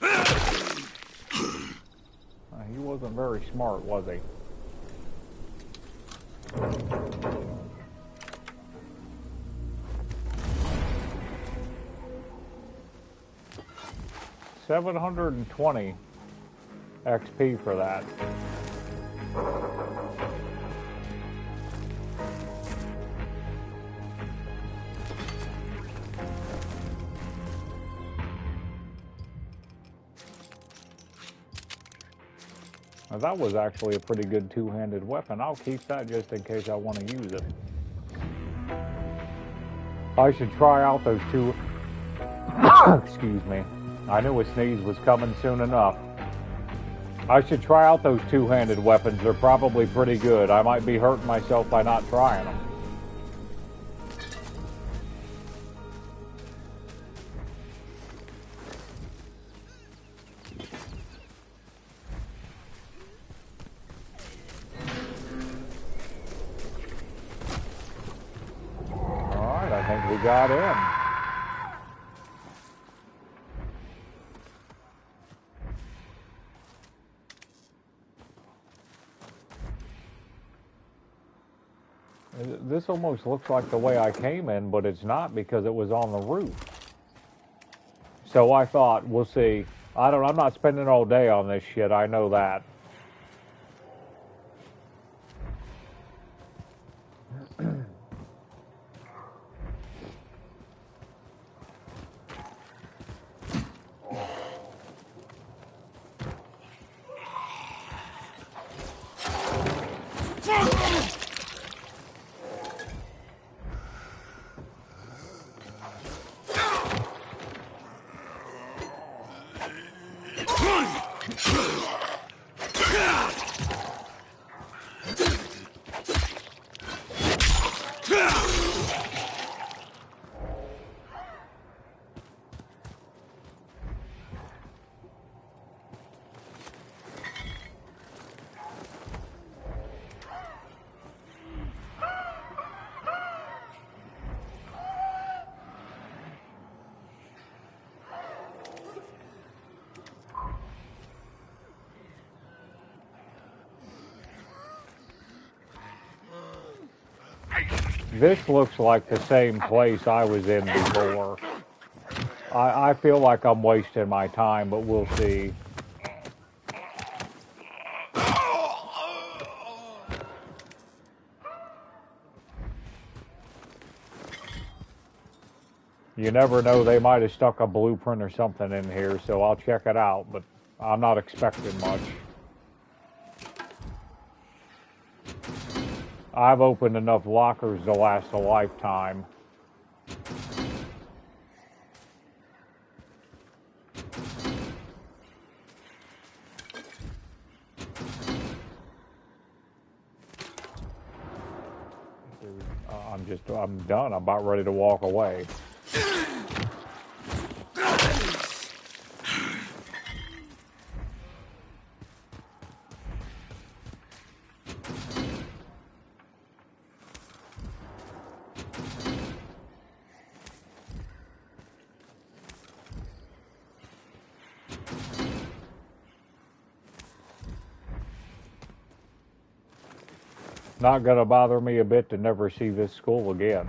He wasn't very smart, was he? $720 XP for that. Now, that was actually a pretty good two-handed weapon. I'll keep that just in case I want to use it. I should try out those two... Excuse me. I knew a sneeze was coming soon enough. I should try out those two-handed weapons. They're probably pretty good. I might be hurting myself by not trying them. Alright, I think we got in. This almost looks like the way I came in, but it's not because it was on the roof. So I thought, we'll see. I'm not spending all day on this shit, I know that. This looks like the same place I was in before. I feel like I'm wasting my time, but we'll see. You never know, they might have stuck a blueprint or something in here, so I'll check it out, but I'm not expecting much. I've opened enough lockers to last a lifetime. I'm done. I'm about ready to walk away. Not gonna bother me a bit to never see this school again.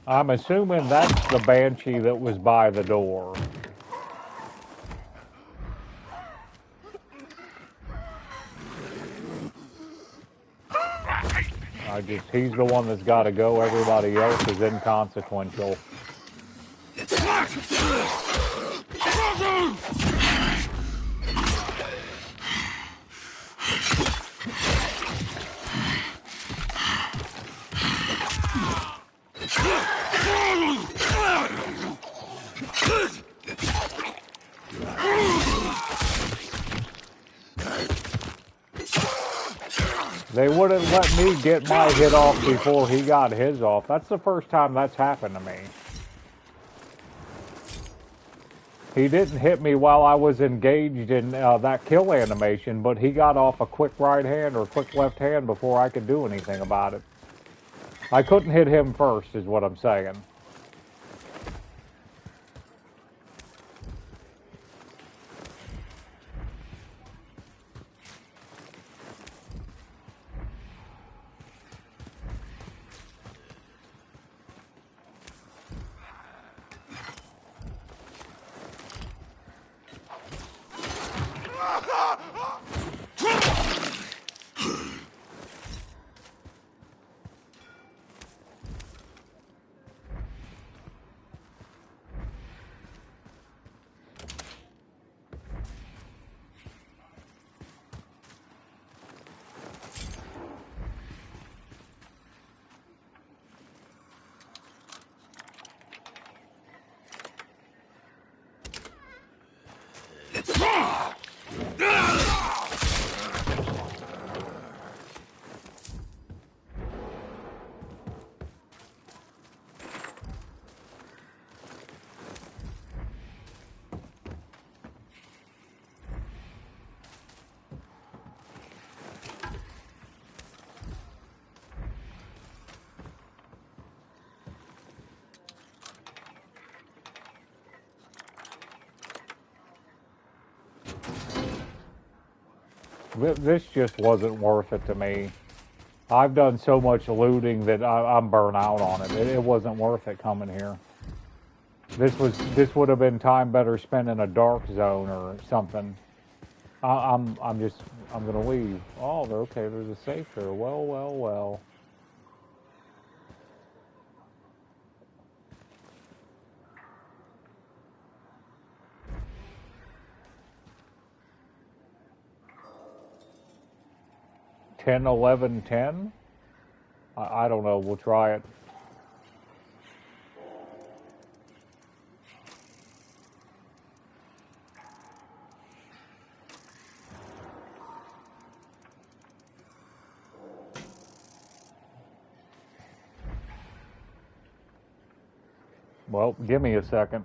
I'm assuming that's the Banshee that was by the door. He's the one that's got to go. Everybody else is inconsequential. They wouldn't let me get my hit off before he got his off. That's the first time that's happened to me. He didn't hit me while I was engaged in that kill animation, but he got off a quick right hand or quick left hand before I could do anything about it. I couldn't hit him first, is what I'm saying. This just wasn't worth it to me. I've done so much looting that I'm burnt out on it. It wasn't worth it coming here. This would have been time better spent in a dark zone or something. I'm gonna leave. Oh, okay. There's a safe there. Well. 10, 11, 10? I don't know. We'll try it. Well, give me a second.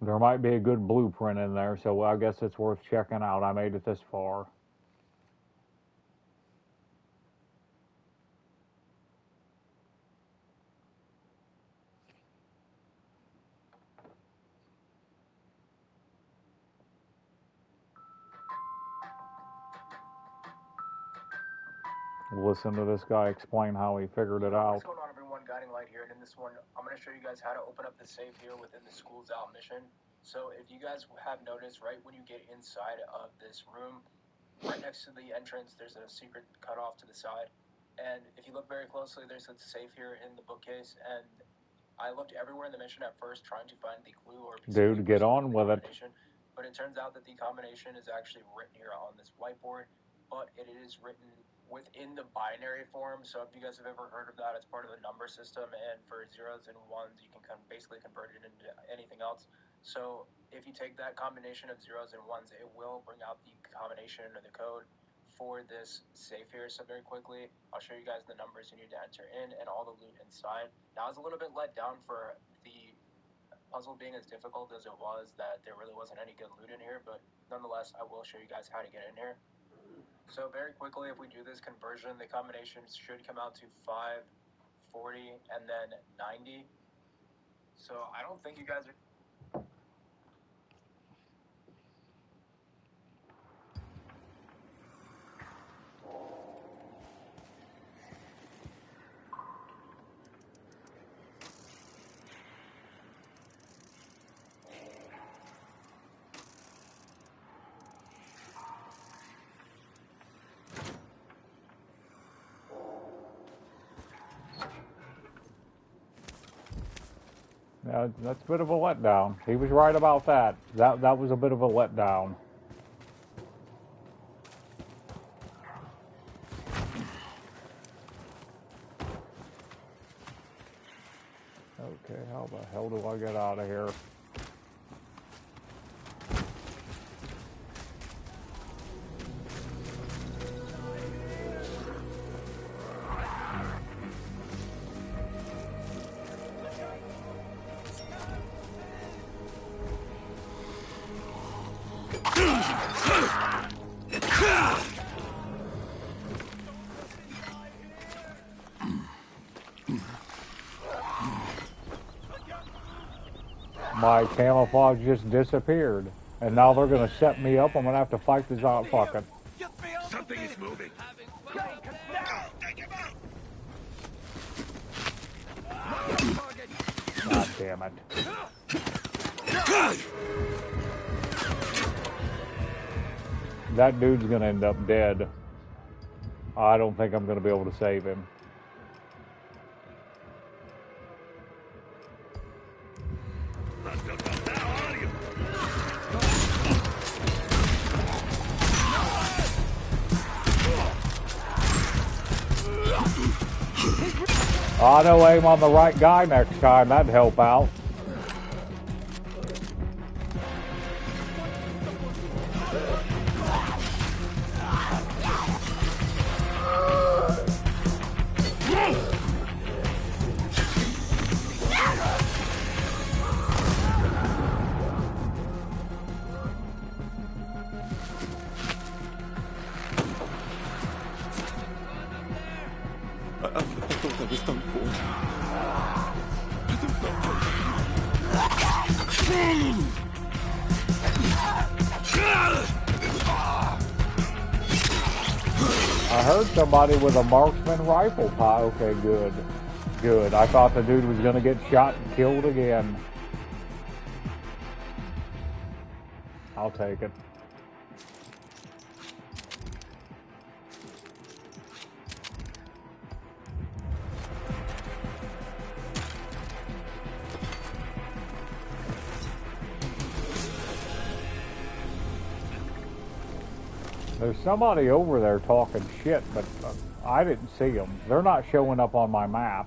There might be a good blueprint in there, so I guess it's worth checking out. I made it this far. Listen to this guy explain how he figured it out. What's going on, everyone? Guiding Light here, and in this one, I'm going to show you guys how to open up the safe here within the School's Out mission. So if you guys have noticed, right when you get inside of this room, right next to the entrance, there's a secret cutoff to the side. And if you look very closely, there's a safe here in the bookcase, and I looked everywhere in the mission at first trying to find the clue or piece Dude, get on with it. But it turns out that the combination is actually written here on this whiteboard, but it is written within the binary form. So if you guys have ever heard of that, it's part of the number system, and for zeros and ones, you can basically convert it into anything else. So if you take that combination of zeros and ones, it will bring out the combination or the code for this safe here. So very quickly, I'll show you guys the numbers you need to enter in and all the loot inside. Now, I was a little bit let down for the puzzle being as difficult as it was, that there really wasn't any good loot in here, but nonetheless, I will show you guys how to get in here. So very quickly, if we do this conversion, the combination should come out to 5, 40, and then 90. So I don't think you guys are... That's a bit of a letdown. He was right about that. That was a bit of a letdown. Okay, how the hell do I get out of here? My camouflage just disappeared, and now they're gonna set me up. I'm gonna have to fight this out fucking. Something is moving. God damn it. That dude's gonna end up dead. I don't think I'm gonna be able to save him. Auto aim on the right guy next time, that'd help out. I heard somebody with a marksman rifle pie. Okay, good. Good. I thought the dude was going to get shot and killed again. I'll take it. There's somebody over there talking shit, but I didn't see them. They're not showing up on my map.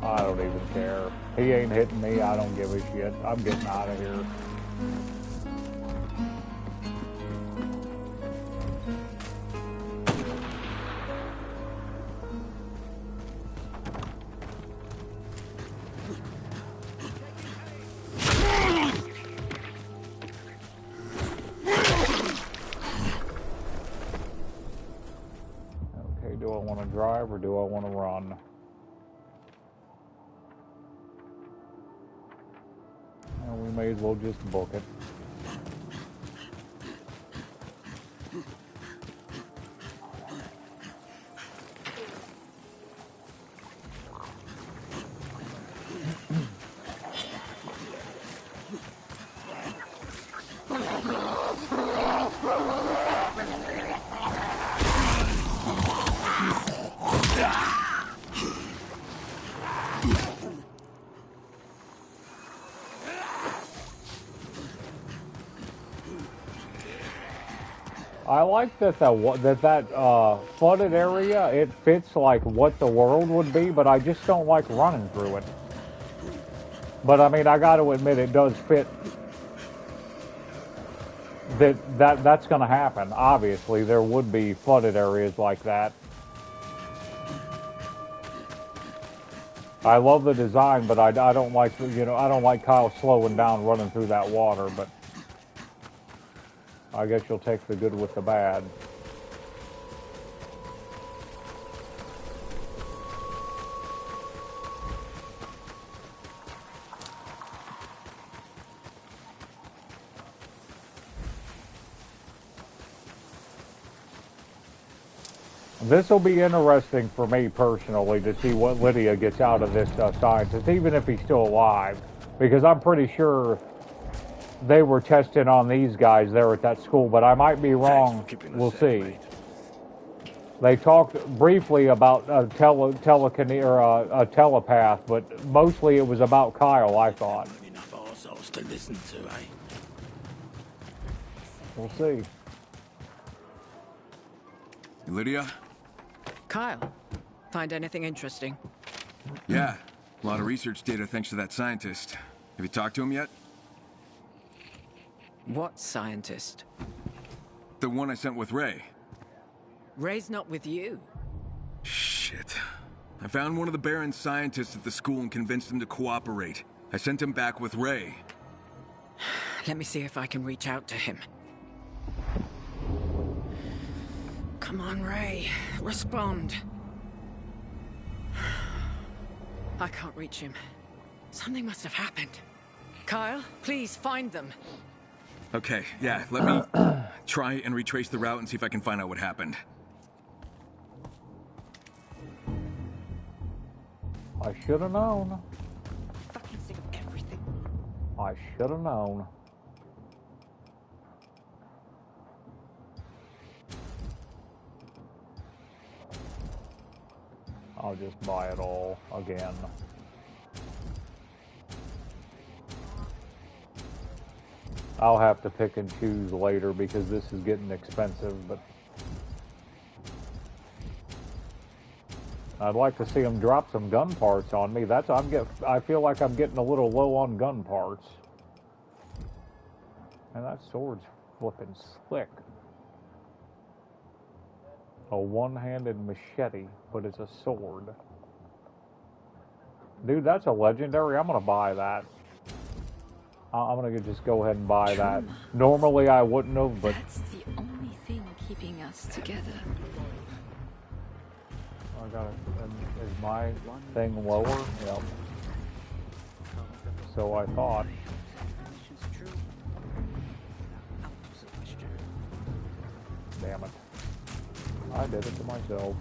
I don't even care. He ain't hitting me. I don't give a shit. I'm getting out of here. Do I want to drive or do I want to run? Well, we may as well just book it. I like that flooded area, it fits like what the world would be, but I just don't like running through it. But I mean, I got to admit, it does fit. That's going to happen. Obviously, there would be flooded areas like that. I love the design, but I don't like, I don't like Kyle slowing down running through that water, but I guess you'll take the good with the bad. This will be interesting for me personally to see what Lydia gets out of this scientist, even if he's still alive, because I'm pretty sure they were testing on these guys there at that school, but I might be wrong. We'll see. They talked briefly about a telepath, but mostly it was about Kyle, I thought. Enough arseholes to listen to, eh? We'll see. Lydia? Kyle, find anything interesting? Yeah, a lot of research data thanks to that scientist. Have you talked to him yet? What scientist? The one I sent with Ray. Ray's not with you. Shit. I found one of the Baron's scientists at the school and convinced him to cooperate. I sent him back with Ray. Let me see if I can reach out to him. Come on, Ray. Respond. I can't reach him. Something must have happened. Kyle, please find them. Okay, yeah, let me try and retrace the route and see if I can find out what happened. I should have known. Fucking sick of everything. I should have known. I'll just buy it all again. I'll have to pick and choose later because this is getting expensive, but I'd like to see them drop some gun parts on me. I feel like I'm getting a little low on gun parts. And that sword's flipping slick. A one-handed machete, but it's a sword. Dude, that's a legendary. I'm gonna buy that. I'm gonna just go ahead and buy that. Normally I wouldn't have, but that's the only thing keeping us together. I I got it. Is my thing lower? Yep. So I thought. Damn it. I did it to myself.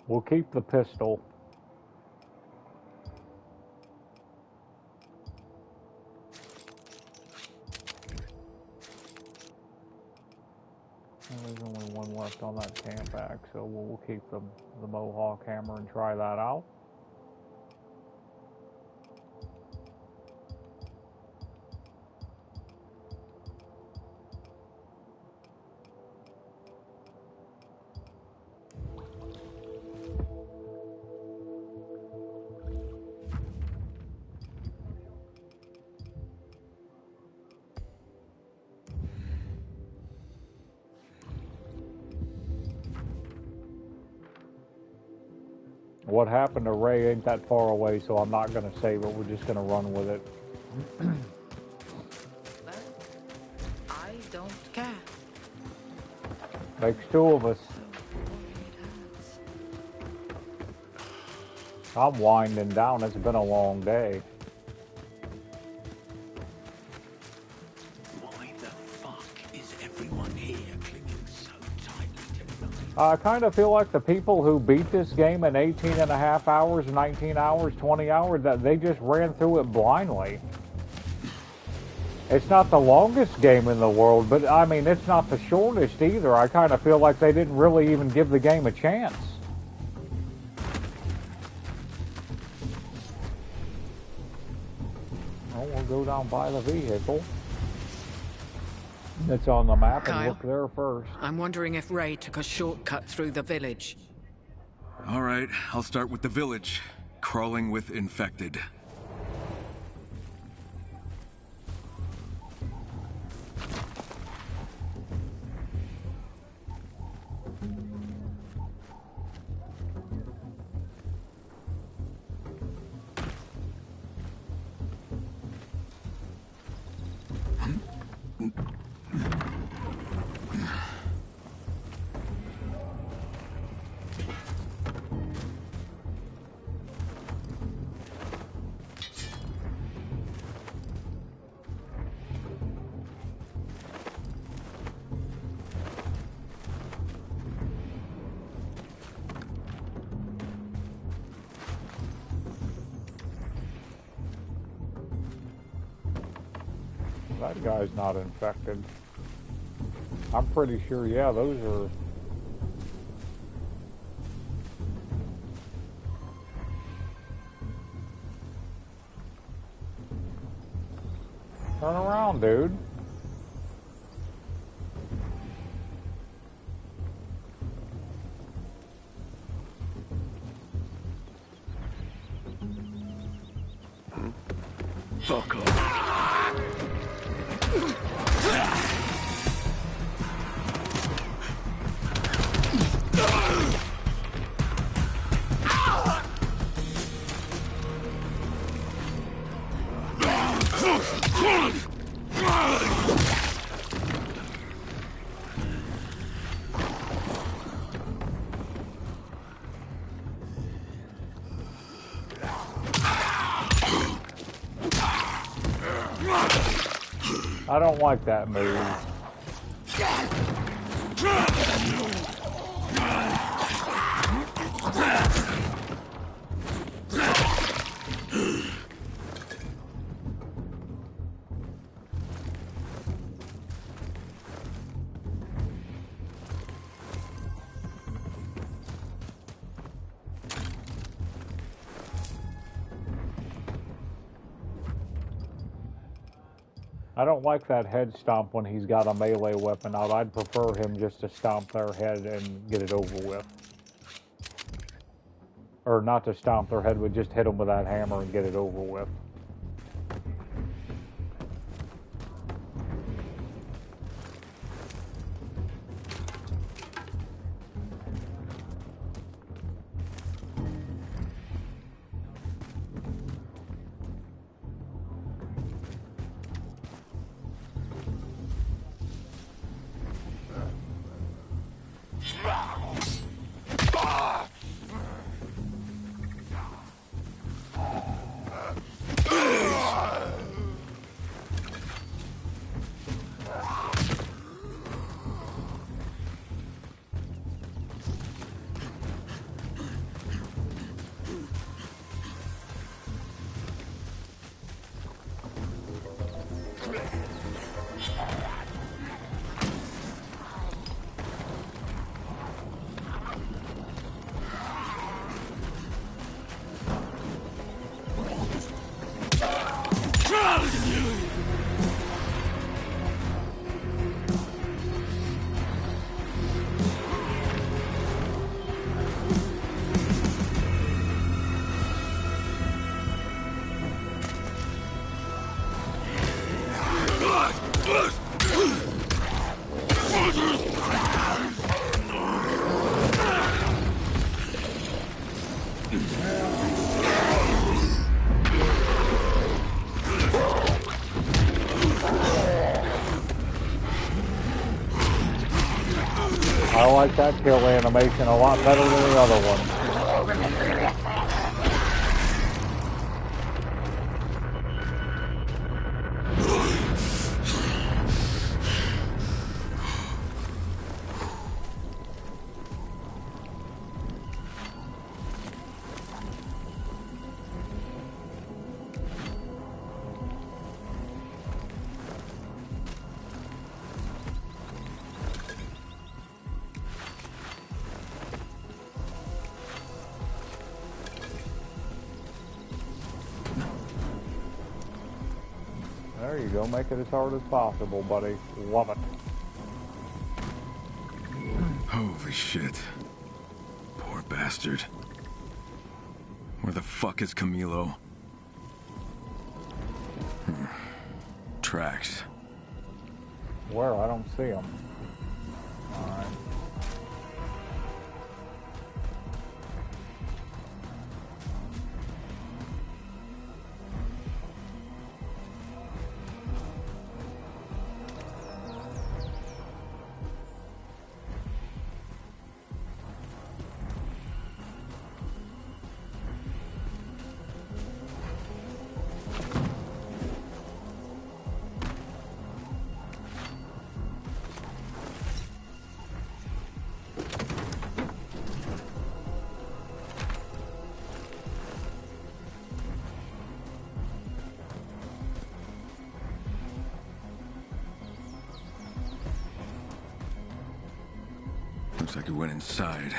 We'll keep the pistol. There's only one left on that Tampax, so we'll keep the Mohawk hammer and try that out. What happened to Ray ain't that far away, so I'm not going to save it. We're just going to run with it. I don't care. Makes two of us. I'm winding down. It's been a long day. Why the fuck is everyone here clinging so tightly to nothing? I kind of feel like the people who beat this game in 18 and a half hours, 19 hours, 20 hours, that they just ran through it blindly. It's not the longest game in the world, but I mean, it's not the shortest either. I kind of feel like they didn't really even give the game a chance. Oh, we'll go down by the vehicle. It's on the map and Kyle, look there first. I'm wondering if Ray took a shortcut through the village. All right, I'll start with the village. Crawling with infected. That guy's not infected. I'm pretty sure, yeah, those are... Turn around, dude. Fuck off. I don't like that move. I don't like that head stomp when he's got a melee weapon out. I'd prefer him just to stomp their head and get it over with. Or not to stomp their head, but just hit them with that hammer and get it over with. I like that kill animation a lot better than the other one. There you go, make it as hard as possible, buddy. Love it. Holy shit. Poor bastard. Where the fuck is Camilo? Tracks. Where? I don't see him. Alright. Looks like he went inside.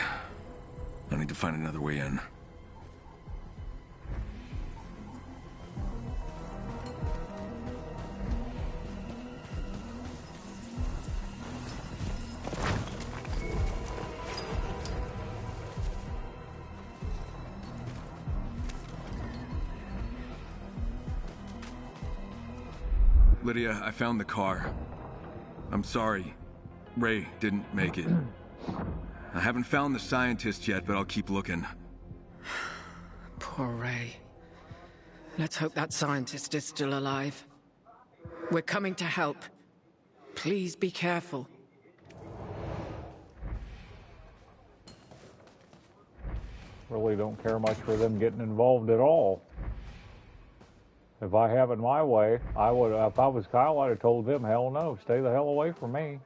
I need to find another way in. Lydia, I found the car. I'm sorry. Ray didn't make it. I haven't found the scientist yet, but I'll keep looking. Poor Ray. Let's hope that scientist is still alive. We're coming to help. Please be careful. Really don't care much for them getting involved at all. If I have it my way, I would. If I was Kyle, I'd have told them, hell no, stay the hell away from me.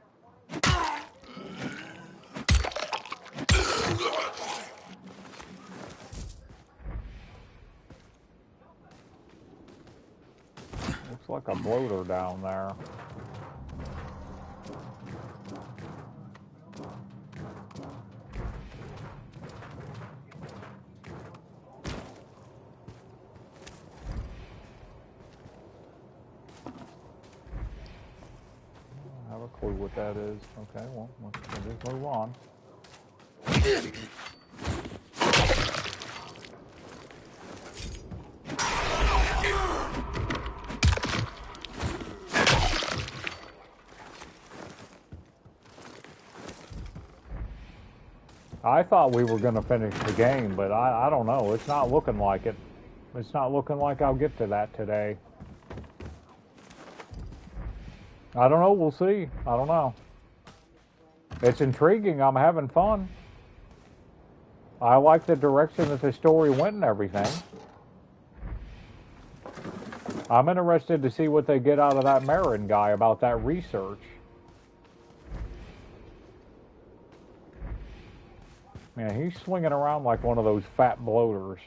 Looks like a bloater down there. I have a clue what that is. Okay, well, let's just move on. I thought we were going to finish the game, but I don't know. It's not looking like it. It's not looking like I'll get to that today. I don't know. We'll see. I don't know. It's intriguing. I'm having fun. I like the direction that the story went and everything. I'm interested to see what they get out of that Marin guy about that research. Man, he's swinging around like one of those fat bloaters.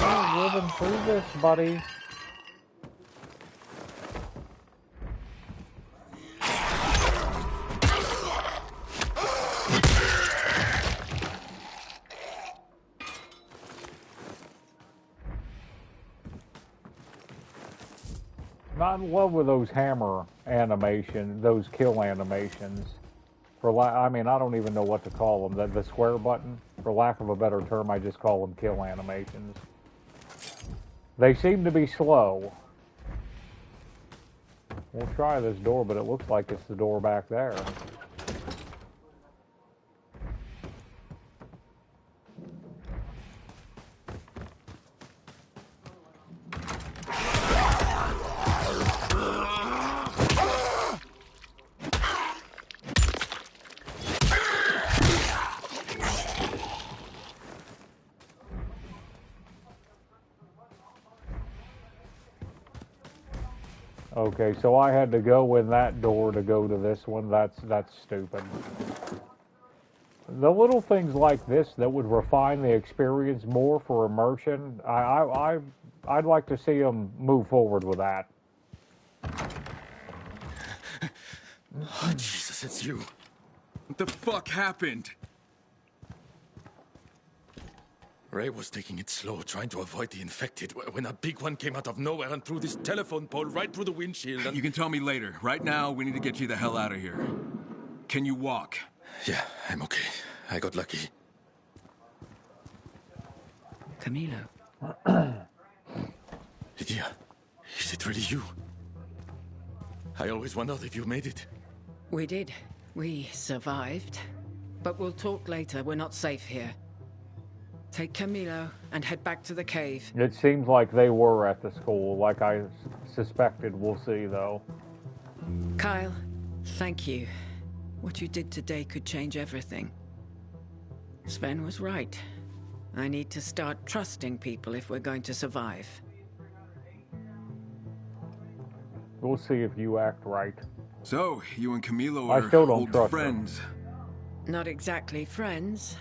Oh, living through this, buddy. Not in love with those hammer animation, those kill animations. I mean, I don't even know what to call them. The square button, for lack of a better term, I just call them kill animations. They seem to be slow. We'll try this door, but it looks like it's the door back there. Okay, so I had to go in that door to go to this one. That's stupid. The little things like this that would refine the experience more for immersion, I'd like to see them move forward with that. Oh, Jesus, it's you. What the fuck happened? Ray was taking it slow, trying to avoid the infected, when a big one came out of nowhere and threw this telephone pole right through the windshield and... You can tell me later. Right now, we need to get you the hell out of here. Can you walk? Yeah, I'm okay. I got lucky. Camilo. Lydia, is it really you? I always wondered if you made it. We did. We survived. But we'll talk later. We're not safe here. Take Camilo and head back to the cave. It seems like they were at the school, like I suspected. We'll see, though. Kyle, thank you. What you did today could change everything. Sven was right. I need to start trusting people if we're going to survive. We'll see if you act right. So, you and Camilo I still are don't old trust friends. Not exactly friends.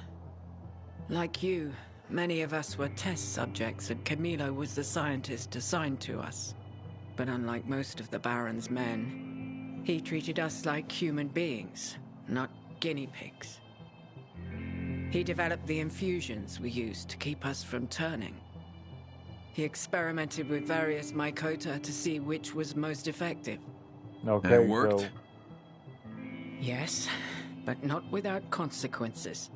Like you, many of us were test subjects, and Camilo was the scientist assigned to us. But unlike most of the Baron's men, he treated us like human beings, not guinea pigs. He developed the infusions we used to keep us from turning. He experimented with various mycota to see which was most effective. Okay, it worked? So... Yes, but not without consequences.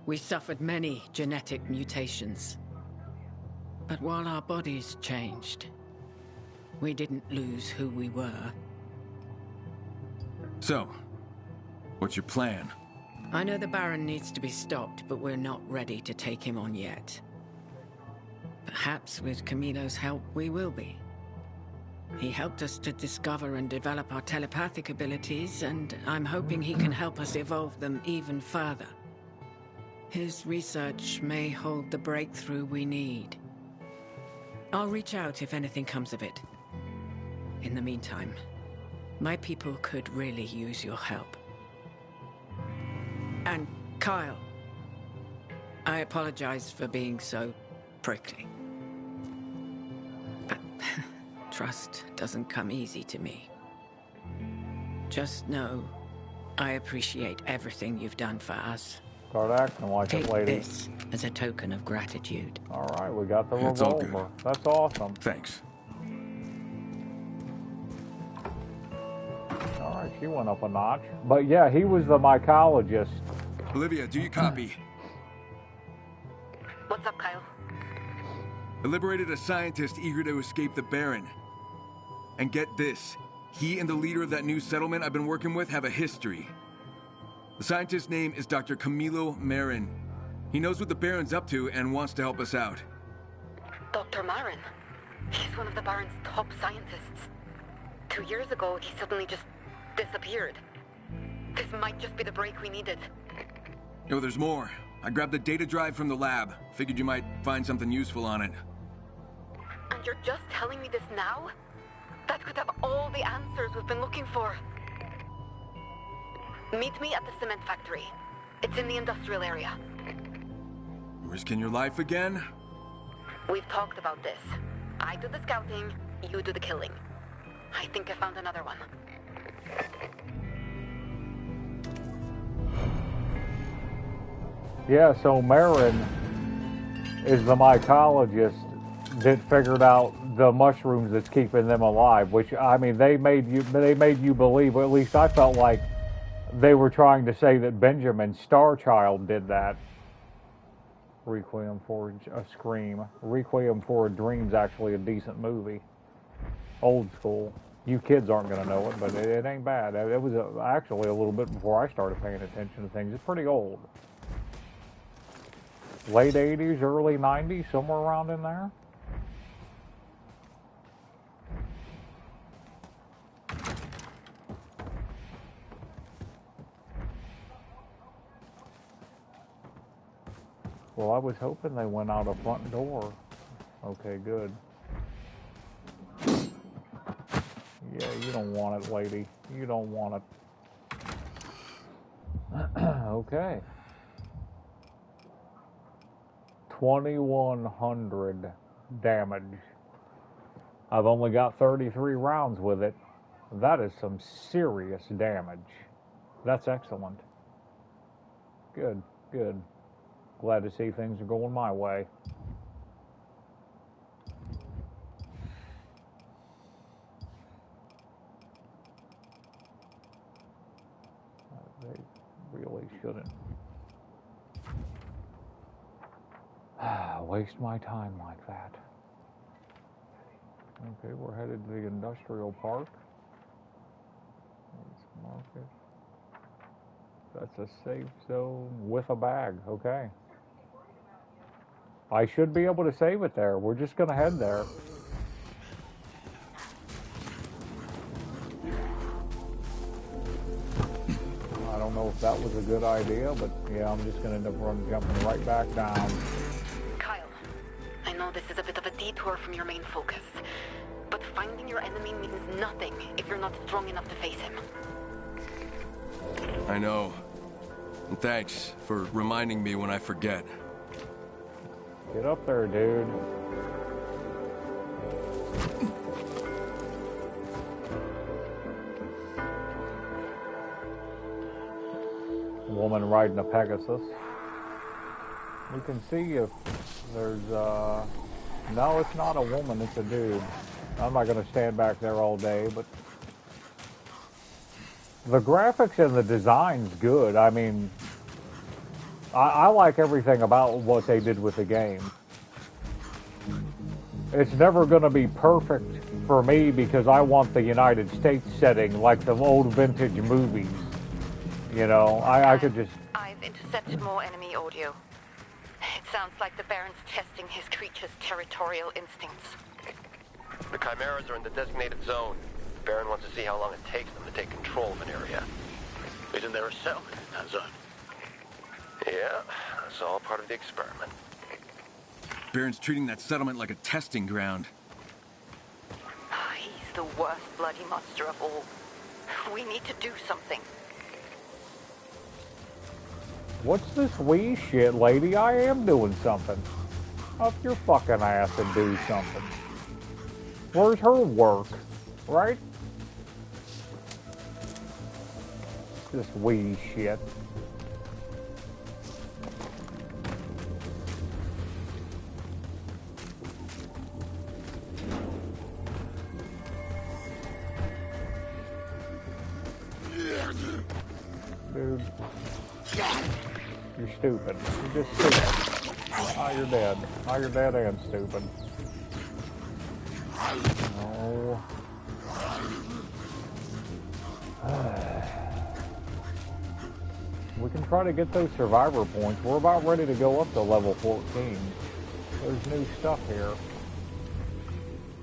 We suffered many genetic mutations. But while our bodies changed, we didn't lose who we were. So, what's your plan? I know the Baron needs to be stopped, but we're not ready to take him on yet. Perhaps with Camilo's help, we will be. He helped us to discover and develop our telepathic abilities, and I'm hoping he can help us evolve them even further. His research may hold the breakthrough we need. I'll reach out if anything comes of it. In the meantime, my people could really use your help. And Kyle, I apologize for being so prickly. But trust doesn't come easy to me. Just know, I appreciate everything you've done for us. Start acting like it, lady. Take this as a token of gratitude. All right, we got the It's all good. revolver. That's awesome. Thanks. All right, she went up a notch. But yeah, he was the mycologist. Olivia, do you copy? What's up, Kyle? I liberated a scientist eager to escape the Baron. And get this, he and the leader of that new settlement I've been working with have a history. The scientist's name is Dr. Camilo Marin. He knows what the Baron's up to and wants to help us out. Dr. Marin? He's one of the Baron's top scientists. 2 years ago, he suddenly just disappeared. This might just be the break we needed. Yo, there's more. I grabbed the data drive from the lab. Figured you might find something useful on it. And you're just telling me this now? That could have all the answers we've been looking for. Meet me at the cement factory. It's in the industrial area. Risking your life again? We've talked about this. I do the scouting, you do the killing. I think I found another one. Yeah, so Marin is the mycologist that figured out the mushrooms that's keeping them alive, which, I mean, they made you believe, or at least I felt like they were trying to say that Benjamin Starchild did that. Requiem for a Scream. Requiem for a Dream's actually a decent movie. Old school. You kids aren't going to know it, but it ain't bad. It was actually a little bit before I started paying attention to things. It's pretty old. Late 80s, early 90s, somewhere around in there. Well, I was hoping they went out a front door. Okay, good. Yeah, you don't want it, lady. You don't want it. Okay. 2,100 damage. I've only got 33 rounds with it. That is some serious damage. That's excellent. Good, good. Glad to see things are going my way. They really shouldn't waste my time like that. Okay, we're headed to the industrial park. Let's mark it. That's a safe zone with a bag. Okay. I should be able to save it there. We're just going to head there. I don't know if that was a good idea, but yeah, I'm just going to end up jumping right back down. Kyle, I know this is a bit of a detour from your main focus, but finding your enemy means nothing if you're not strong enough to face him. I know. And thanks for reminding me when I forget. Get up there, dude. Woman riding a Pegasus. We can see if there's, no, it's not a woman, it's a dude. I'm not going to stand back there all day, but the graphics and the design's good. I mean, I like everything about what they did with the game. It's never going to be perfect for me because I want the United States setting like the old vintage movies. You know, I could just... I've intercepted more enemy audio. It sounds like the Baron's testing his creature's territorial instincts. The Chimeras are in the designated zone. Baron wants to see how long it takes them to take control of an area. Isn't there a settlement in that zone? Yeah, that's all part of the experiment. Baron's treating that settlement like a testing ground. He's the worst bloody monster of all. We need to do something. What's this wee shit, lady? I am doing something. Up your fucking ass and do something. Where's her work? Right? This wee shit. Dude. You're stupid. You're just stupid. Ah, you're dead. Ah, you're dead and stupid. No. We can try to get those survivor points. We're about ready to go up to level 14. There's new stuff here.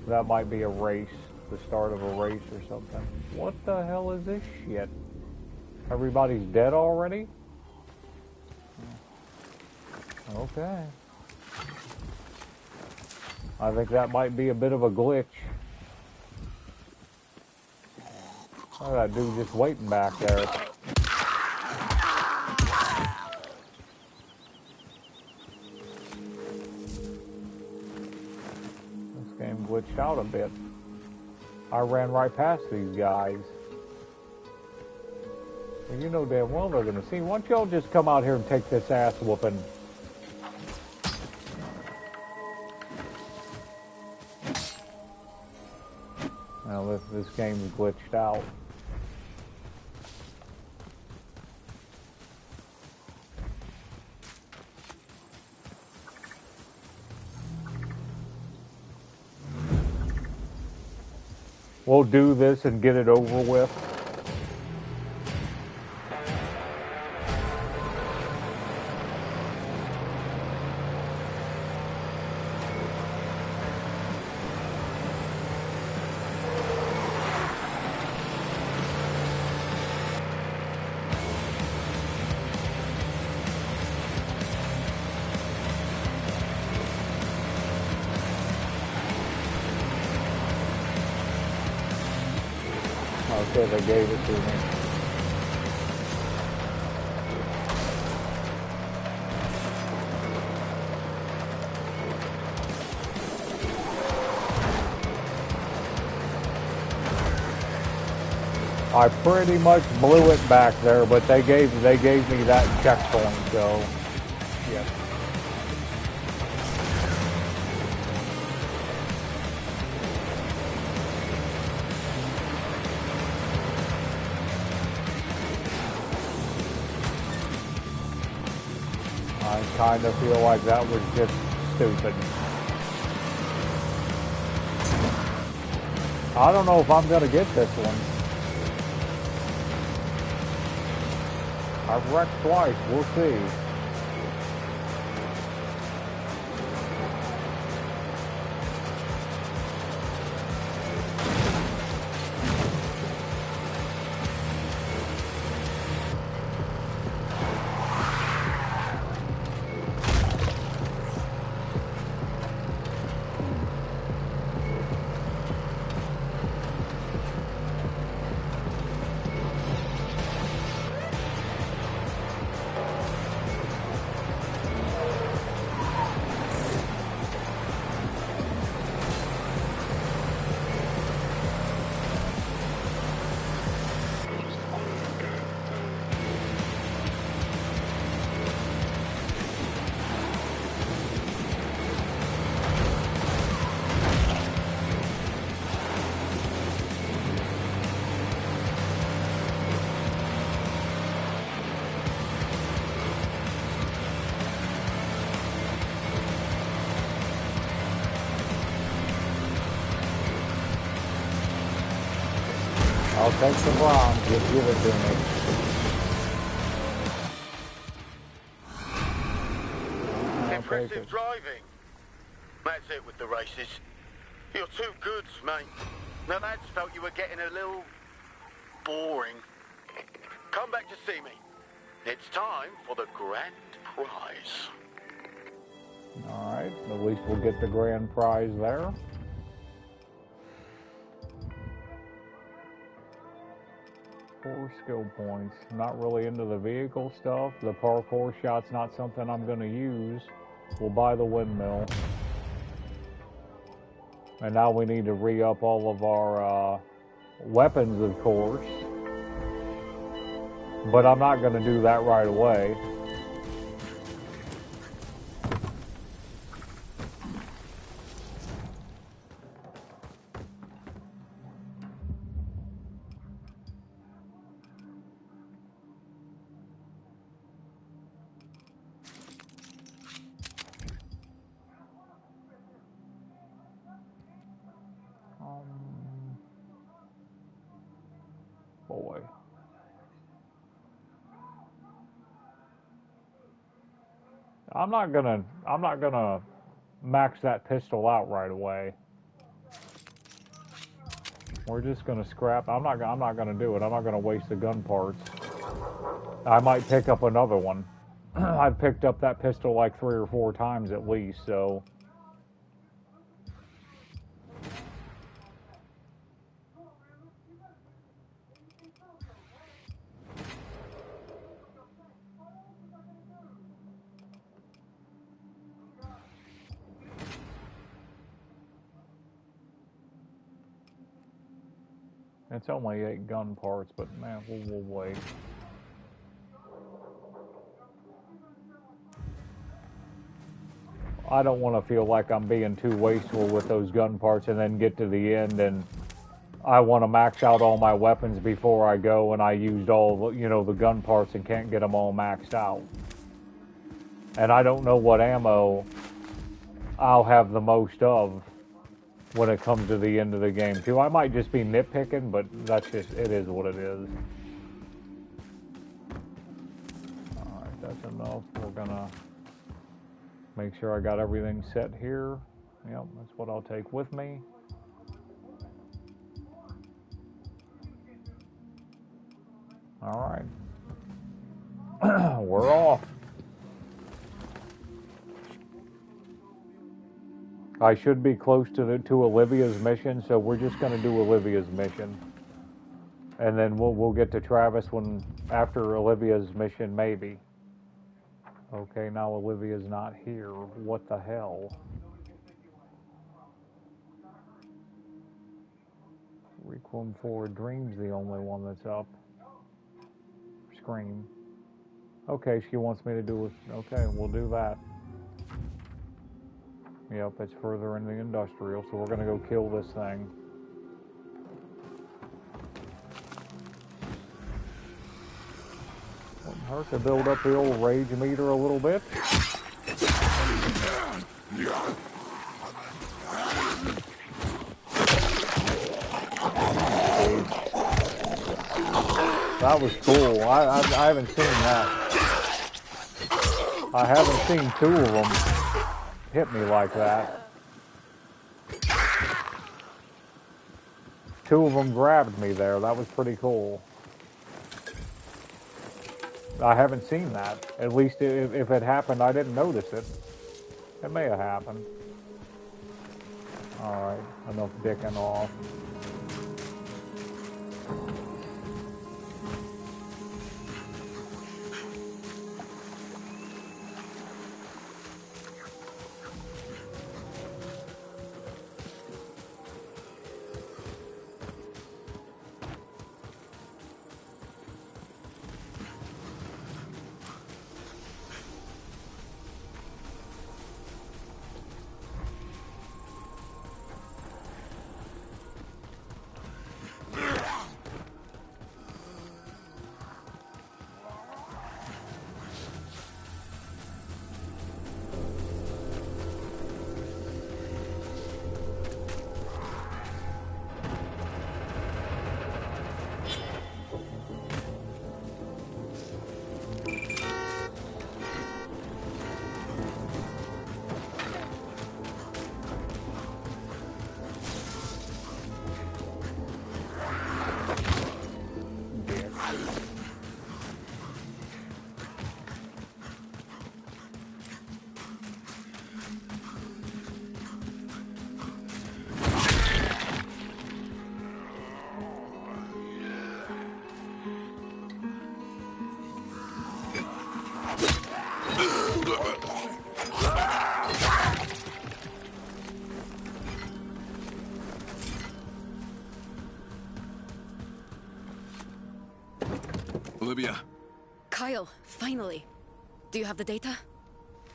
That might be a race, the start of a race or something. What the hell is this shit? Everybody's dead already? Okay. I think that might be a bit of a glitch. Oh, that dude just waiting back there. This game glitched out a bit. I ran right past these guys. Well, you know damn well they're gonna see. Why don't y'all just come out here and take this ass whooping? Now this game's glitched out. We'll do this and get it over with. Okay, they gave it to me. I pretty much blew it back there, but they gave me that checkpoint, so yeah. I kind of feel like that was just stupid. I don't know if I'm going to get this one. I've wrecked twice. We'll see. I'll take the bronze, just give it to me. Impressive driving. That's it with the races. You're too good, mate. The lads felt you were getting a little boring. Come back to see me. It's time for the grand prize. Alright, at least we'll get the grand prize there. 4 skill points. Not really into the vehicle stuff. The parkour shot's not something I'm going to use. We'll buy the windmill. And now we need to re-up all of our weapons, of course. But I'm not going to do that right away. Boy. I'm not gonna max that pistol out right away. We're just gonna scrap. I'm not gonna do it. I'm not gonna waste the gun parts. I might pick up another one. I've picked up that pistol like 3 or 4 times at least, so. It's only 8 gun parts, but man, we'll wait. I don't want to feel like I'm being too wasteful with those gun parts and then get to the end and I want to max out all my weapons before I go and I used all, you know, the gun parts and can't get them all maxed out. And I don't know what ammo I'll have the most of when it comes to the end of the game too. I might just be nitpicking, but that's just, it is what it is. Alright, that's enough. We're gonna make sure I got everything set here. Yep, that's what I'll take with me. Alright. We're off. I should be close to Olivia's mission, so we're just going to do Olivia's mission. And then we'll get to Travis after Olivia's mission, maybe. Okay, now Olivia's not here. What the hell? Requiem for a Dream's the only one that's up. Scream. Okay, she wants me to do it. Okay, we'll do that. Yep, it's further in the industrial, so we're gonna go kill this thing. Wouldn't hurt to build up the old rage meter a little bit. That was cool. I haven't seen that. I haven't seen 2 of them hit me like that. 2 of them grabbed me there. That was pretty cool. I haven't seen that. At least if it happened, I didn't notice it. It may have happened. Alright, enough dicking off. Olivia. Kyle, finally. Do you have the data?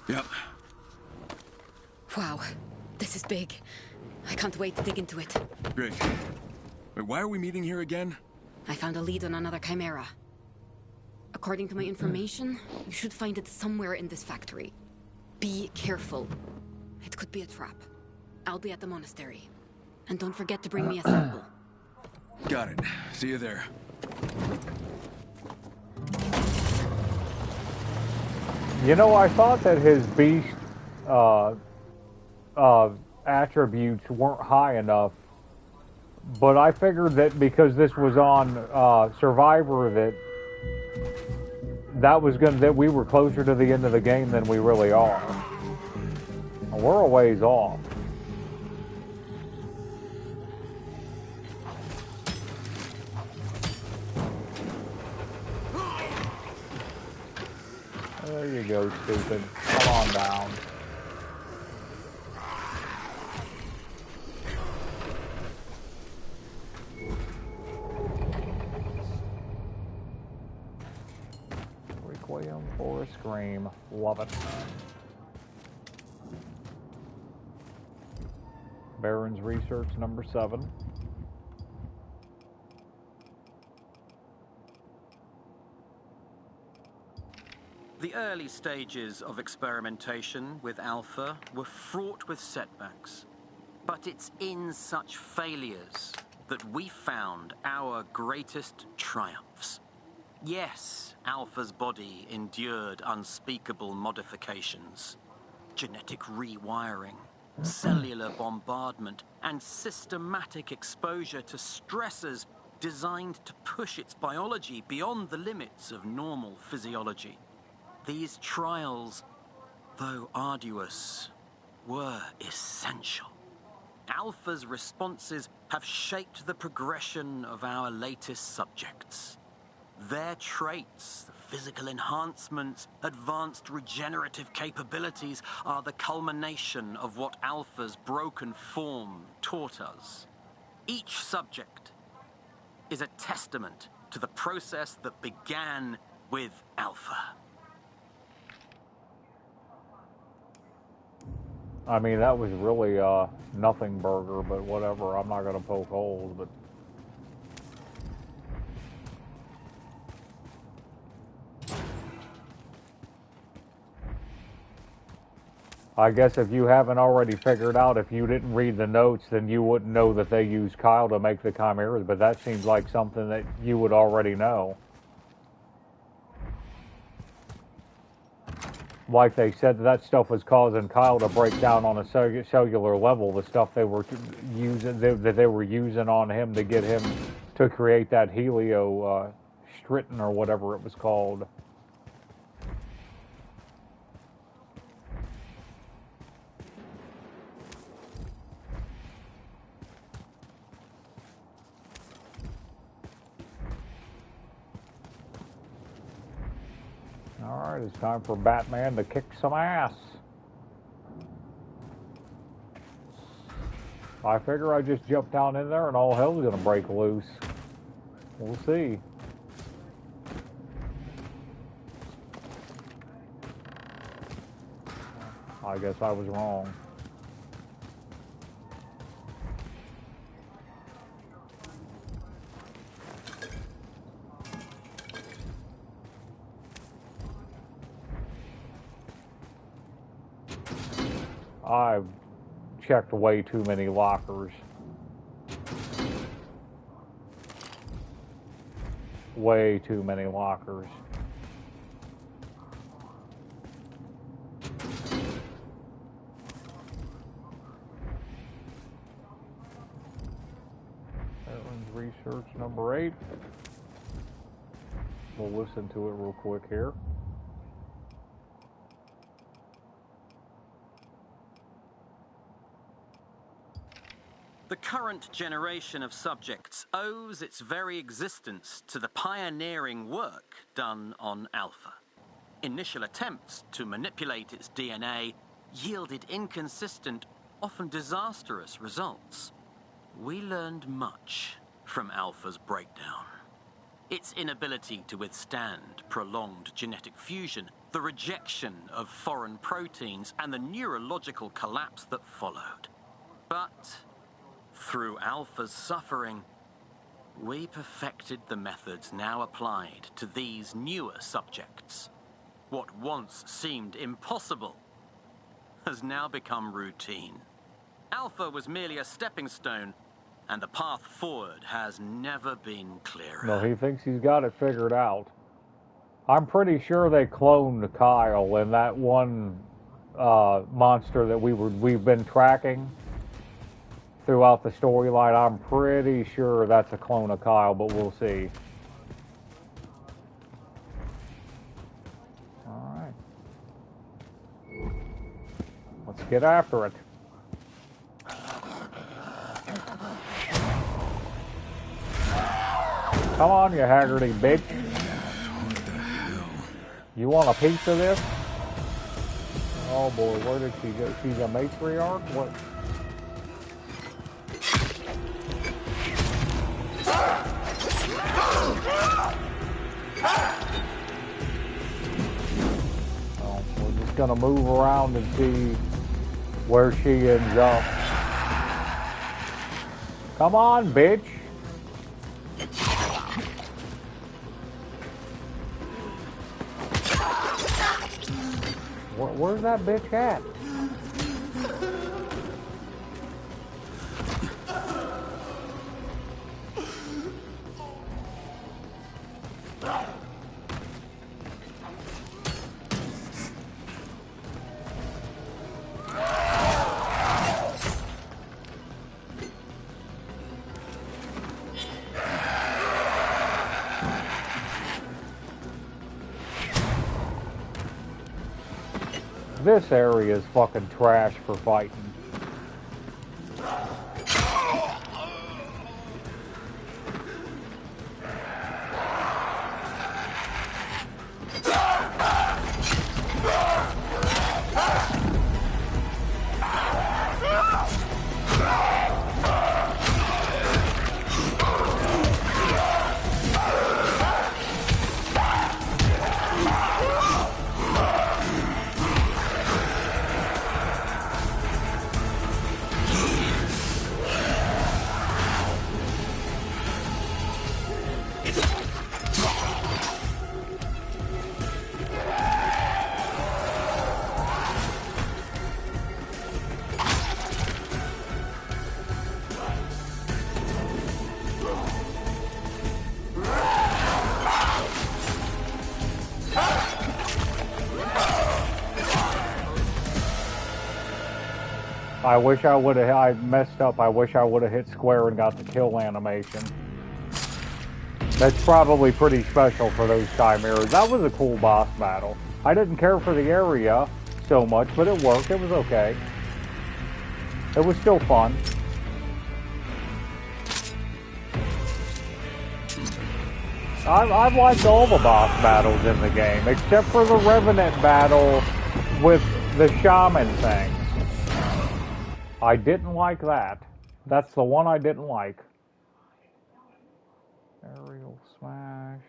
Yep. Wow, this is big. I can't wait to dig into it. Great. Wait, why are we meeting here again? I found a lead on another Chimera. According to my information, you should find it somewhere in this factory. Be careful. It could be a trap. I'll be at the monastery. And don't forget to bring me a sample. Got it. See you there. You know, I thought that his beast attributes weren't high enough But I figured that because this was on Survivor, that we were closer to the end of the game than we really are. We're a ways off. There you go, stupid. Come on down. Requiem for a Scream. Love it. Baron's Research number 7. The early stages of experimentation with Alpha were fraught with setbacks. But it's in such failures that we found our greatest triumphs. Yes, Alpha's body endured unspeakable modifications. Genetic rewiring, cellular bombardment, and systematic exposure to stressors designed to push its biology beyond the limits of normal physiology. These trials, though arduous, were essential. Alpha's responses have shaped the progression of our latest subjects. Their traits, the physical enhancements, advanced regenerative capabilities are the culmination of what Alpha's broken form taught us. Each subject is a testament to the process that began with Alpha. I mean, that was really nothing burger, but whatever. I'm not going to poke holes, but... I guess if you haven't already figured out, if you didn't read the notes, then you wouldn't know that they used Kyle to make the chimeras, but that seems like something that you would already know. Like they said, that stuff was causing Kyle to break down on a cellular level. The stuff they were using, that they were using on him to get him to create that helio stritin or whatever it was called. Alright, it's time for Batman to kick some ass. I figure I just jump down in there and all hell's gonna break loose. We'll see. I guess I was wrong. I've checked way too many lockers. Way too many lockers. Baron's Research number 8. We'll listen to it real quick here. The current generation of subjects owes its very existence to the pioneering work done on Alpha. Initial attempts to manipulate its DNA yielded inconsistent, often disastrous results. We learned much from Alpha's breakdown. Its inability to withstand prolonged genetic fusion, the rejection of foreign proteins, and the neurological collapse that followed. But through Alpha's suffering, we perfected the methods now applied to these newer subjects. What once seemed impossible has now become routine. Alpha was merely a stepping stone, and the path forward has never been clearer. No, he thinks he's got it figured out. I'm pretty sure they cloned Kyle in that one monster that we've been tracking throughout the storyline. I'm pretty sure that's a clone of Kyle, but we'll see. Alright. Let's get after it. Come on, you Haggerty bitch. What the hell? You want a piece of this? Oh boy, where did she go? She's a matriarch? What? Oh, we're just gonna move around and see where she ends up. Come on, bitch. Where's that bitch at? This area is fucking trash for fighting. I wish I would have. I messed up. I wish I would have hit square and got the kill animation. That's probably pretty special for those chimeras. That was a cool boss battle. I didn't care for the area so much, but it worked. It was okay. It was still fun. I've liked all the boss battles in the game, except for the Revenant battle with the shaman thing. I didn't like that. That's the one I didn't like. Aerial smash.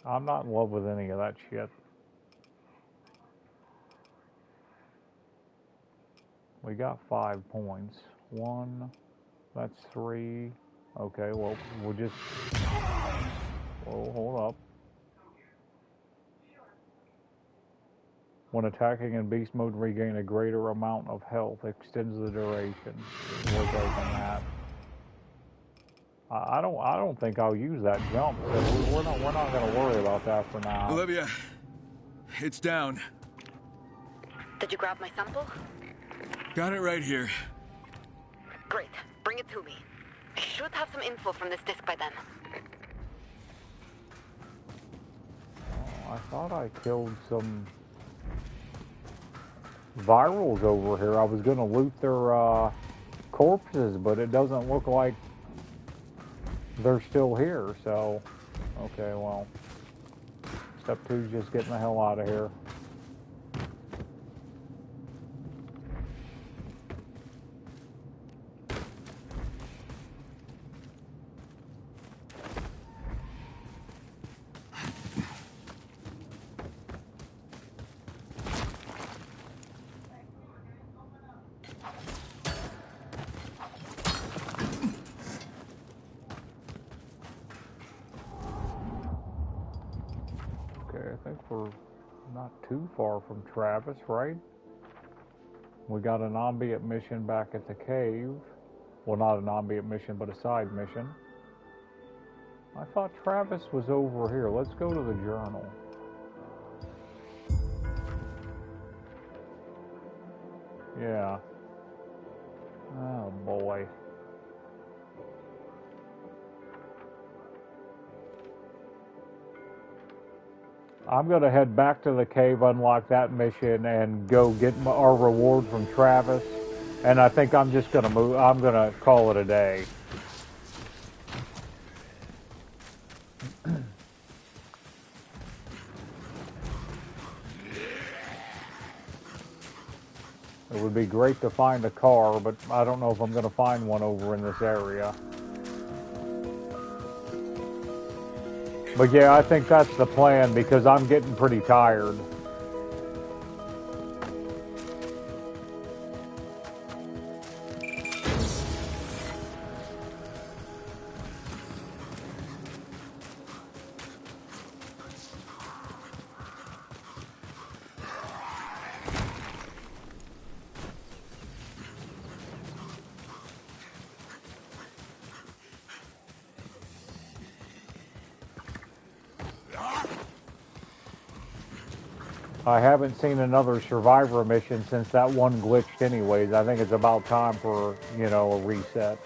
I'm not in love with any of that shit. We got 5 points. 1, that's 3. Okay, well, we'll just... Whoa, hold up. When attacking in beast mode, regain a greater amount of health. Extends the duration. We're taking that. I don't think I'll use that jump. So we're not going to worry about that for now. Olivia, it's down. Did you grab my sample? Got it right here. Great. Bring it to me. I should have some info from this disc by then. I thought I killed some virals over here. I was going to loot their corpses, but it doesn't look like they're still here, so... Okay, well... Step 2 is just getting the hell out of here. I think we're not too far from Travis, right? We got an ambient mission back at the cave. Well, not an ambient mission, but a side mission. I thought Travis was over here. Let's go to the journal. Yeah. Oh, boy. I'm going to head back to the cave, unlock that mission, and go get our reward from Travis. And I think I'm just going to move. I'm going to call it a day. It would be great to find a car, but I don't know if I'm going to find one over in this area. But yeah, I think that's the plan because I'm getting pretty tired. I haven't seen another Survivor mission since that one glitched anyways. I think it's about time for, you know, a reset.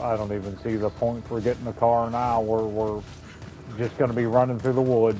I don't even see the point for getting a car now. We're just going to be running through the woods.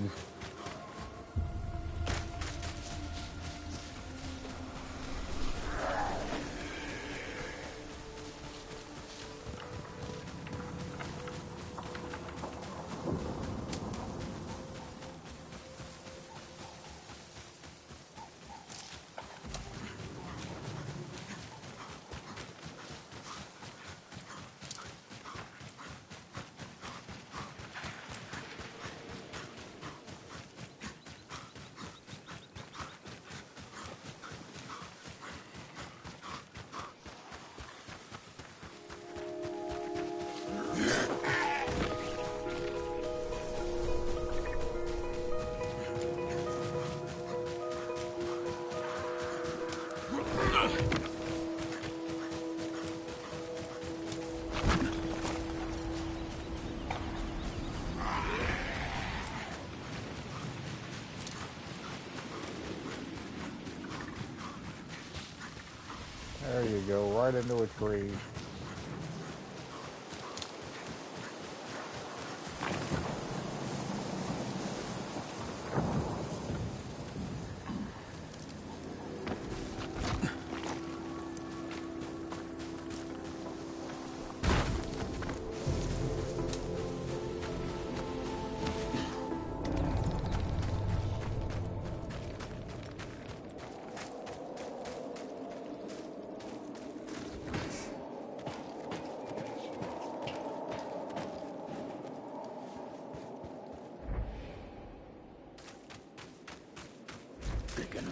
There you go, right into a tree.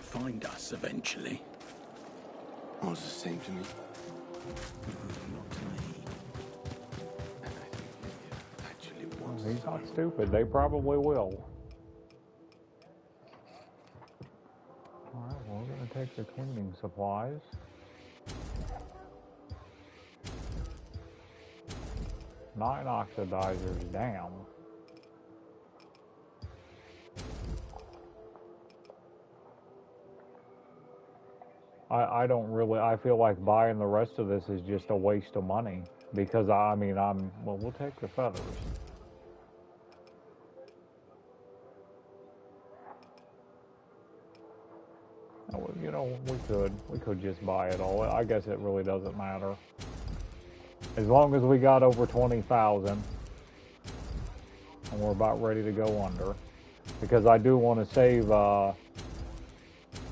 Find us eventually. Oh, it's the same to me. Not to me. He's not stupid. They probably will. Alright, well, we're going to take the cleaning supplies. Nine oxidizers, damn. I don't really, I feel like buying the rest of this is just a waste of money because well, we'll take the feathers. You know, we could just buy it all. I guess it really doesn't matter. As long as we got over 20,000 and we're about ready to go under. Because I do want to save,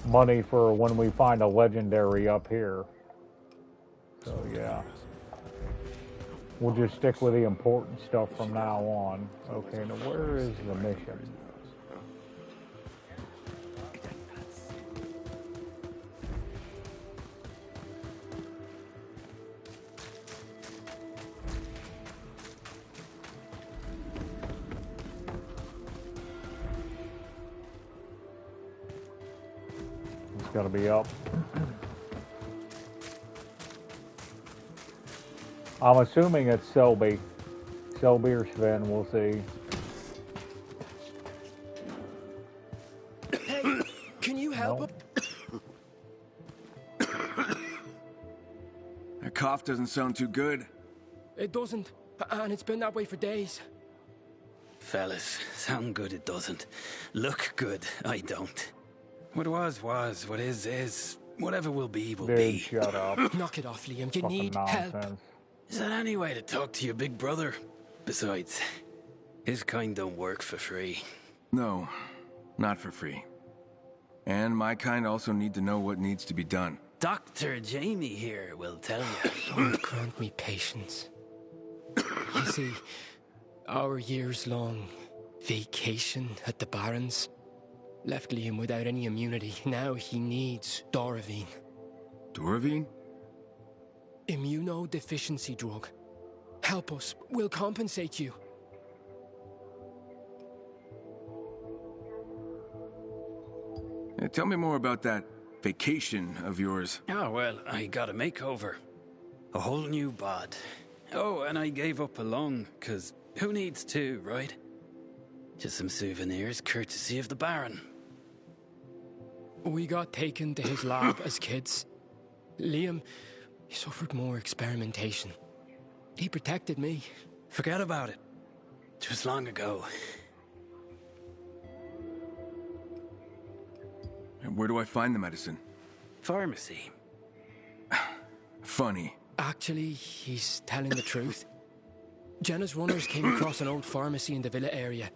money for when we find a legendary up here. So yeah, we'll just stick with the important stuff from now on. Okay, now where is the mission? gonna be up. I'm assuming it's Selby. Selby or Sven, we'll see. Hey, can you help him? That cough doesn't sound too good. It doesn't, and it's been that way for days. Fellas, sound good it doesn't. Look good, I don't. What was, what is. Whatever will be, will be. Shut up. Knock it off, Liam. You Fucking need nonsense. help. Is that any way to talk to your big brother? Besides, his kind don't work for free. No, not for free. And my kind also need to know what needs to be done. Dr. Jamie here will tell you. Lord, grant me patience. You see, our years-long vacation at the Barrens left Liam without any immunity. Now he needs Doravine. Doravine? Immunodeficiency drug. Help us. We'll compensate you. Tell me more about that vacation of yours. Oh, well, I got a makeover. A whole new bod. Oh, and I gave up a lung, 'cause who needs two, right? Just some souvenirs courtesy of the Baron. We got taken to his lab as kids. Liam, he suffered more experimentation. He protected me. Forget about it. It was long ago. And where do I find the medicine? Pharmacy. Funny. Actually, he's telling the truth. Jenna's runners came across an old pharmacy in the villa area.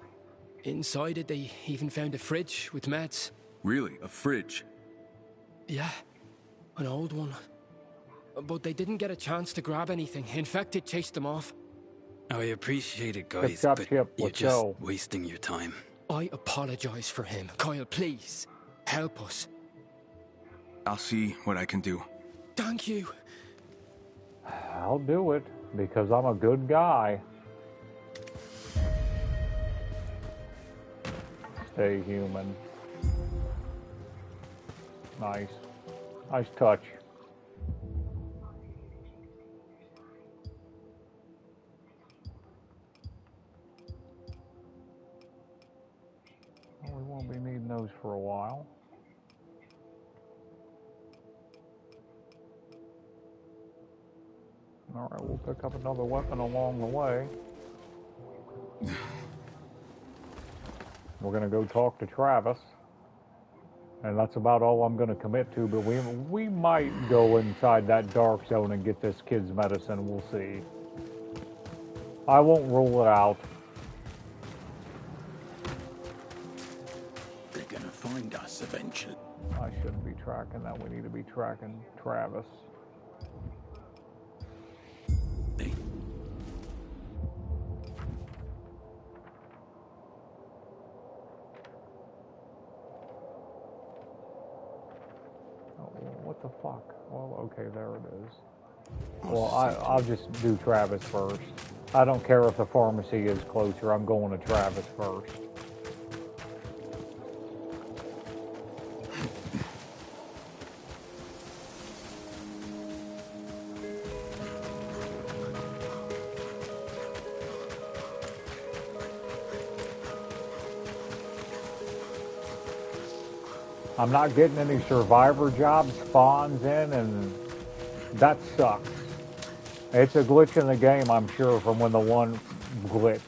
Inside it, they even found a fridge with meds. Really? A fridge? Yeah, an old one. But they didn't get a chance to grab anything. In fact, it chased them off. I appreciate it, guys, Chop, but chip, you're let's just go. wasting your time. I apologize for him. Kyle, please, help us. I'll see what I can do. Thank you. I'll do it, because I'm a good guy. Stay human. Nice. Nice touch. Well, we won't be needing those for a while. Alright, we'll pick up another weapon along the way. We're gonna go talk to Travis. And that's about all I'm gonna commit to, but we might go inside that dark zone and get this kid's medicine, we'll see. I won't rule it out. They're gonna find us eventually. I shouldn't be tracking that, we need to be tracking Travis. What the fuck? Well, okay, there it is. Well, I'll just do Travis first. I don't care if the pharmacy is closer. I'm going to Travis first. I'm not getting any survivor job spawns in, and that sucks. It's a glitch in the game, I'm sure, from when the one glitched.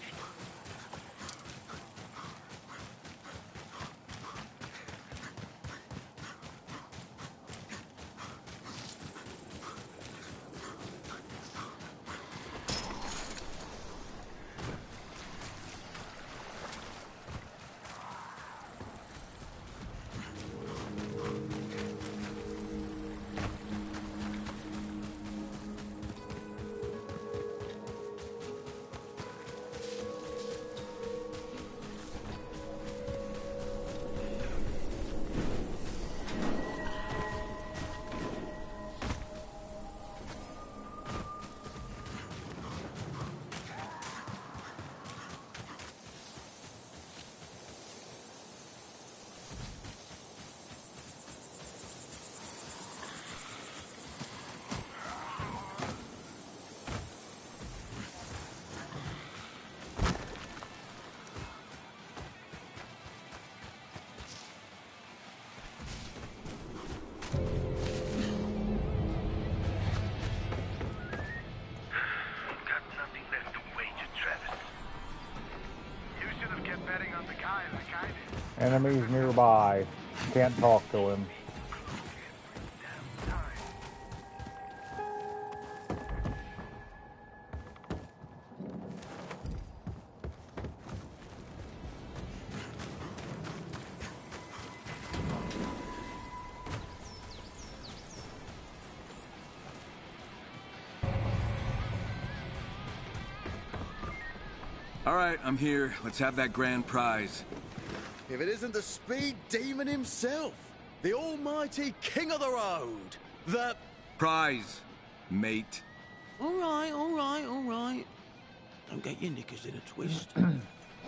Enemies nearby. Can't talk to him. All right, I'm here. Let's have that grand prize. If it isn't the speed demon himself, the almighty king of the road, the... Prize, mate. All right. Don't get your knickers in a twist.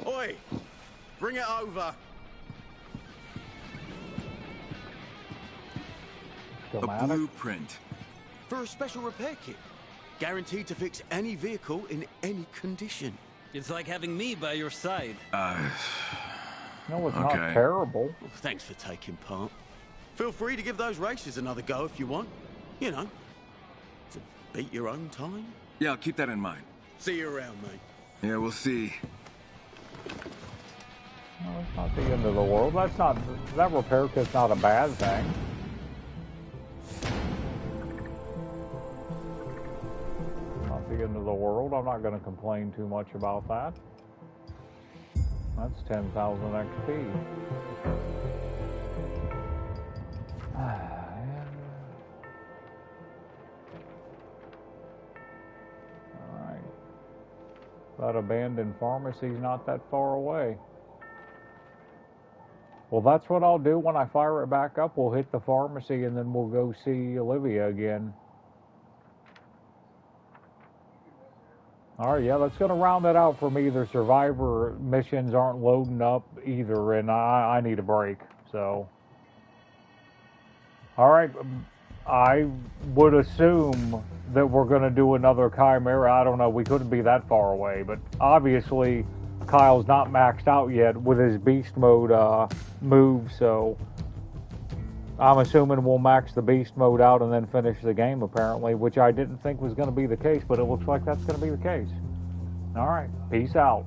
Oi, bring it over. A blueprint. For a special repair kit. Guaranteed to fix any vehicle in any condition. It's like having me by your side. No, it's not terrible. Well, thanks for taking part. Feel free to give those races another go if you want. You know, to beat your own time. Yeah, I'll keep that in mind. See you around, mate. Yeah, we'll see. No, it's not the end of the world. That repair kit's not a bad thing. Not the end of the world. I'm not going to complain too much about that. That's 10,000 XP. Alright. That abandoned pharmacy's not that far away. Well, that's what I'll do when I fire it back up. We'll hit the pharmacy and then we'll go see Olivia again. Alright, yeah, that's going to round that out for me. The survivor missions aren't loading up either, and I need a break, so. Alright, I would assume that we're going to do another Chimera. I don't know, we couldn't be that far away, but obviously Kyle's not maxed out yet with his beast mode move, so I'm assuming we'll max the beast mode out and then finish the game, apparently, which I didn't think was going to be the case, but it looks like that's going to be the case. All right, peace out.